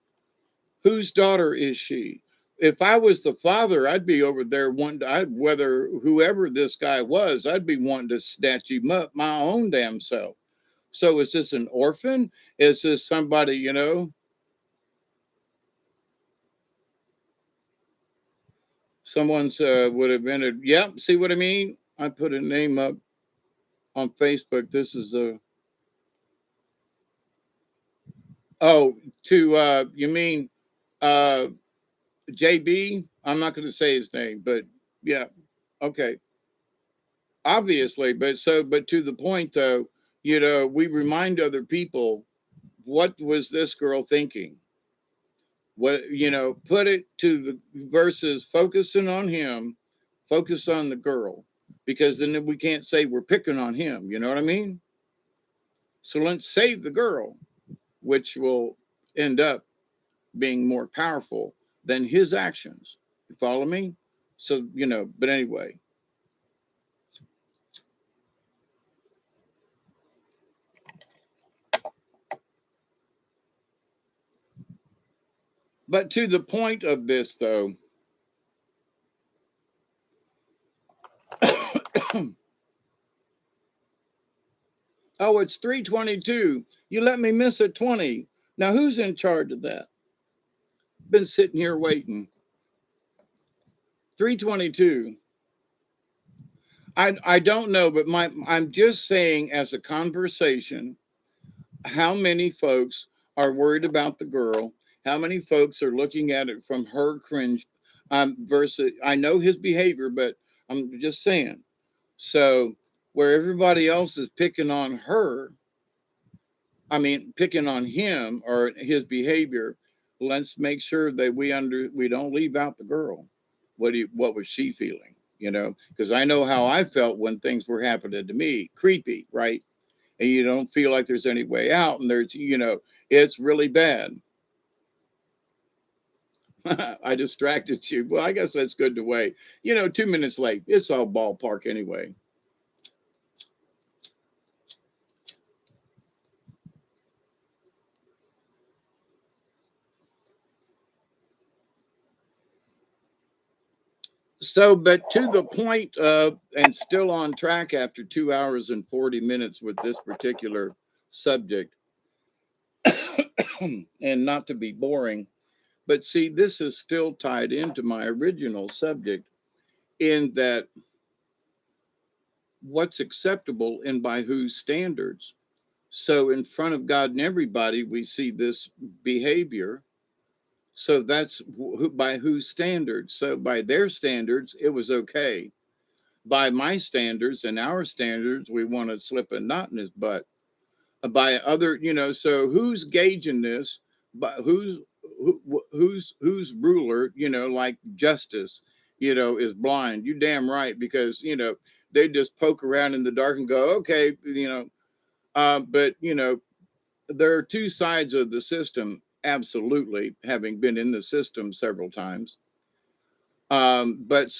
Whose daughter is she? If I was the father, I'd be over there wanting to, whether whoever this guy was, I'd be wanting to snatch him up my own damn self. So is this an orphan? Is this somebody, someone's would have been yep, see what I mean? I put a name up on Facebook. This is a, oh, to, you mean, uh, JB? I'm not going to say his name, but yeah. Okay. Obviously, but to the point though, we remind other people, what was this girl thinking? What, put it to the versus focusing on him, focus on the girl, because then we can't say we're picking on him. You know what I mean? So let's save the girl, which will end up being more powerful than his actions. You follow me? So, but anyway. But to the point of this though, oh, it's 3:22. You let me miss at 20. Now who's in charge of that? Been sitting here waiting. 3:22. I don't know, but I'm just saying as a conversation, how many folks are worried about the girl? How many folks are looking at it from her cringe versus, I know his behavior, but I'm just saying. So where everybody else is picking on her, I mean, picking on him or his behavior, let's make sure that we don't leave out the girl. What was she feeling? You know, because I know how I felt when things were happening to me, creepy, right? And you don't feel like there's any way out, and it's really bad. I distracted you. Well, I guess that's good to wait. 2 minutes late. It's all ballpark anyway. So, but to the point of, and still on track after 2 hours and 40 minutes with this particular subject, and not to be boring, but see, this is still tied into my original subject in that what's acceptable and by whose standards. So, in front of God and everybody, we see this behavior. So, that's by whose standards. So, by their standards, it was okay. By my standards and our standards, we want to slip a knot in his butt. By other, so who's gauging this? But who's ruler? Like justice, is blind. You damn right, because they just poke around in the dark and go, okay, but there are two sides of the system. Absolutely, having been in the system several times. But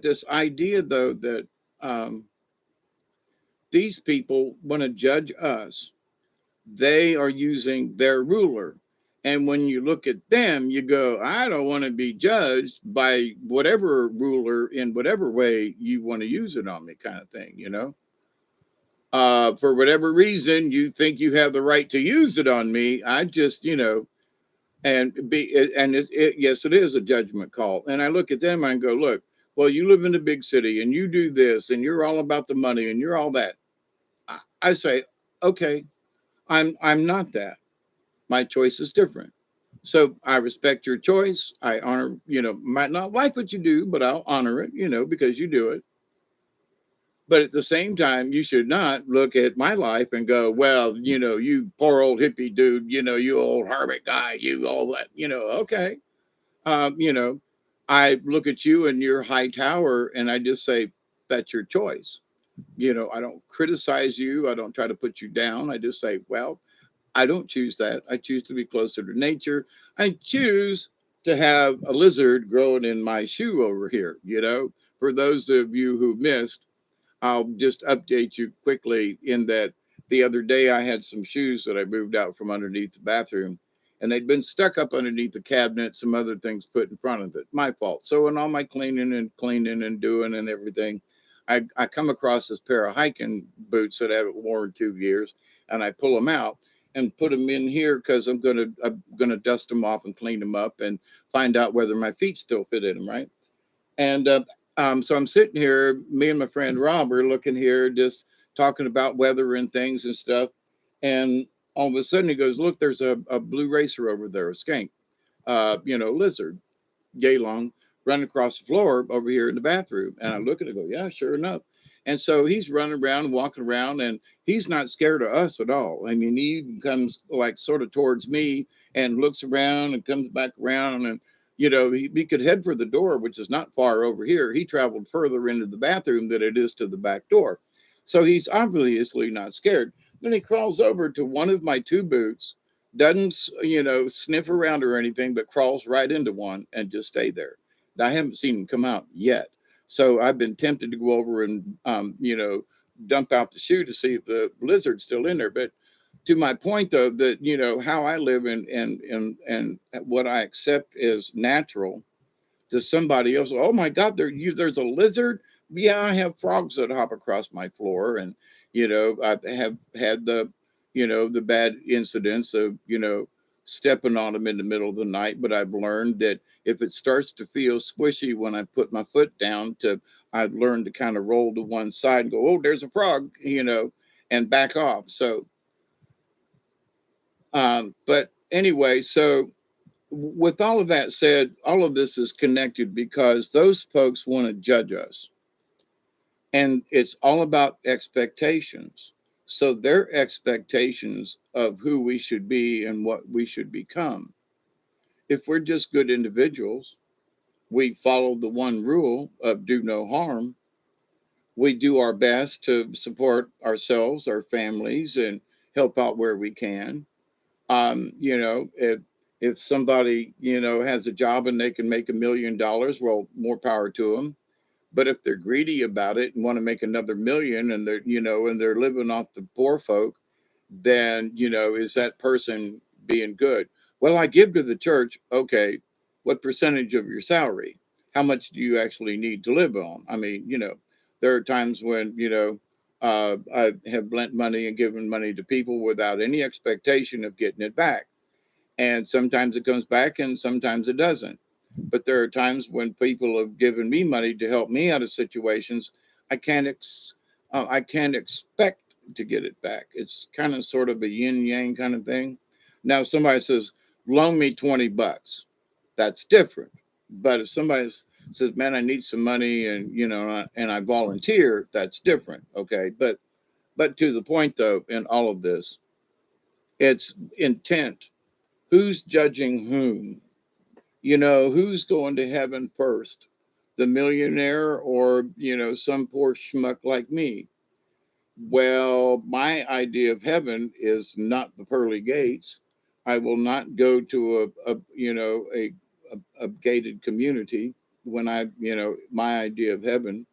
this idea though that um, these people want to judge us. They are using their ruler. And when you look at them, you go, I don't want to be judged by whatever ruler in whatever way you want to use it on me, kind of thing. For whatever reason, you think you have the right to use it on me. I just, yes, it is a judgment call. And I look at them and go, look, well, you live in a big city and you do this and you're all about the money and you're all that. I say, okay, I'm not that. My choice is different. So I respect your choice. I honor, might not like what you do, but I'll honor it, because you do it. But at the same time, you should not look at my life and go, well, you poor old hippie dude, you old hermit guy, you all that, okay. You know, I look at you and your high tower and I just say, that's your choice. I don't criticize you. I don't try to put you down. I just say, well, I don't choose that. I choose to be closer to nature. I choose to have a lizard growing in my shoe over here. For those of you who missed, I'll just update you quickly in that the other day I had some shoes that I moved out from underneath the bathroom and they'd been stuck up underneath the cabinet, some other things put in front of it. My fault. So in all my cleaning and doing and everything, I come across this pair of hiking boots that I haven't worn 2 years and I pull them out and put them in here because I'm gonna dust them off and clean them up and find out whether my feet still fit in them, right? And so I'm sitting here, me and my friend Rob are looking here, just talking about weather and things and stuff. And all of a sudden he goes, look, there's a blue racer over there, a skink, lizard, yay long, running across the floor over here in the bathroom. And I look at it and go, yeah, sure enough. And so he's running around, walking around, and he's not scared of us at all. I mean, he even comes like sort of towards me and looks around and comes back around. And, he could head for the door, which is not far over here. He traveled further into the bathroom than it is to the back door. So he's obviously not scared. Then he crawls over to one of my two boots, doesn't sniff around or anything, but crawls right into one and just stay there. Now, I haven't seen him come out yet, so I've been tempted to go over and dump out the shoe to see if the lizard's still in there. But to my point, though, that how I live and what I accept as natural to somebody else. Oh my God, there's a lizard. Yeah, I have frogs that hop across my floor, and I have had the bad incidents of stepping on them in the middle of the night. But I've learned that if it starts to feel squishy when I put my foot down, I've learned to kind of roll to one side and go, oh, there's a frog, and back off. So But anyway, so with all of that said, all of this is connected because those folks want to judge us. And it's all about expectations. So their expectations of who we should be and what we should become. If we're just good individuals, we follow the one rule of do no harm. We do our best to support ourselves, our families, and help out where we can. If somebody has a job and they can make $1 million, well, more power to them. But if they're greedy about it and want to make another million, and they're living off the poor folk, then is that person being good? Well, I give to the church. Okay, what percentage of your salary? How much do you actually need to live on? I mean, there are times when I have lent money and given money to people without any expectation of getting it back, and sometimes it comes back and sometimes it doesn't. But there are times when people have given me money to help me out of situations I can't I can't expect to get it back. It's kind of sort of a yin yang kind of thing. Now, if somebody says, loan me $20, that's different. But if somebody says, man, I need some money, and and I volunteer, that's different. Okay. But to the point though, in all of this, it's intent. Who's judging whom? Who's going to heaven first? The millionaire, or some poor schmuck like me? Well, my idea of heaven is not the pearly gates. I will not go to a gated community. When my idea of heaven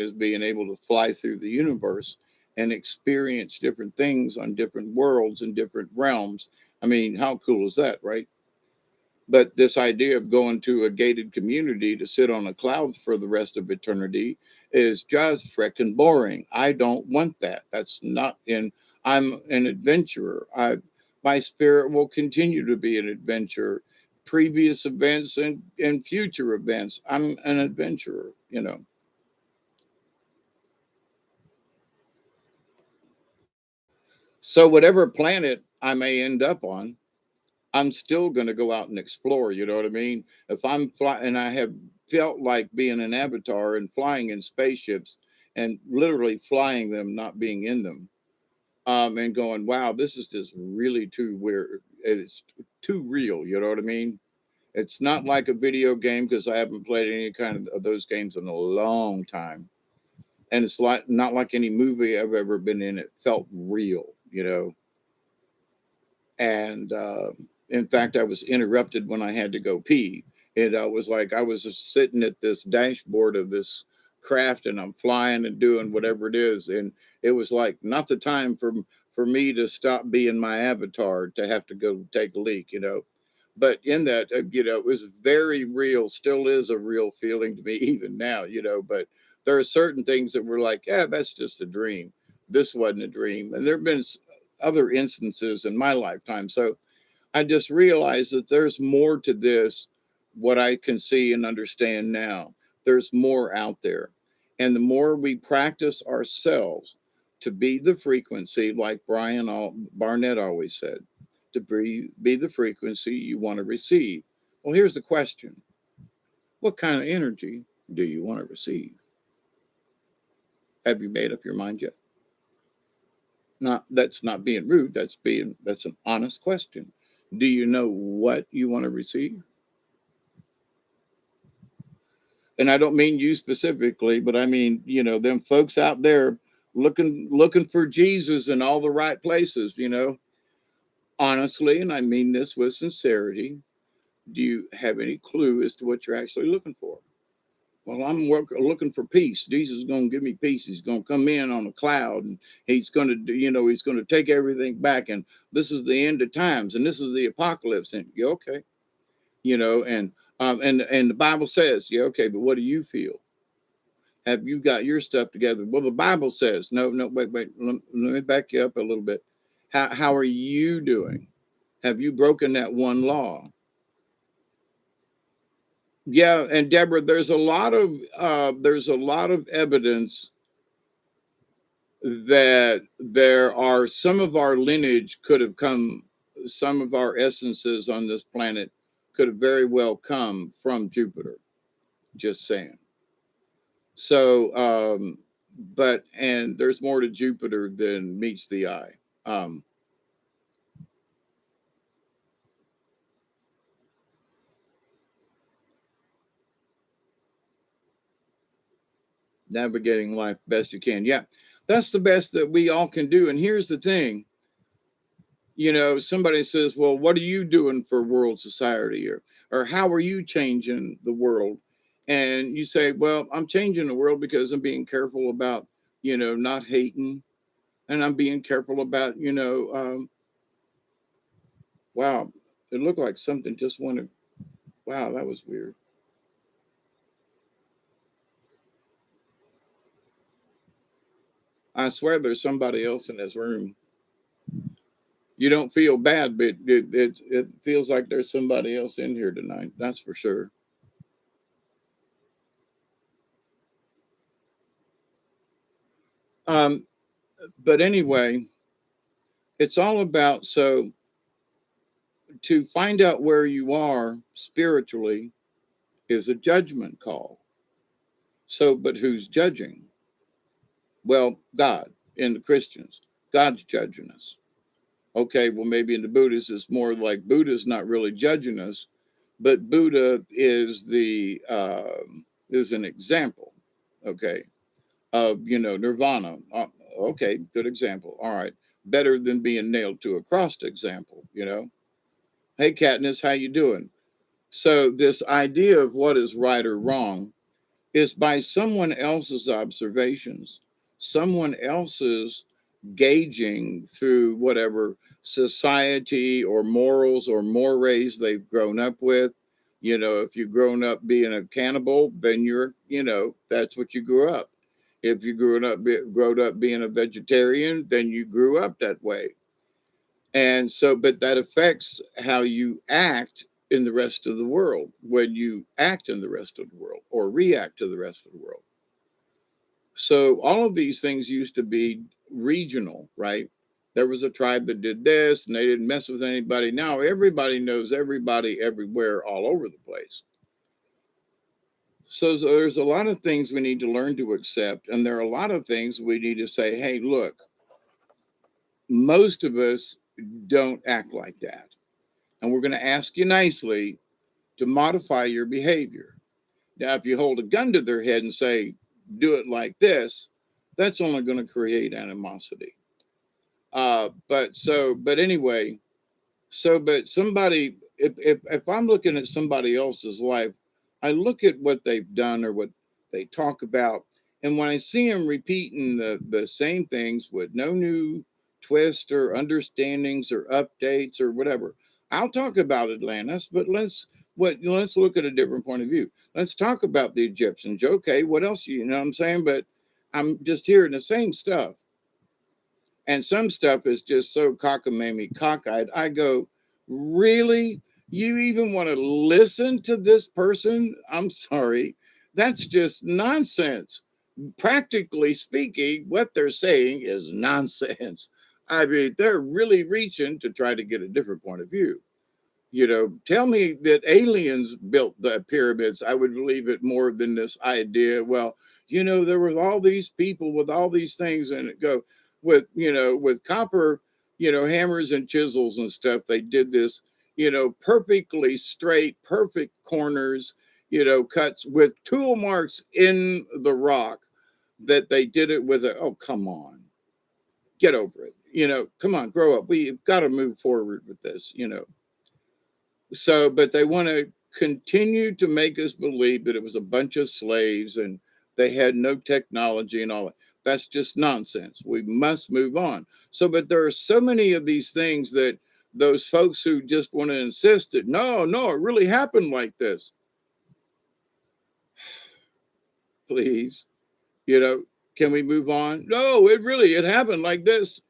is being able to fly through the universe and experience different things on different worlds and different realms. I mean, how cool is that, right? But this idea of going to a gated community to sit on a cloud for the rest of eternity is just freaking boring. I don't want that. That's not in. I'm an adventurer. My spirit will continue to be an adventurer. Previous events and future events. I'm an adventurer. So whatever planet I may end up on, I'm still going to go out and explore. You know what I mean? If I'm flying, and I have felt like being an avatar and flying in spaceships and literally flying them, not being in them, and going, wow, this is just really too weird. It's too real. You know what I mean? It's not like a video game because I haven't played any kind of those games in a long time. And it's like not like any movie I've ever been in. It felt real. And in fact, I was interrupted when I had to go pee. And I was like, I was just sitting at this dashboard of this craft, and I'm flying and doing whatever it is. And it was like not the time for me to stop being my avatar to have to go take a leak. But in that, it was very real, still is a real feeling to me even now. But there are certain things that were like, yeah, that's just a dream. This wasn't a dream. And there have been other instances in my lifetime. So I just realized that there's more to this, what I can see and understand now. There's more out there. And the more we practice ourselves to be the frequency, like Barnett always said, to be the frequency you want to receive. Well, here's the question: what kind of energy do you want to receive? Have you made up your mind yet? Not That's not being rude. That's an honest question. Do you know what you want to receive? And I don't mean you specifically, but I mean them folks out there looking for Jesus in all the right places. Honestly, and I mean this with sincerity. Do you have any clue as to what you're actually looking for? Well, looking for peace. Jesus is going to give me peace. He's going to come in on a cloud, and he's going to he's going to take everything back. And this is the end of times, and this is the apocalypse. And you okay? And the Bible says, yeah, okay, but what do you feel? Have you got your stuff together? Well, the Bible says, no, no, wait. Let me back you up a little bit. How are you doing? Have you broken that one law? Yeah, and Deborah, there's a lot of evidence that there are some of our lineage could have come, some of our essences on this planet could have very well come from Jupiter. Just saying. So, but, and there's more to Jupiter than meets the eye. Um, Navigating life best you can. Yeah, that's the best that we all can do. And here's the thing, you know, somebody says, well, what are you doing for world society, or how are you changing the world? And you say, well, I'm changing the world because I'm being careful about, you know, not hating, and I'm being careful about, you know, wow, it looked like something just went, wow, that was weird. I swear there's somebody else in this room. You don't feel bad, but it feels like there's somebody else in here tonight. That's for sure. Um, but anyway, it's all about, so to find out where you are spiritually is a judgment call. So, but who's judging? Well, God. In the Christians, God's judging us. Okay, well, maybe in the Buddhists, it's more like Buddha's not really judging us, but Buddha is the is an example. Okay, of, you know, nirvana. Okay, good example. All right, better than being nailed to a cross. Example. You know, hey Katniss, how you doing? So this idea of what is right or wrong is by someone else's observations, someone else's gauging through whatever society or morals or mores they've grown up with. You know, if you've grown up being a cannibal, then you're, you know, that's what you grew up. If you grown up being a vegetarian, then you grew up that way. And so, but that affects how you act in the rest of the world when you act in the rest of the world or react to the rest of the world. So all of these things used to be regional, right? There was a tribe that did this and they didn't mess with anybody. Now everybody knows everybody everywhere, all over the place. So there's a lot of things we need to learn to accept. And there are a lot of things we need to say, hey, look, most of us don't act like that. And we're going to ask you nicely to modify your behavior. Now, if you hold a gun to their head and say, do it like this, that's only going to create animosity. But anyway, so, but somebody, if I'm looking at somebody else's life, I look at what they've done or what they talk about. And when I see them repeating the same things with no new twist or understandings or updates or whatever, I'll talk about Atlantis, but let's look at a different point of view. Let's talk about the Egyptians. Okay, what else, you know what I'm saying? But I'm just hearing the same stuff. And some stuff is just so cockamamie, cockeyed. I go, really? You even want to listen to this person? I'm sorry. That's just nonsense. Practically speaking, what they're saying is nonsense. I mean, they're really reaching to try to get a different point of view. You know, tell me that aliens built the pyramids. I would believe it more than this idea. Well, you know, there was all these people with all these things, and it go with, you know, with copper, you know, hammers and chisels and stuff. They did this, you know, perfectly straight, perfect corners, you know, cuts with tool marks in the rock that they did it with. Oh, come on, get over it. You know, come on, grow up. We've got to move forward with this, you know. So, but they want to continue to make us believe that it was a bunch of slaves and they had no technology and all that. That's just nonsense. We must move on. So, but there are so many of these things that those folks who just want to insist that no, it really happened like this. Please, you know, can we move on? No, it happened like this.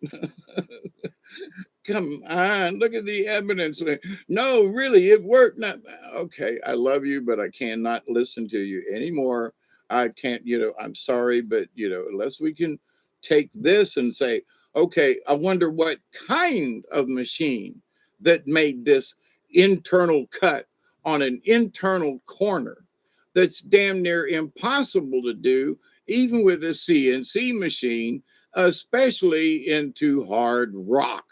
Come on, look at the evidence. No, really, it worked. Not okay. I love you, but I cannot listen to you anymore. I can't, you know, I'm sorry, but you know, unless we can take this and say, okay, I wonder what kind of machine that made this internal cut on an internal corner that's damn near impossible to do, even with a CNC machine, especially into hard rock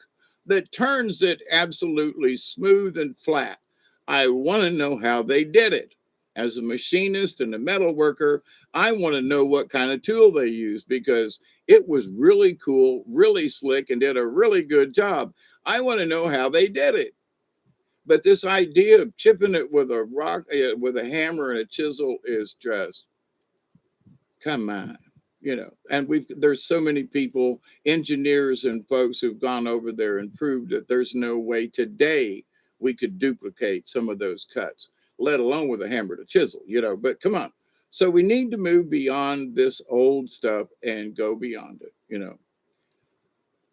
that turns it absolutely smooth and flat. I want to know how they did it. As a machinist and a metal worker, I want to know what kind of tool they used because it was really cool, really slick, and did a really good job. I want to know how they did it. But this idea of chipping it with a rock, with a hammer and a chisel is just, come on, And there's so many people, engineers and folks who've gone over there and proved that there's no way today we could duplicate some of those cuts, let alone with a hammer and a chisel. But come on. So we need to move beyond this old stuff and go beyond it,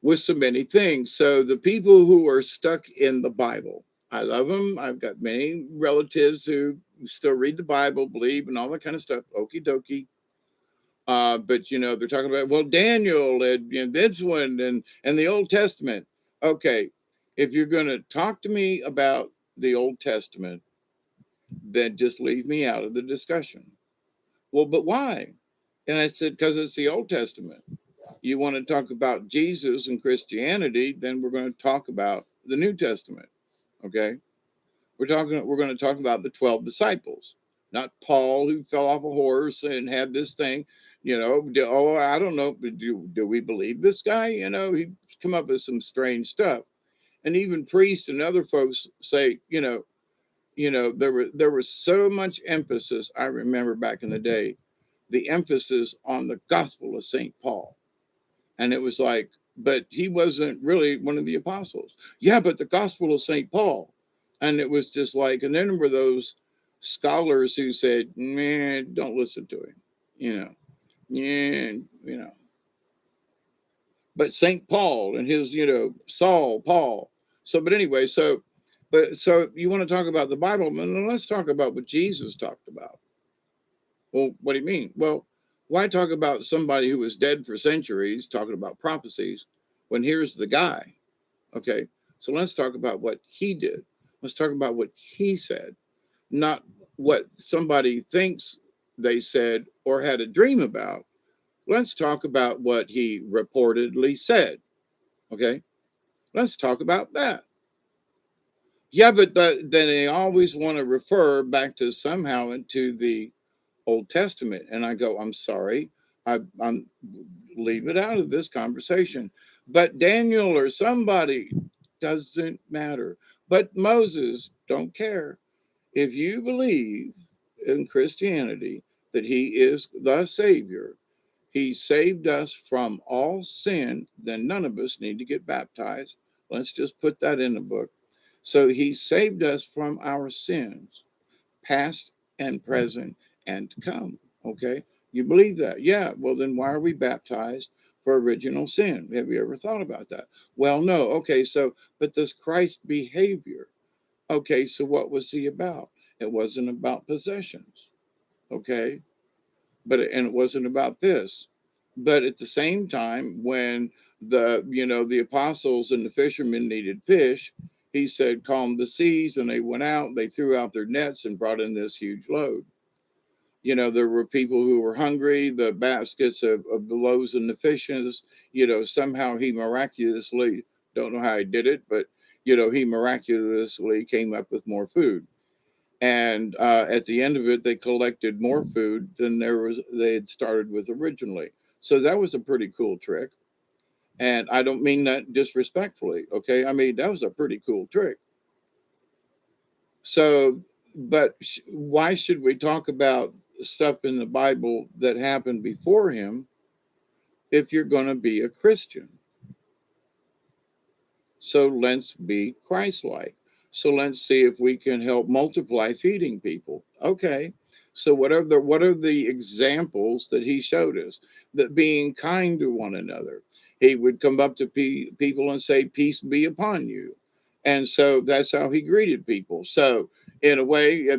with so many things. So the people who are stuck in the Bible, I love them. I've got many relatives who still read the Bible, believe, and all that kind of stuff. Okie dokie. But they're talking about, well, Daniel and this one and the Old Testament. Okay, if you're going to talk to me about the Old Testament, then just leave me out of the discussion. Well, but why? And I said, because it's the Old Testament. You want to talk about Jesus and Christianity, then we're going to talk about the New Testament. Okay, we're going to talk about the 12 disciples, not Paul who fell off a horse and had this thing. I don't know, do we believe this guy? He's come up with some strange stuff. And even priests and other folks say, there was so much emphasis. I remember back in the day, the emphasis on the gospel of St. Paul. And it was like, but he wasn't really one of the apostles. Yeah, but the gospel of St. Paul. And it was just like, and then there were those scholars who said, man, don't listen to him, you know, yeah, but St. Paul and his, Saul, Paul. So, but anyway, so you want to talk about the Bible, then let's talk about what Jesus talked about. Well, what do you mean? Well, why talk about somebody who was dead for centuries talking about prophecies when here's the guy? Okay, so let's talk about what he did. Let's talk about what he said, not what somebody thinks they said or had a dream about. Let's talk about what he reportedly said. Okay, let's talk about that. Yeah, but then they always want to refer back to somehow into the Old Testament. And I go, I'm sorry, I'm leave it out of this conversation. But Daniel or somebody, doesn't matter. But Moses, don't care. If you believe in Christianity that he is the Savior, he saved us from all sin, then none of us need to get baptized. Let's just put that in the book. So he saved us from our sins, past and present and to come. Okay. You believe that? Yeah. Well, then why are we baptized for original sin? Have you ever thought about that? Well, no. Okay. So, but this Christ behavior. Okay. So what was he about? It wasn't about possessions. Okay. And it wasn't about this. But at the same time, when the apostles and the fishermen needed fish, he said, calm the seas, and they went out, they threw out their nets and brought in this huge load. There were people who were hungry, the baskets of the loaves and the fishes, somehow he miraculously, don't know how he did it, but he miraculously came up with more food. And at the end of it, they collected more food than they had started with originally. So that was a pretty cool trick. And I don't mean that disrespectfully. Okay. I mean, that was a pretty cool trick. So, but why should we talk about stuff in the Bible that happened before him if you're going to be a Christian? So let's be Christ-like. So let's see if we can help multiply feeding people. Okay. So what are the examples that he showed us? That being kind to one another. He would come up to people and say, "Peace be upon you." And so that's how he greeted people. So in a way,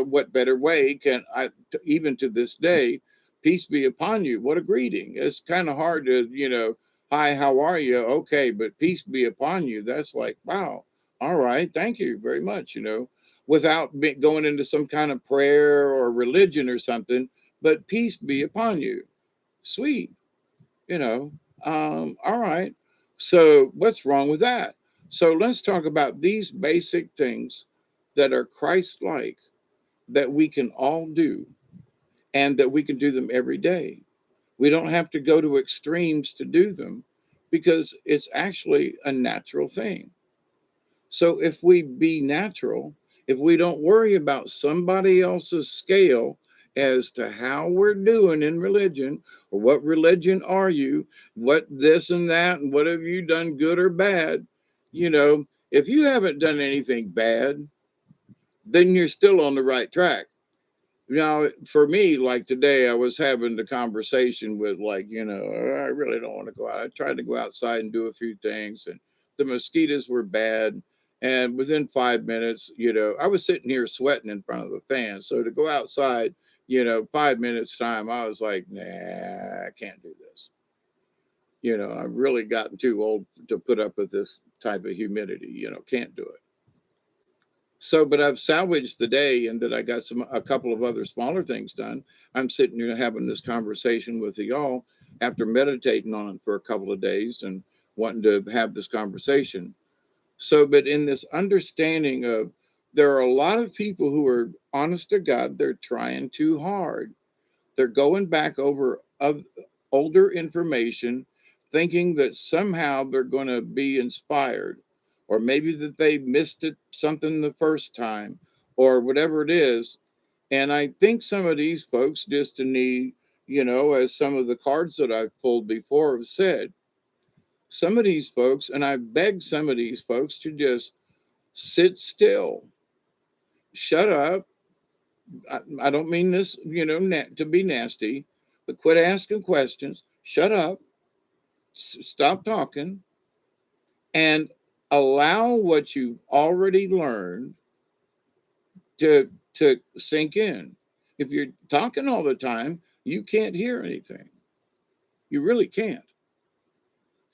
what better way can I, even to this day, peace be upon you. What a greeting. It's kind of hard to, hi, how are you? Okay, but peace be upon you. That's like, wow. All right. Thank you very much, without going into some kind of prayer or religion or something, but peace be upon you. Sweet, you know. All right. So what's wrong with that? So let's talk about these basic things that are Christ-like that we can all do and that we can do them every day. We don't have to go to extremes to do them because it's actually a natural thing. So if we be natural, if we don't worry about somebody else's scale as to how we're doing in religion, or what religion are you, what this and that, and what have you done good or bad, if you haven't done anything bad, then you're still on the right track. Now, for me, like today, I was having the conversation with, like, I really don't want to go out. I tried to go outside and do a few things, and the mosquitoes were bad. And within 5 minutes, I was sitting here sweating in front of the fan. So to go outside, 5 minutes time, I was like, nah, I can't do this. I've really gotten too old to put up with this type of humidity, can't do it. So, but I've salvaged the day and that I got a couple of other smaller things done. I'm sitting here having this conversation with y'all after meditating on it for a couple of days and wanting to have this conversation. So, but in this understanding of, there are a lot of people who are honest to God, they're trying too hard. They're going back over older information, thinking that somehow they're going to be inspired, or maybe that they missed it something the first time, or whatever it is. And I think some of these folks just need, as some of the cards that I've pulled before have said, some of these folks, and I've begged some of these folks to just sit still, shut up. I don't mean this, to be nasty, but quit asking questions, shut up, stop talking, and allow what you've already learned to sink in. If you're talking all the time, you can't hear anything. You really can't.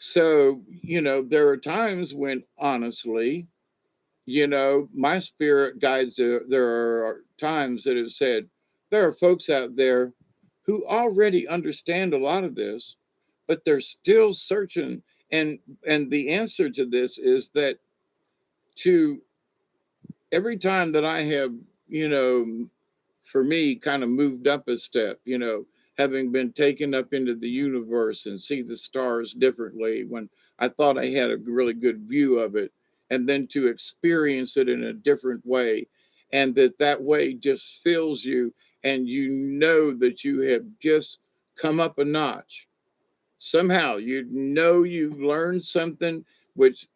So, there are times when honestly, my spirit guides, there are times that have said, there are folks out there who already understand a lot of this, but they're still searching. And the answer to this is that, to every time that I have, for me, kind of moved up a step, having been taken up into the universe and see the stars differently when I thought I had a really good view of it, and then to experience it in a different way, and that way just fills you, and you know that you have just come up a notch. Somehow you've learned something, which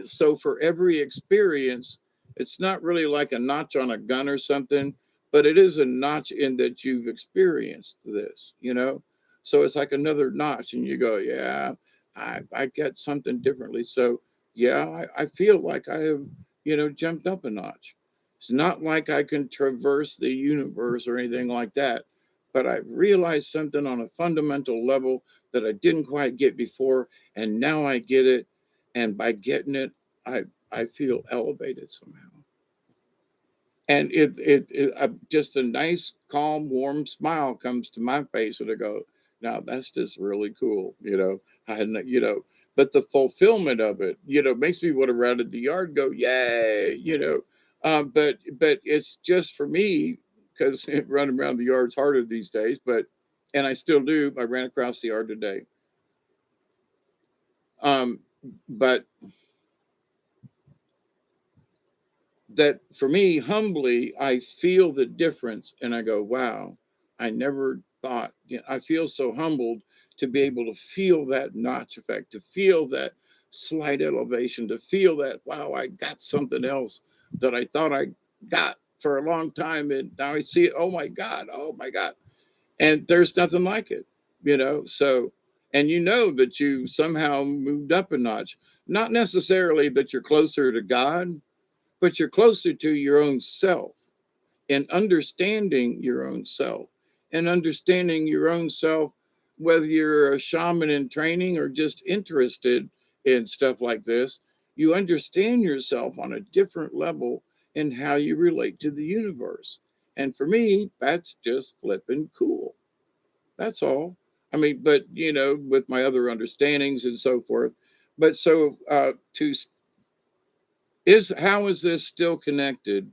so for every experience, it's not really like a notch on a gun or something, but it is a notch in that you've experienced this, so it's like another notch, and you go, yeah, I get something differently. So yeah, I feel like I have, jumped up a notch. It's not like I can traverse the universe or anything like that, but I've realized something on a fundamental level that I didn't quite get before, and now I get it. And by getting it, I feel elevated somehow. And just a nice, calm, warm smile comes to my face, and I go, "Now that's just really cool," But the fulfillment of it, makes me want to run in the yard and go, "Yay!" But it's just for me, because running around the yard's harder these days. And I still do. I ran across the yard today. Um, but that for me, humbly, I feel the difference, and I go, wow, I never thought, I feel so humbled to be able to feel that notch effect, to feel that slight elevation, to feel that, wow, I got something else that I thought I got for a long time. And now I see it. Oh my God. Oh my God. And there's nothing like it, so, and that you somehow moved up a notch, not necessarily that you're closer to God, but you're closer to your own self and understanding your own self and understanding your own self, whether you're a shaman in training or just interested in stuff like this, you understand yourself on a different level in how you relate to the universe. And for me, that's just flipping cool. That's all. I mean, but with my other understandings and so forth. But so to is how is this still connected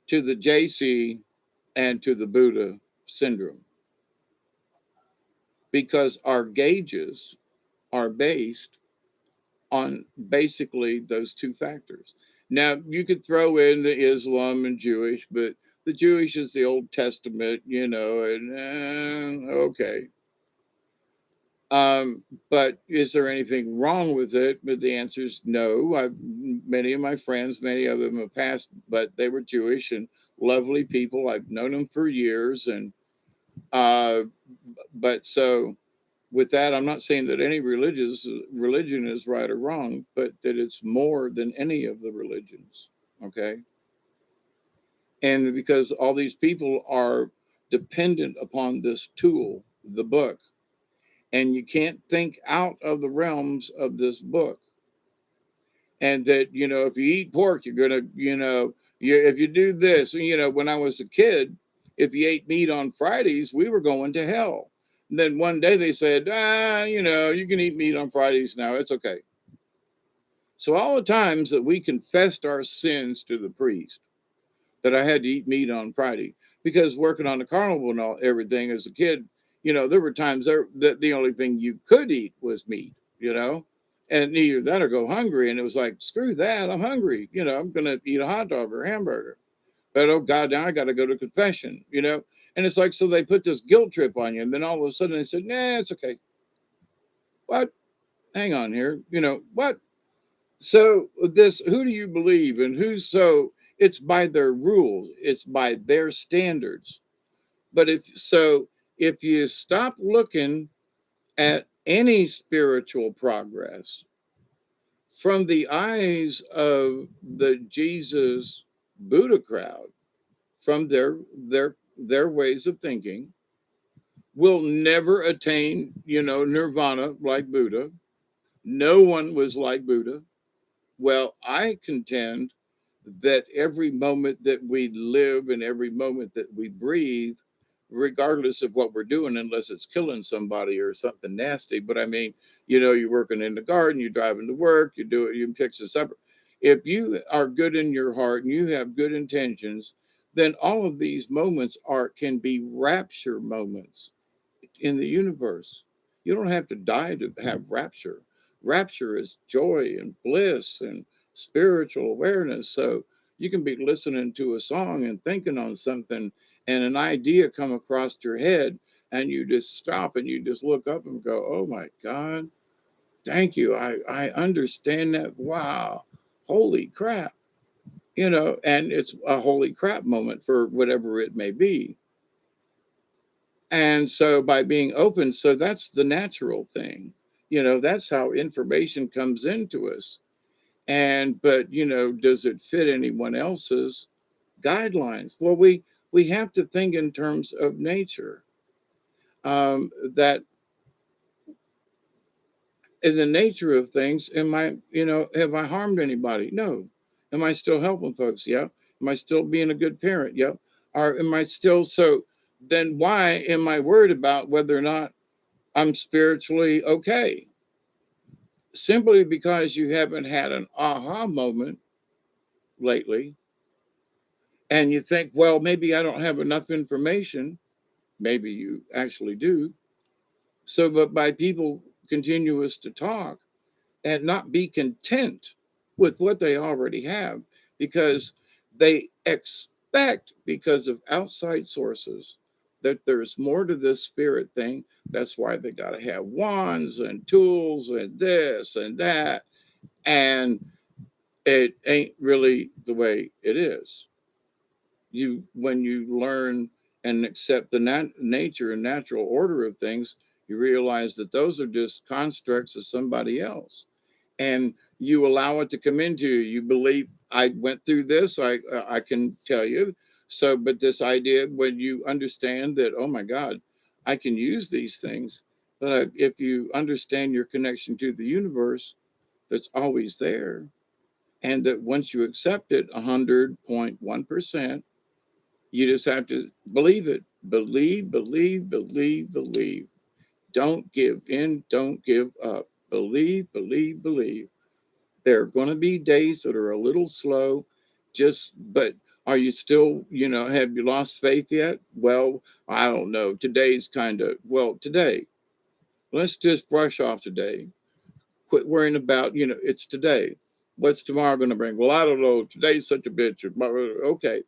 to the JC and to the Buddha syndrome? Because our gauges are based on basically those two factors. Now, you could throw in the Islam and Jewish, but the Jewish is the Old Testament, and okay. But is there anything wrong with it? But the answer is no. Many of my friends, many of them have passed, but they were Jewish and lovely people. I've known them for years, and uh, but so with that, I'm not saying that any religion is right or wrong, but that it's more than any of the religions. Okay, and because all these people are dependent upon this tool, the book, and you can't think out of the realms of this book. And that, if you eat pork, you're gonna, if you do this, when I was a kid, if you ate meat on Fridays, we were going to hell. And then one day they said, you can eat meat on Fridays now. It's okay. So all the times that we confessed our sins to the priest, that I had to eat meat on Friday, because working on the carnival and everything as a kid, there were times that the only thing you could eat was meat, and either that or go hungry. And it was like, screw that, I'm hungry. I'm going to eat a hot dog or a hamburger. But oh God, now I got to go to confession. And it's like, so they put this guilt trip on you. And then all of a sudden they said, nah, it's okay. What? Hang on here. What? So this, who do you believe and who's so? It's by their rules, it's by their standards. But if you stop looking at any spiritual progress from the eyes of the Jesus Buddha crowd, from their ways of thinking, will never attain, nirvana like Buddha. No one was like Buddha. Well, I contend that every moment that we live and every moment that we breathe, regardless of what we're doing, unless it's killing somebody or something nasty. But I mean, you're working in the garden, you're driving to work, you do it, you fix the supper. If you are good in your heart and you have good intentions, then all of these moments can be rapture moments in the universe. You don't have to die to have rapture. Rapture is joy and bliss and spiritual awareness. So you can be listening to a song and thinking on something, and an idea come across your head, and you just stop and you just look up and go, oh my God, thank you. I understand that. Wow. Holy crap. And it's a holy crap moment for whatever it may be. And so by being open, so that's the natural thing. That's how information comes into us. But does it fit anyone else's guidelines? Well, we have to think in terms of nature. That in the nature of things, have I harmed anybody? No. Am I still helping folks? Yeah. Am I still being a good parent? Yep. Or am I still so? Then why am I worried about whether or not I'm spiritually okay? Simply because you haven't had an aha moment lately, and you think, well, maybe I don't have enough information. Maybe you actually do. So, but by people continuous to talk and not be content with what they already have, because they expect, because of outside sources, that there's more to this spirit thing. That's why they got to have wands and tools and this and that. And it ain't really the way it is. When you learn and accept the nature and natural order of things, you realize that those are just constructs of somebody else, and you allow it to come into you. You believe, I went through this. I can tell you So, but this idea, when you understand that, oh my God, I can use these things, but if you understand your connection to the universe, that's always there, and that once you accept it 100.1%, you just have to believe it. Believe, believe, believe, believe. Don't give in, don't give up. Believe, believe, believe. There are going to be days that are a little slow, but are you still, have you lost faith yet? Well, I don't know. Today's today. Let's just brush off today. Quit worrying about, it's today. What's tomorrow going to bring? Well, I don't know. Today's such a bitch. Okay.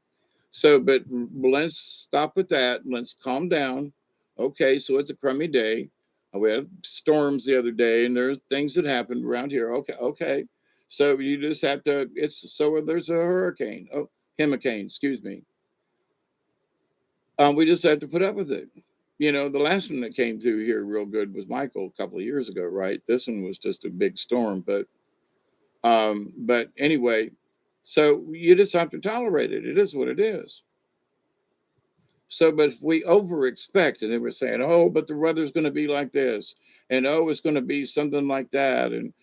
So, but let's stop with that. Let's calm down. Okay, so it's a crummy day. We had storms the other day, and there's things that happened around here. Okay, okay. So you just have to. There's a hurricane. Oh, hurricane. Excuse me. We just have to put up with it. The last one that came through here real good was Michael a couple of years ago, right? This one was just a big storm, but anyway, so you just have to tolerate it. It is what it is. So, but if we over expect, and they were saying, oh, but the weather's going to be like this, and oh, it's going to be something like that, and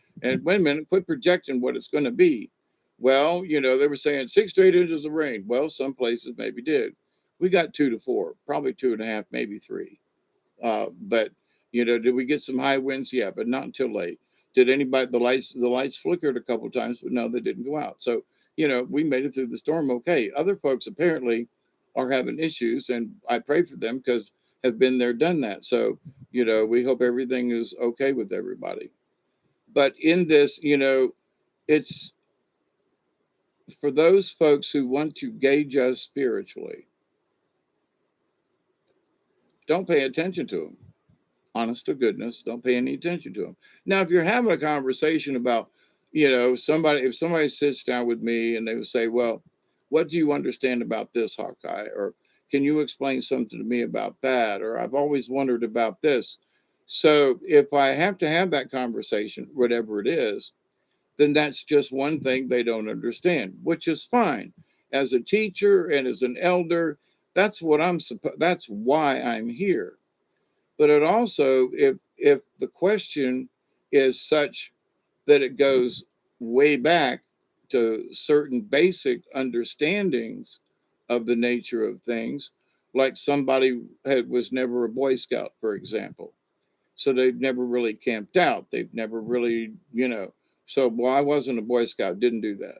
wait a minute, quit projecting what it's going to be. Well, they were saying 6 to 8 inches of rain. Well, some places maybe did. We got 2 to 4, probably 2.5, maybe 3. But did we get some high winds? Yeah, but not until late. Did anybody the lights flickered a couple of times, but no, they didn't go out. So we made it through the storm okay. Other folks apparently are having issues, and I pray for them because have been there, done that. So we hope everything is okay with everybody. But in this, it's for those folks who want to gauge us spiritually. Don't pay attention to them. Honest to goodness, don't pay any attention to them. Now, if you're having a conversation about, if somebody sits down with me and they would say, well, what do you understand about this, Hawkeye? Or can you explain something to me about that? Or I've always wondered about this. So if I have to have that conversation, whatever it is, then that's just one thing they don't understand, which is fine. As a teacher and as an elder, that's why I'm here. But it also, if the question is such that it goes way back to certain basic understandings of the nature of things, like somebody was never a Boy Scout, for example. So they've never really camped out. They've never really, so, well, I wasn't a Boy Scout, didn't do that.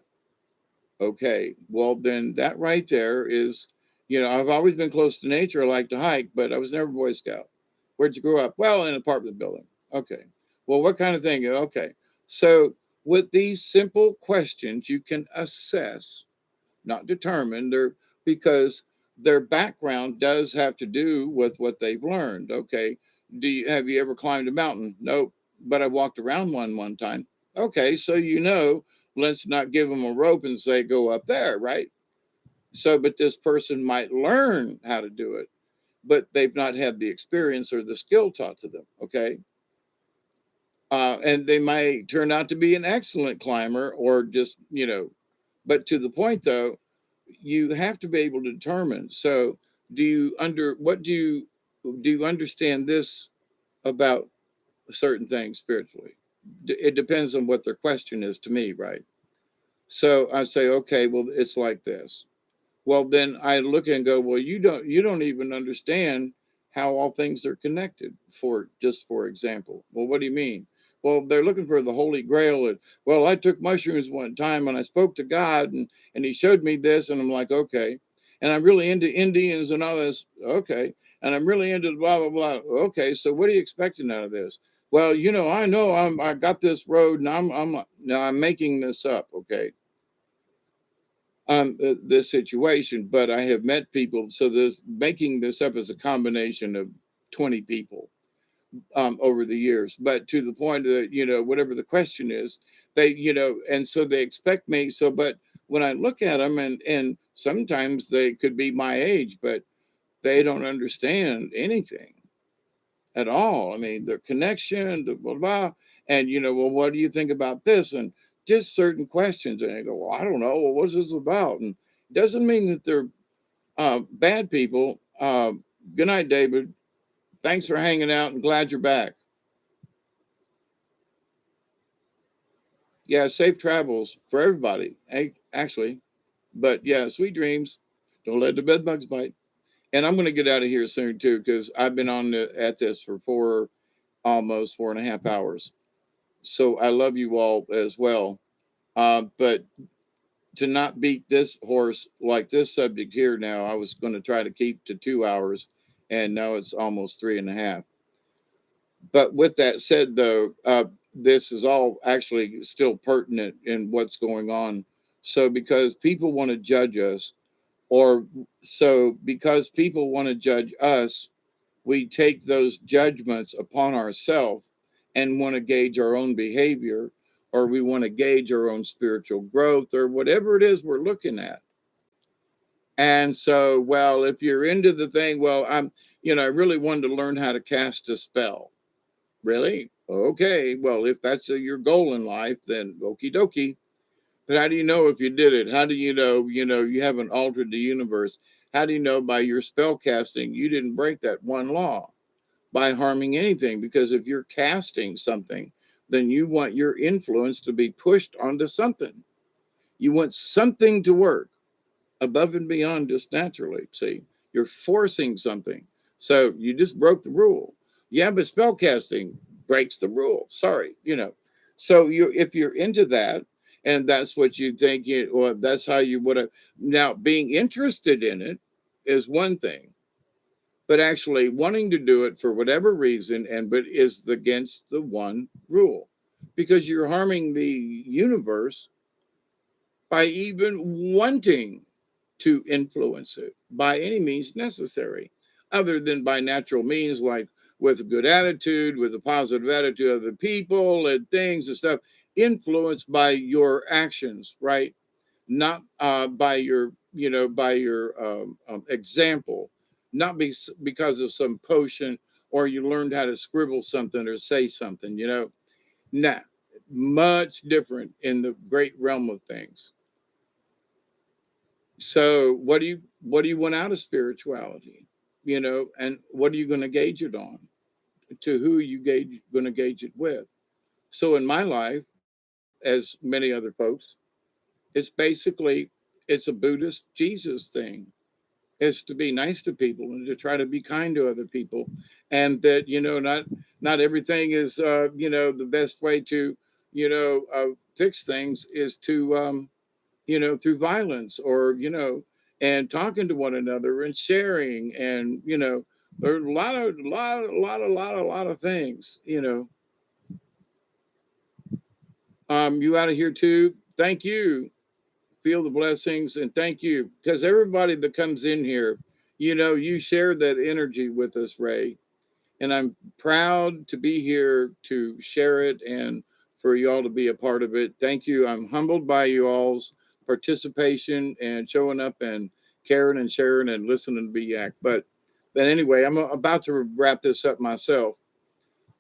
Okay, well, then that right there is, I've always been close to nature. I like to hike, but I was never a Boy Scout. Where'd you grow up? Well, in an apartment building. Okay. Well, what kind of thing? Okay. So, with these simple questions, you can assess, not determine, because their background does have to do with what they've learned. Okay. Have you ever climbed a mountain? Nope. But I walked around one time. Okay. So, let's not give them a rope and say, go up there, right? So, but this person might learn how to do it, but they've not had the experience or the skill taught to them. Okay. And they might turn out to be an excellent climber or just, but to the point though, you have to be able to determine. So, do you understand this about certain things spiritually? It depends on what their question is to me, right? So I say, okay, well, it's like this. Well, then I look and go, well, you don't even understand how all things are connected. For example, well, what do you mean? Well, they're looking for the Holy Grail. And, well, I took mushrooms one time and I spoke to God and He showed me this, and I'm like, okay. And I'm really into Indians and all this, okay. And I'm really into blah blah blah. Okay, so what are you expecting out of this? Well, I know I got this road, and I'm making this up, okay, this situation, but I have met people. So this making this up as a combination of 20 people over the years, but to the point that, whatever the question is, they, and so they expect me. So, but when I look at them and sometimes they could be my age, but they don't understand anything at all. I mean, the connection, the blah, blah, and, well, what do you think about this? And just certain questions. And I go, well, I don't know. Well, what's this about? And it doesn't mean that they're Bad people. Good night, David. Thanks for hanging out and glad you're back. Yeah, safe travels for everybody, actually. But yeah, sweet dreams. Don't let the bed bugs bite. And I'm going to get out of here soon too, because I've been at this for almost 4.5 hours. So I love you all as well. But to not beat this horse like this subject here now, I was going to try to keep to 2 hours, and now it's almost 3.5. But with that said, though, this is all actually still pertinent in what's going on. So because people want to judge us, or so because people want to judge us, we take those judgments upon ourselves and want to gauge our own behavior, or we want to gauge our own spiritual growth, or whatever it is we're looking at. And so, well, if you're into the thing, well, I really wanted to learn how to cast a spell. Really? Okay. Well, if that's your goal in life, then okie dokie. But how do you know if you did it? How do you haven't altered the universe? How do you know by your spell casting you didn't break that one law by harming anything? Because if you're casting something, then you want your influence to be pushed onto something. You want something to work above and beyond just naturally. See, you're forcing something. So you just broke the rule. Yeah, but spellcasting breaks the rule. Sorry. So if you're into that, and that's what you think, or that's how you would have. Now, being interested in it is one thing, but actually wanting to do it for whatever reason, but is against the one rule, because you're harming the universe by even wanting to influence it by any means necessary, other than by natural means, like with a good attitude, with a positive attitude of the people and things and stuff, influenced by your actions, right? Not by your example, not because of some potion, or you learned how to scribble something or say something. Nah, much different in the great realm of things. So what do you want out of spirituality? And what are you going to gauge it on? To who you going to gauge it with? So in my life, as many other folks, it's a Buddhist Jesus thing. It's to be nice to people and to try to be kind to other people, and that not everything is the best way to fix things is to through violence, or and talking to one another and sharing, and there's a lot of things. You out of here too. Thank you. Feel the blessings and thank you, because everybody that comes in here, you share that energy with us, Ray. And I'm proud to be here to share it and for y'all to be a part of it. Thank you. I'm humbled by you all's participation and showing up and caring and sharing and listening to me yak. But anyway, I'm about to wrap this up myself,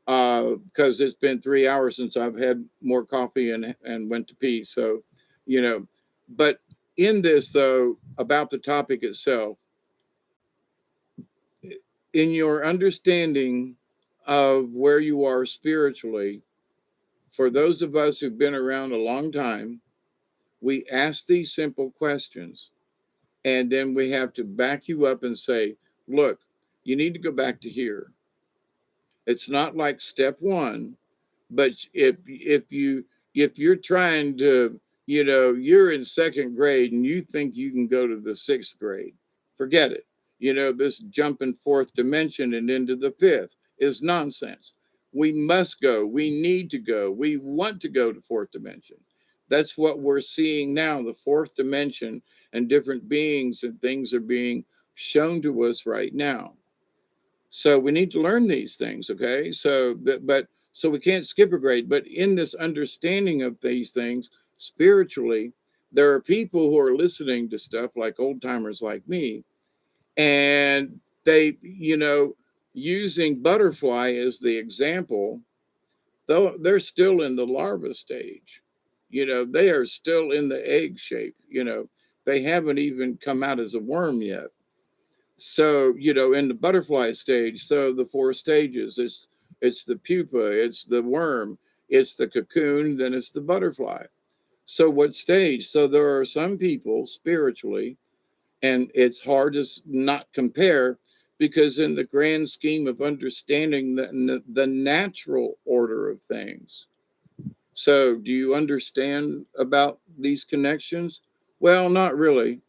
because it's been 3 hours since I've had more coffee and went to pee. So, you know, but in this though, about the topic itself, in your understanding of where you are spiritually, for those of us who've been around a long time, we ask these simple questions, and then we have to back you up and say, look, you need to go back to here. It's not like step one, but if you're trying to, you're in second grade and you think you can go to the sixth grade, forget it. This jumping fourth dimension and into the fifth is nonsense. We must go. We need to go. We want to go to fourth dimension. That's what we're seeing now, the fourth dimension, and different beings and things are being shown to us right now. So we need to learn these things, okay? So we can't skip a grade. But in this understanding of these things spiritually, there are people who are listening to stuff like old timers like me, and they, using butterfly as the example, though they're still in the larva stage. They are still in the egg shape. They haven't even come out as a worm yet. So, in the butterfly stage, so the four stages, it's the pupa, it's the worm, it's the cocoon, then it's the butterfly. So what stage? So there are some people spiritually, and it's hard to not compare, because in the grand scheme of understanding the natural order of things. So do you understand about these connections? Well, not really.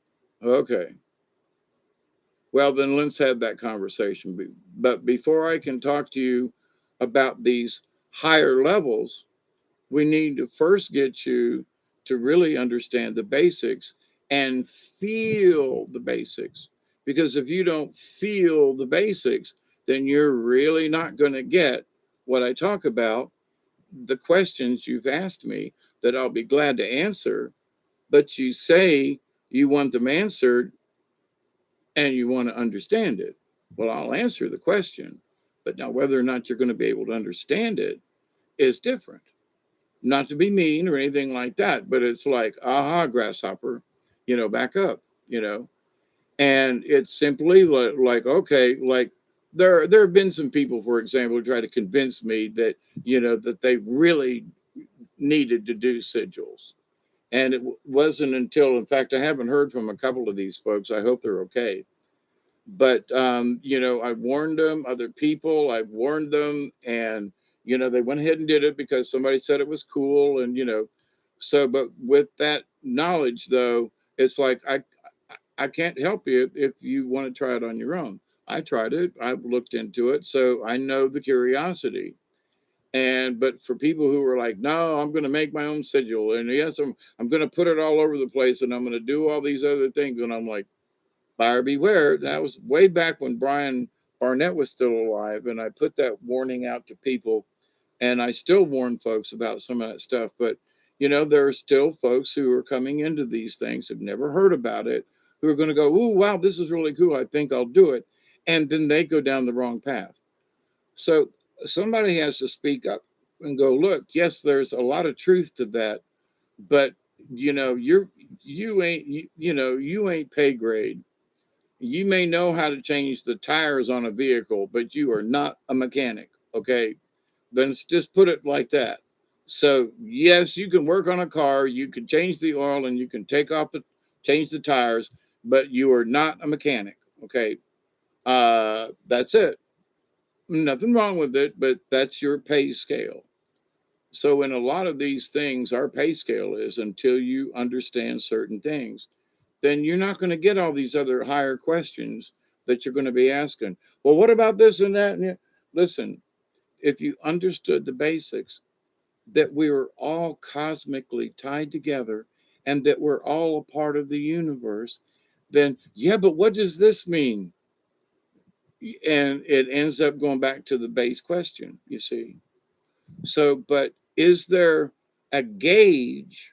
Okay. Well, then let's have that conversation. But before I can talk to you about these higher levels, we need to first get you to really understand the basics and feel the basics. Because if you don't feel the basics, then you're really not going to get what I talk about, the questions you've asked me that I'll be glad to answer. But you say you want them answered and you want to understand it. Well, I'll answer the question, but now whether or not you're going to be able to understand it is different. Not to be mean or anything like that, but it's like, aha, grasshopper, back up, you know. And it's simply like okay, like there have been some people, for example, who try to convince me that that they really needed to do sigils. And it wasn't until, in fact, I haven't heard from a couple of these folks. I hope they're okay. But I warned them, other people, I've warned them, and they went ahead and did it because somebody said it was cool, and so. But with that knowledge, though, it's like I can't help you if you want to try it on your own. I tried it, I've looked into it, so I know the curiosity. And but for people who are like, no, I'm going to make my own sigil, and yes, I'm going to put it all over the place, and I'm going to do all these other things, and I'm like, buyer beware. That was way back when Brian Barnett was still alive, and I put that warning out to people, and I still warn folks about some of that stuff. But there are still folks who are coming into these things, have never heard about it, who are going to go, "Ooh, wow, this is really cool. I think I'll do it," and then they go down the wrong path. So somebody has to speak up and go, "Look, yes, there's a lot of truth to that, but you ain't pay grade. You may know how to change the tires on a vehicle, but you are not a mechanic." Okay. Then let's just put it like that. So yes, you can work on a car, you can change the oil, and you can change the tires, but you are not a mechanic. Okay. That's it. Nothing wrong with it, but that's your pay scale. So in a lot of these things, our pay scale is until you understand certain things, then you're not going to get all these other higher questions that you're going to be asking. Well, what about this and that? Listen, if you understood the basics, that we were all cosmically tied together and that we're all a part of the universe, then yeah, but what does this mean? And it ends up going back to the base question, you see. So, but is there a gauge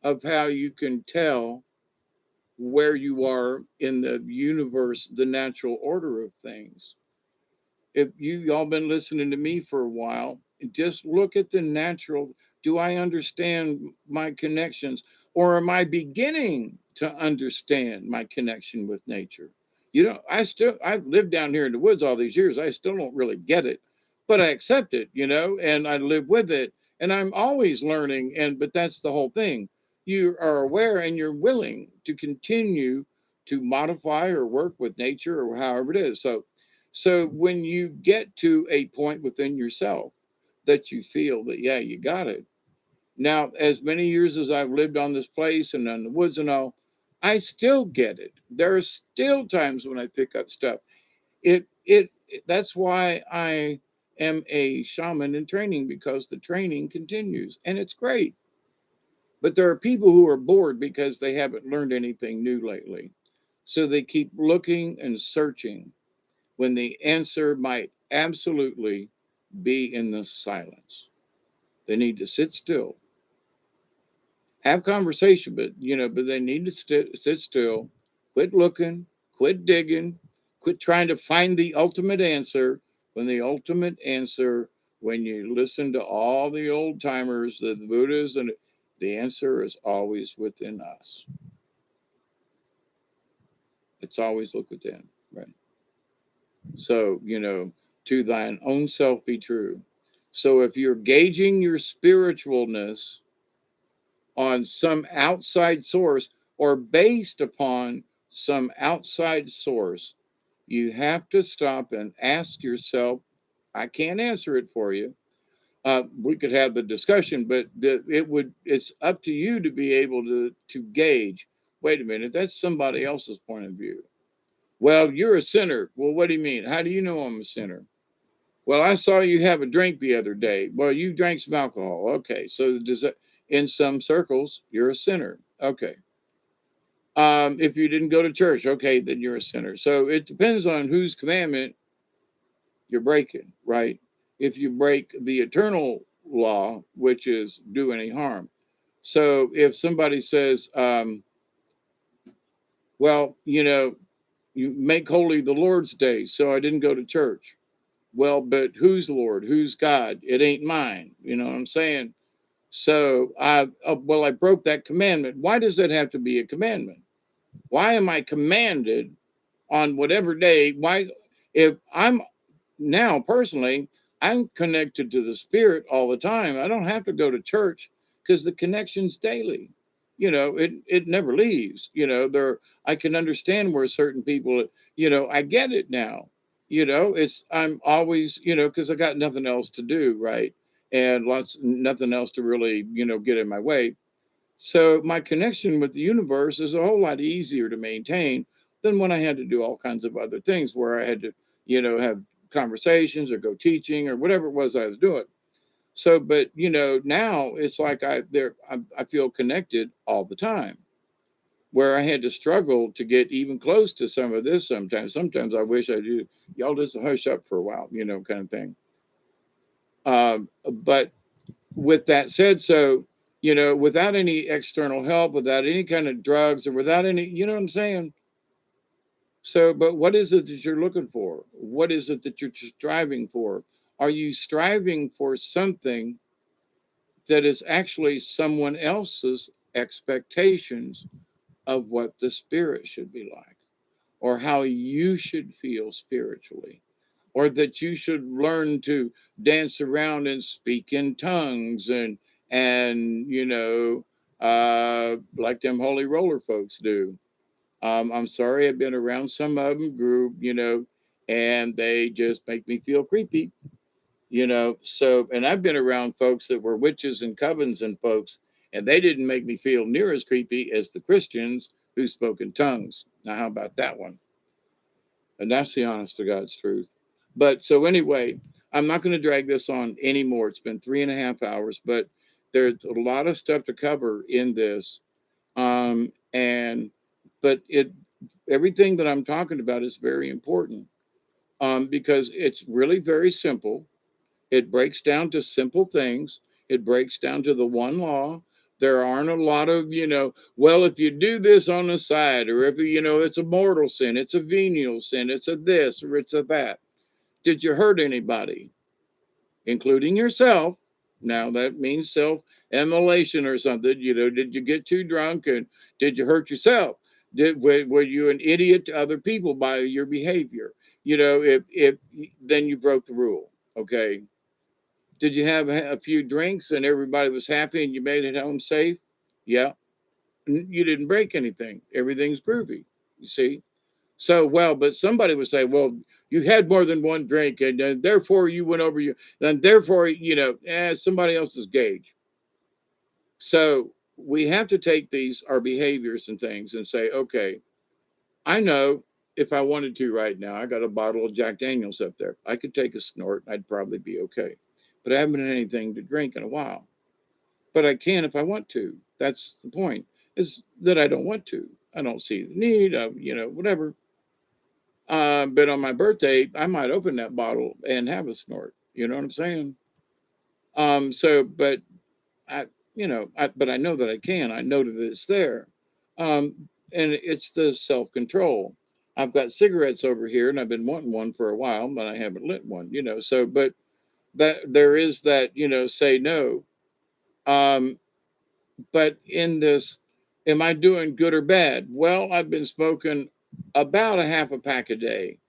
of how you can tell where you are in the universe, the natural order of things? If you all been listening to me for a while, just look at the natural. Do I understand my connections, or am I beginning to understand my connection with nature? I've lived down here in the woods all these years. I still don't really get it, but I accept it, and I live with it, and I'm always learning. But that's the whole thing. You are aware and you're willing to continue to modify or work with nature or however it is. So when you get to a point within yourself that you feel that, yeah, you got it. Now, as many years as I've lived on this place and in the woods and all, I still get it. There are still times when I pick up stuff. That's why I am a shaman in training, because the training continues and it's great. But there are people who are bored because they haven't learned anything new lately. So they keep looking and searching when the answer might absolutely be in the silence. They need to sit still, have conversation, but they need to sit still, quit looking, quit digging, quit trying to find the ultimate answer. When you listen to all the old timers, the Buddhas, and the answer is always within us. It's always look within. So, to thine own self be true. So if you're gauging your spiritualness on some outside source or based upon some outside source, you have to stop and ask yourself. I can't answer it for you. We could have the discussion, but it's up to you to be able to gauge. Wait a minute, that's somebody else's point of view. Well, you're a sinner. Well, what do you mean? How do you know I'm a sinner? Well, I saw you have a drink the other day. Well, you drank some alcohol. Okay, so does that, in some circles, you're a sinner. Okay. If you didn't go to church, okay, then you're a sinner. So it depends on whose commandment you're breaking, right? If you break the eternal law, which is do any harm. So if somebody says, well, you make holy the Lord's day, so I didn't go to church. Well, but who's Lord? Who's God? It ain't mine. You know what I'm saying? So I broke that commandment. Why does it have to be a commandment? Why am I commanded on whatever day? Why, if I'm now personally, I'm connected to the spirit all the time. I don't have to go to church because the connection's daily. It never leaves. I can understand where certain people, I get it now. I'm always, because I got nothing else to do, right? And nothing else to really, get in my way. So my connection with the universe is a whole lot easier to maintain than when I had to do all kinds of other things where I had to, have conversations or go teaching or whatever it was I was doing. So, but now it's like I feel connected all the time. Where I had to struggle to get even close to some of this sometimes. Sometimes I wish I do. Y'all just hush up for a while, kind of thing. But with that said, so without any external help, without any kind of drugs, or without any, you know what I'm saying? So, but what is it that you're looking for? What is it that you're striving for? Are you striving for something that is actually someone else's expectations of what the spirit should be like, or how you should feel spiritually? Or that you should learn to dance around and speak in tongues and like them holy roller folks do. I'm sorry, I've been around some of them group, and they just make me feel creepy. So, and I've been around folks that were witches and covens and folks, and they didn't make me feel near as creepy as the Christians who spoke in tongues. Now, how about that one? And that's the honest to God's truth. But so anyway, I'm not going to drag this on anymore. It's been 3.5 hours, but there's a lot of stuff to cover in this. And but everything that I'm talking about is very important, because it's really very simple. It breaks down to simple things. It breaks down to the one law. There aren't a lot of, well, if you do this on the side, or if, it's a mortal sin, it's a venial sin, it's a this, or it's a that. Did you hurt anybody, including yourself? Now that means self immolation or something. Did you get too drunk and did you hurt yourself? Were you an idiot to other people by your behavior? If then you broke the rule. Okay. Did you have a few drinks and everybody was happy and you made it home safe? Yeah. You didn't break anything. Everything's groovy. You see? So, well, but somebody would say, well, you had more than one drink and therefore you went over and therefore, somebody else's gauge. So we have to take our behaviors and things and say, okay, I know if I wanted to right now, I got a bottle of Jack Daniels up there. I could take a snort. I'd probably be okay. But I haven't had anything to drink in a while. But I can if I want to. That's the point, is that I don't want to. I don't see the need of, whatever. But on my birthday, I might open that bottle and have a snort. You know what I'm saying? But I, but I know that I can. I know that it's there. And it's the self control. I've got cigarettes over here and I've been wanting one for a while, but I haven't lit one, So, but that there is that, say no. But in this, am I doing good or bad? Well, I've been smoking about a half a pack a day.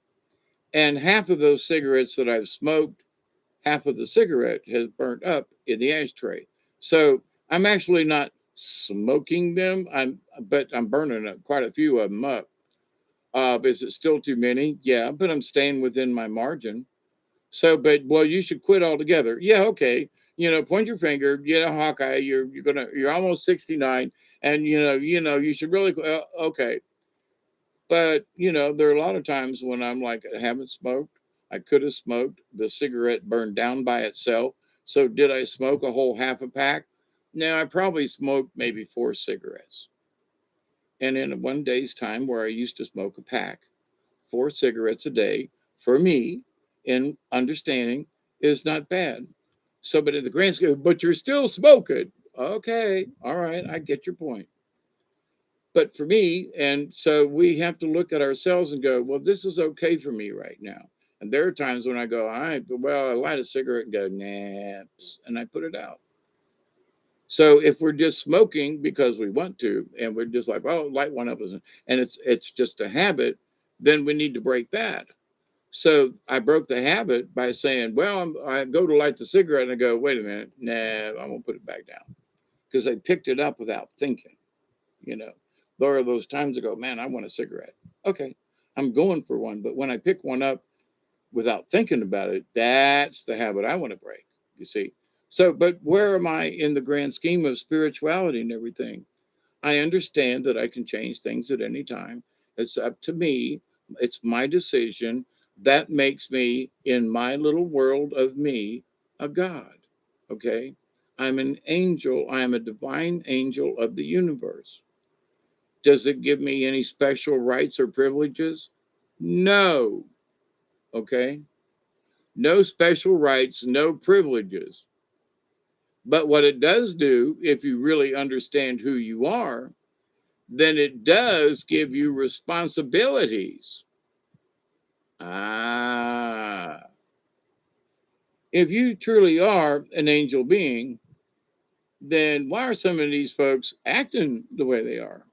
And half of those cigarettes that I've smoked, half of the cigarette has burnt up in the ashtray. So I'm actually not smoking them. But I'm burning quite a few of them up. Is it still too many? Yeah, but I'm staying within my margin. So, but well, you should quit altogether. Yeah, okay. Point your finger. Hawkeye, you're almost 69, and you should really. Okay, but there are a lot of times when I'm like, I haven't smoked. I could have smoked. The cigarette burned down by itself. So did I smoke a whole half a pack? No, I probably smoked maybe 4 cigarettes. And in one day's time, where I used to smoke a pack, 4 cigarettes a day for me, in understanding, is not bad. So, but in the grand scheme, but you're still smoking. Okay, all right, I get your point. But for me, and so we have to look at ourselves and go, well, this is okay for me right now. And there are times when I go, all right, well, I light a cigarette and go, nah, and I put it out. So if we're just smoking because we want to, and we're just like, oh, light one up, and it's just a habit, then we need to break that. So I broke the habit by saying, well, I go to light the cigarette and I go, wait a minute, nah, I'm gonna put it back down because I picked it up without thinking. You know, there are those times I go, man, I want a cigarette. Okay, I'm going for one, but when I pick one up without thinking about it, that's the habit I want to break. You see. So, but where am I in the grand scheme of spirituality and everything? I understand that I can change things at any time. It's up to me. It's my decision. That makes me, in my little world of me, a God. Okay? I'm an angel. I am a divine angel of the universe. Does it give me any special rights or privileges? No. Okay? No special rights, no privileges. But what it does do, if you really understand who you are, then it does give you responsibilities. Ah. If you truly are an angel being, then why are some of these folks acting the way they are?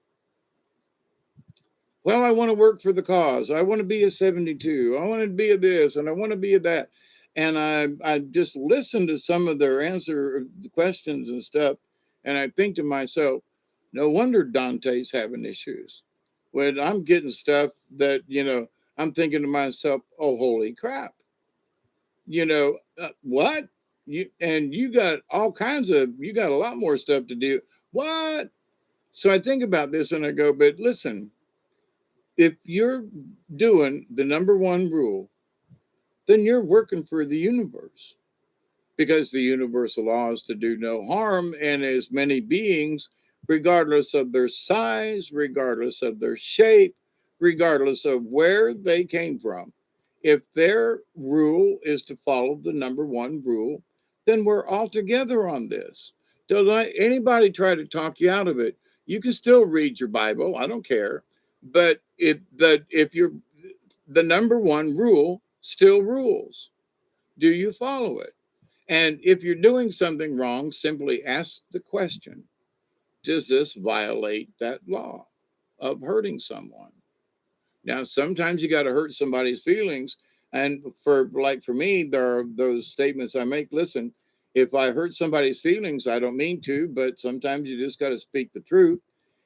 Well, I want to work for the cause. I want to be a 72. I want to be a this and I want to be a that. And I just listen to some of their answer questions and stuff. And I think to myself, no wonder Dante's having issues. When I'm getting stuff that, I'm thinking to myself, oh, holy crap. What? You got all kinds of, you got a lot more stuff to do. What? So I think about this and I go, but listen, if you're doing the number one rule, then you're working for the universe because the universal law is to do no harm. And as many beings, regardless of their size, regardless of their shape, regardless of where they came from, if their rule is to follow the number one rule, then we're all together on this. Don't let anybody try to talk you out of it. You can still read your Bible. I don't care. But if you're the number one rule still rules. Do you follow it? And if you're doing something wrong, simply ask the question, does this violate that law of hurting someone? Now, sometimes you got to hurt somebody's feelings. And for me, there are those statements I make. Listen, if I hurt somebody's feelings, I don't mean to, but sometimes you just got to speak the truth.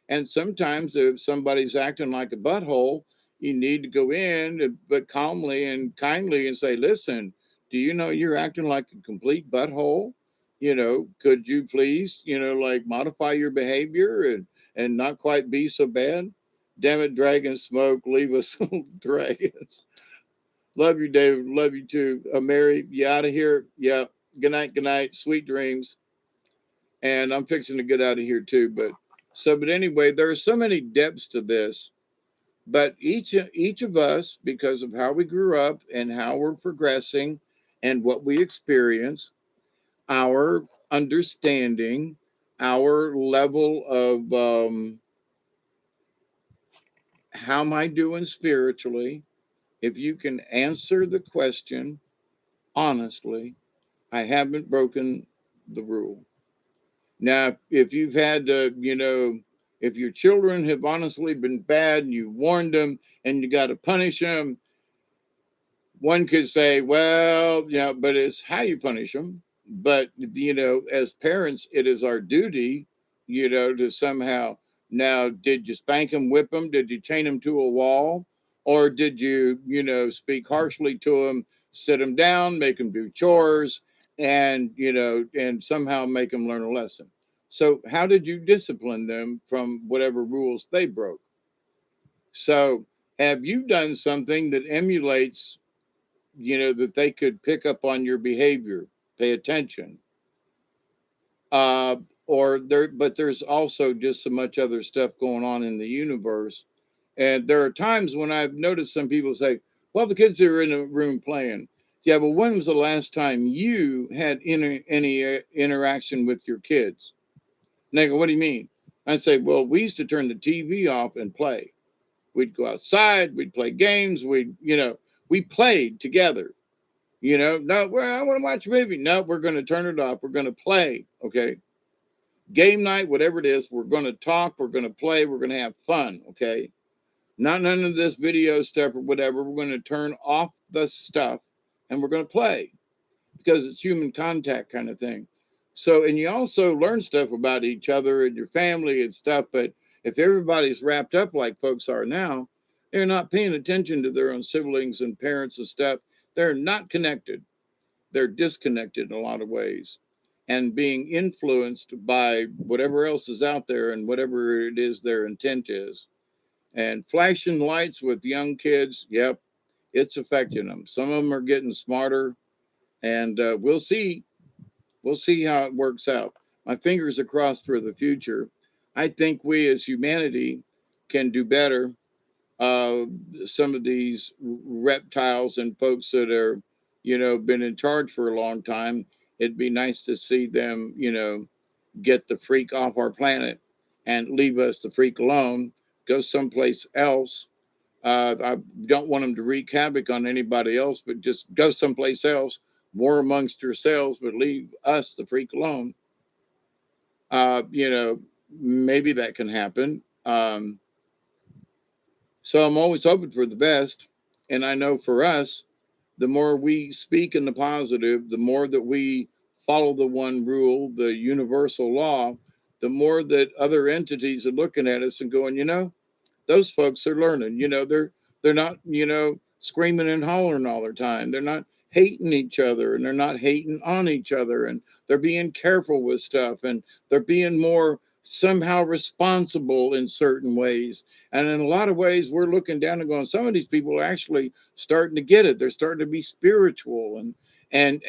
And sometimes if somebody's acting like a butthole, you need to go in, but calmly and kindly and say, listen, do you know you're acting like a complete butthole? Could you please, like modify your behavior and not quite be so bad? Damn it, dragon smoke, leave us dragons. Love you, David. Love you too. Mary, you out of here? Yeah. Good night. Good night. Sweet dreams. And I'm fixing to get out of here too. But anyway, there are so many depths to this. But each of us, because of how we grew up and how we're progressing and what we experience, our understanding, our level of how am I doing spiritually? If you can answer the question honestly, I haven't broken the rule. Now, if you've had to, if your children have honestly been bad and you warned them and you got to punish them, one could say, well, yeah, but it's how you punish them. But, as parents, it is our duty, to somehow, now, did you spank them, whip them? Did you chain them to a wall? Or did you, speak harshly to them, sit them down, make them do chores, and, and somehow make them learn a lesson? So, how did you discipline them from whatever rules they broke? So, have you done something that emulates, that they could pick up on your behavior, pay attention? Uh, but there's also just so much other stuff going on in the universe. And there are times when I've noticed some people say, well, the kids are in a room playing. Yeah, but when was the last time you had any interaction with your kids? And they go, what do you mean? I say, well, we used to turn the TV off and play. We'd go outside, we'd play games, we played together. No, well, I want to watch a movie. No, we're going to turn it off. We're going to play. Okay. Game night, whatever it is, we're going to talk. We're going to play. We're going to have fun. Okay. Not none of this video stuff or whatever. We're going to turn off the stuff and we're going to play because it's human contact kind of thing. So, and you also learn stuff about each other and your family and stuff. But if everybody's wrapped up like folks are now, they're not paying attention to their own siblings and parents and stuff. They're not connected. They're disconnected in a lot of ways and being influenced by whatever else is out there and whatever it is their intent is. And flashing lights with young kids, yep, it's affecting them. Some of them are getting smarter, and we'll see. We'll see how it works out. My fingers are crossed for the future. I think we as humanity can do better. uh, some of these reptiles and folks that are, been in charge for a long time. It'd be nice to see them, get the freak off our planet and leave us the freak alone, go someplace else. I don't want them to wreak havoc on anybody else, but just go someplace else, war amongst yourselves, but leave us the freak alone. Uh, you know, Maybe that can happen. So I'm always hoping for the best. And I know for us, the more we speak in the positive, the more that we follow the one rule, the universal law, the more that other entities are looking at us and going, those folks are learning. They're not, screaming and hollering all the time. They're not hating each other and they're not hating on each other and they're being careful with stuff and they're being more somehow responsible in certain ways. And in a lot of ways, we're looking down and going, some of these people are actually starting to get it. They're starting to be spiritual and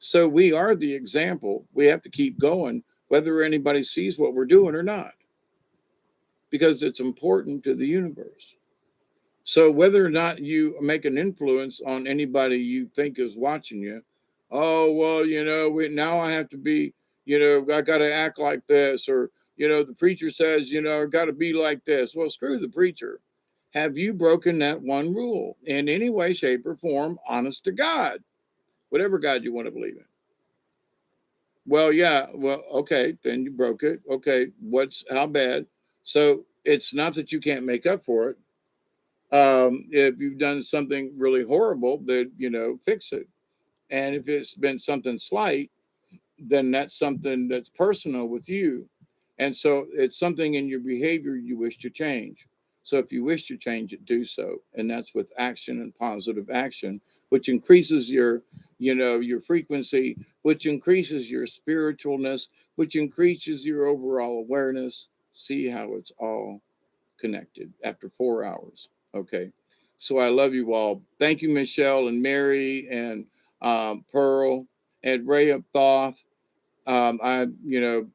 so we are the example. We have to keep going, whether anybody sees what we're doing or not, because it's important to the universe. So whether or not you make an influence on anybody you think is watching you, oh well, now I have to be, I got to act like this, or the preacher says, I got to be like this. Well, screw the preacher. Have you broken that one rule in any way, shape, or form? Honest to God, whatever God you want to believe in. Well, yeah, well, okay, then you broke it. Okay, how bad? So it's not that you can't make up for it. If you've done something really horrible, then fix it. And if it's been something slight, then that's something that's personal with you. And so it's something in your behavior you wish to change. So if you wish to change it, do so. And that's with action and positive action, which increases your frequency, which increases your spiritualness, which increases your overall awareness. See how it's all connected after 4 hours. Okay. So I love you all. Thank you, Michelle and Mary and Pearl and Ray of Thoth. Um, I, you know,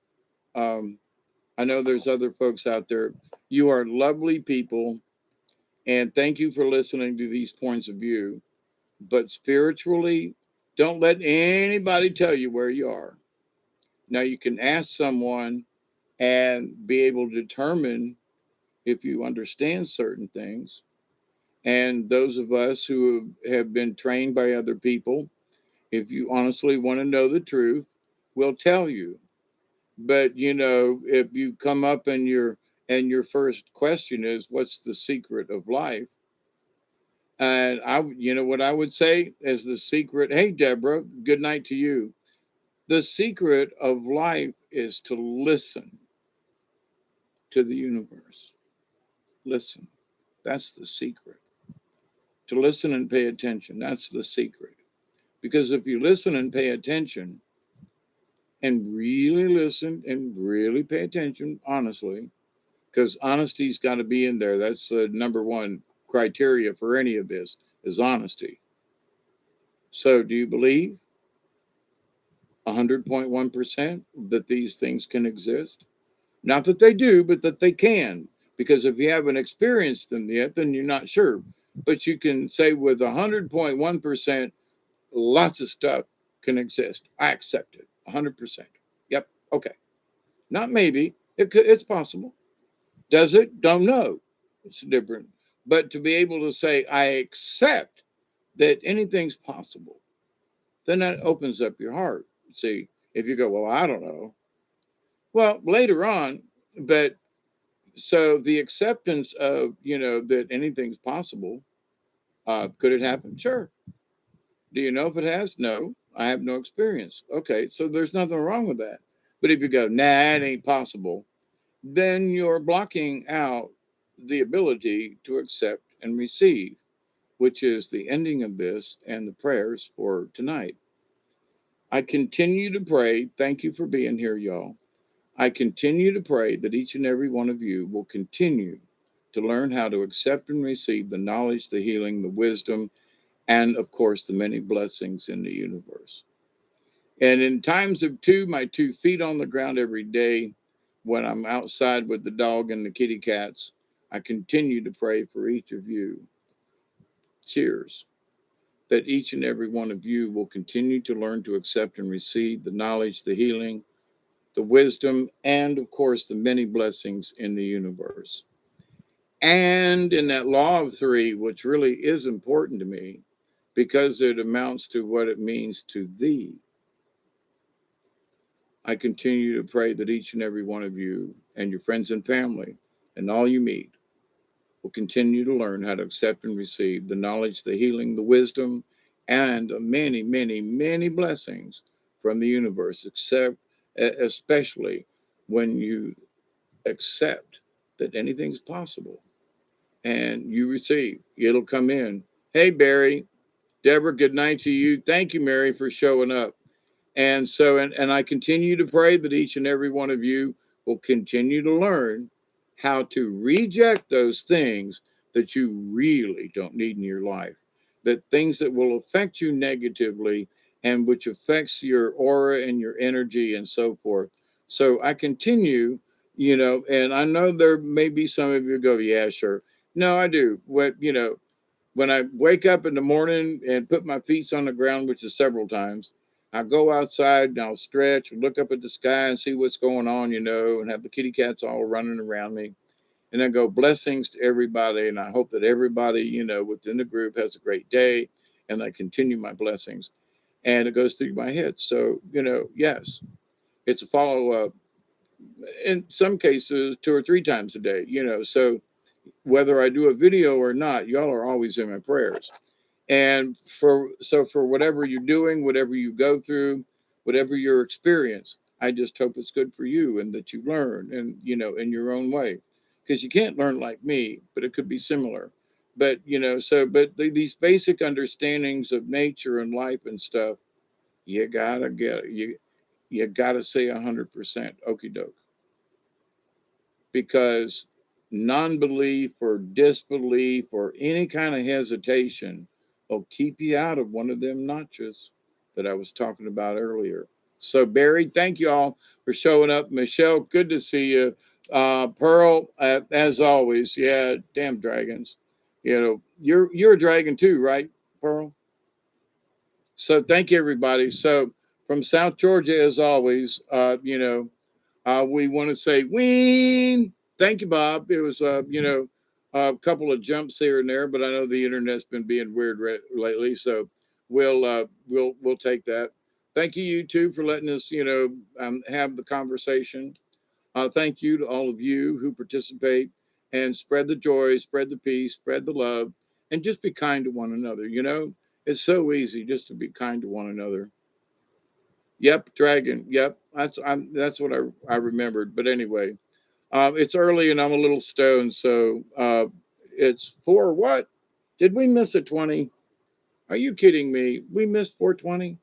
um, I know there's other folks out there. You are lovely people, and thank you for listening to these points of view. But spiritually, don't let anybody tell you where you are. Now you can ask someone and be able to determine if you understand certain things. And those of us who have been trained by other people, if you honestly want to know the truth, will tell you. But if you come up and your first question is, what's the secret of life? And what I would say is the secret. Hey, Deborah, good night to you. The secret of life is to listen to the universe. Listen. That's the secret. To listen and pay attention. That's the secret. Because if you listen and pay attention and really listen and really pay attention, honestly, because honesty's got to be in there. That's the number one criteria for any of this is honesty. So do you believe 100.1% that these things can exist? Not that they do, but that they can. Because if you haven't experienced them yet, then you're not sure. But you can say with 100.1%, lots of stuff can exist. I accept it 100%. Yep. Okay. Not maybe. It's possible. Does it? Don't know. It's different. But to be able to say, I accept that anything's possible, then that opens up your heart. See, if you go, well, I don't know. Well, later on, but so the acceptance of, that anything's possible, could it happen? Sure. Do you know if it has? No, I have no experience. Okay, so there's nothing wrong with that. But if you go, nah, it ain't possible, then you're blocking out the ability to accept and receive, which is the ending of this and the prayers for tonight. I continue to pray. Thank you for being here, y'all. I continue to pray that each and every one of you will continue to learn how to accept and receive the knowledge, the healing, the wisdom, and of course, the many blessings in the universe. And in times of my 2 feet on the ground every day, when I'm outside with the dog and the kitty cats, I continue to pray for each of you. Cheers. That each and every one of you will continue to learn to accept and receive the knowledge, the healing, the wisdom, and of course, the many blessings in the universe. And in that law of three, which really is important to me because it amounts to what it means to thee, I continue to pray that each and every one of you and your friends and family and all you meet will continue to learn how to accept and receive the knowledge, the healing, the wisdom, and many, many, many blessings from the universe, especially when you accept that anything's possible and you receive. It'll come in. Hey, Barry, Deborah, good night to you. Thank you, Mary, for showing up. And so, and I continue to pray that each and every one of you will continue to learn how to reject those things that you really don't need in your life, that things that will affect you negatively and which affects your aura and your energy and so forth. So I continue, and I know there may be some of you go, yeah, sure. No, I do. When I wake up in the morning and put my feet on the ground, which is several times, I'll go outside and I'll stretch, look up at the sky and see what's going on, and have the kitty cats all running around me. And I go, blessings to everybody. And I hope that everybody, within the group has a great day. And I continue my blessings. And it goes through my head. So, yes, it's a follow up in some cases 2 or 3 times a day, So whether I do a video or not, y'all are always in my prayers. And for whatever you're doing, whatever you go through, whatever your experience, I just hope it's good for you and that you learn and in your own way. Because you can't learn like me, but it could be similar. But these basic understandings of nature and life and stuff, you gotta get you gotta say 100% okie doke, because non-belief or disbelief or any kind of hesitation will keep you out of one of them notches that I was talking about earlier. So Barry, thank you all for showing up. Michelle, good to see you. Pearl, as always, yeah, damn dragons. You're a dragon too, right, Pearl? So thank you, everybody. So from South Georgia, as always, we want to say Ween. Thank you, Bob. It was, a couple of jumps here and there, but I know the internet's been being weird lately, so we'll take that. Thank you, you two, for letting us, have the conversation. Thank you to all of you who participate and spread the joy, spread the peace, spread the love, and just be kind to one another. It's so easy just to be kind to one another. Yep, dragon. Yep, that's what I remembered. But anyway, it's early and I'm a little stoned, so it's four. What? Did we miss a 20? Are you kidding me? We missed 420.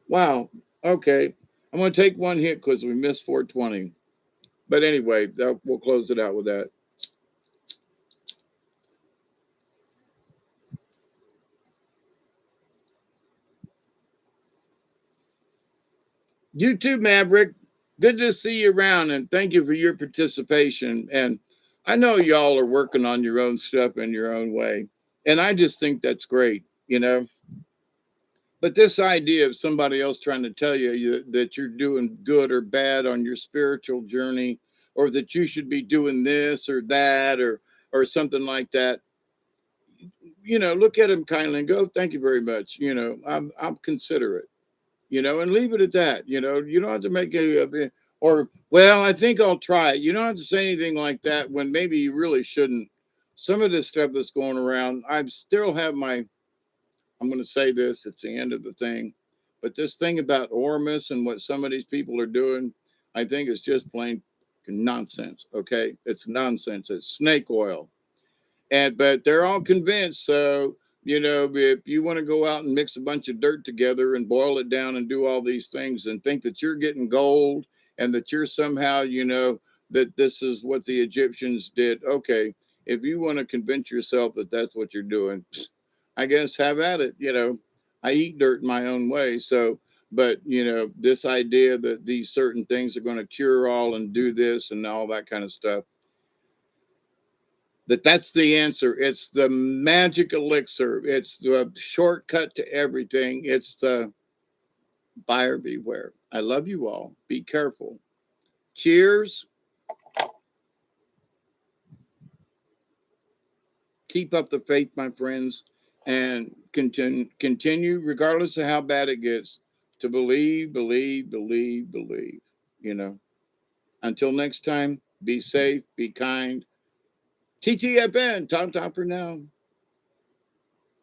Wow. Okay, I'm gonna take one hit because we missed 420. But anyway, we'll close it out with that. You too, Maverick. Good to see you around, and thank you for your participation. And I know y'all are working on your own stuff in your own way, and I just think that's great. But this idea of somebody else trying to tell that you're doing good or bad on your spiritual journey, or that you should be doing this or that, or something like that, look at them kindly and go, "Thank you very much. I'm considerate." And leave it at that. You don't have to make or, well, I think I'll try it. You don't have to say anything like that when maybe you really shouldn't. Some of this stuff that's going around, I still have I'm going to say this, it's the end of the thing, but this thing about Ormus and what some of these people are doing, I think is just plain nonsense. Okay. It's nonsense. It's snake oil. But they're all convinced. So, if you want to go out and mix a bunch of dirt together and boil it down and do all these things and think that you're getting gold and that you're somehow, that this is what the Egyptians did. Okay. If you want to convince yourself that that's what you're doing, I guess have at it. I eat dirt in my own way. So, but, this idea that these certain things are going to cure all and do this and all that kind of stuff, that's the answer. It's the magic elixir. It's the shortcut to everything. It's the buyer beware. I love you all. Be careful. Cheers. Keep up the faith, my friends, and continue, regardless of how bad it gets, to believe, believe, believe, believe. You know. Until next time, be safe, be kind. TTFN. Top for now.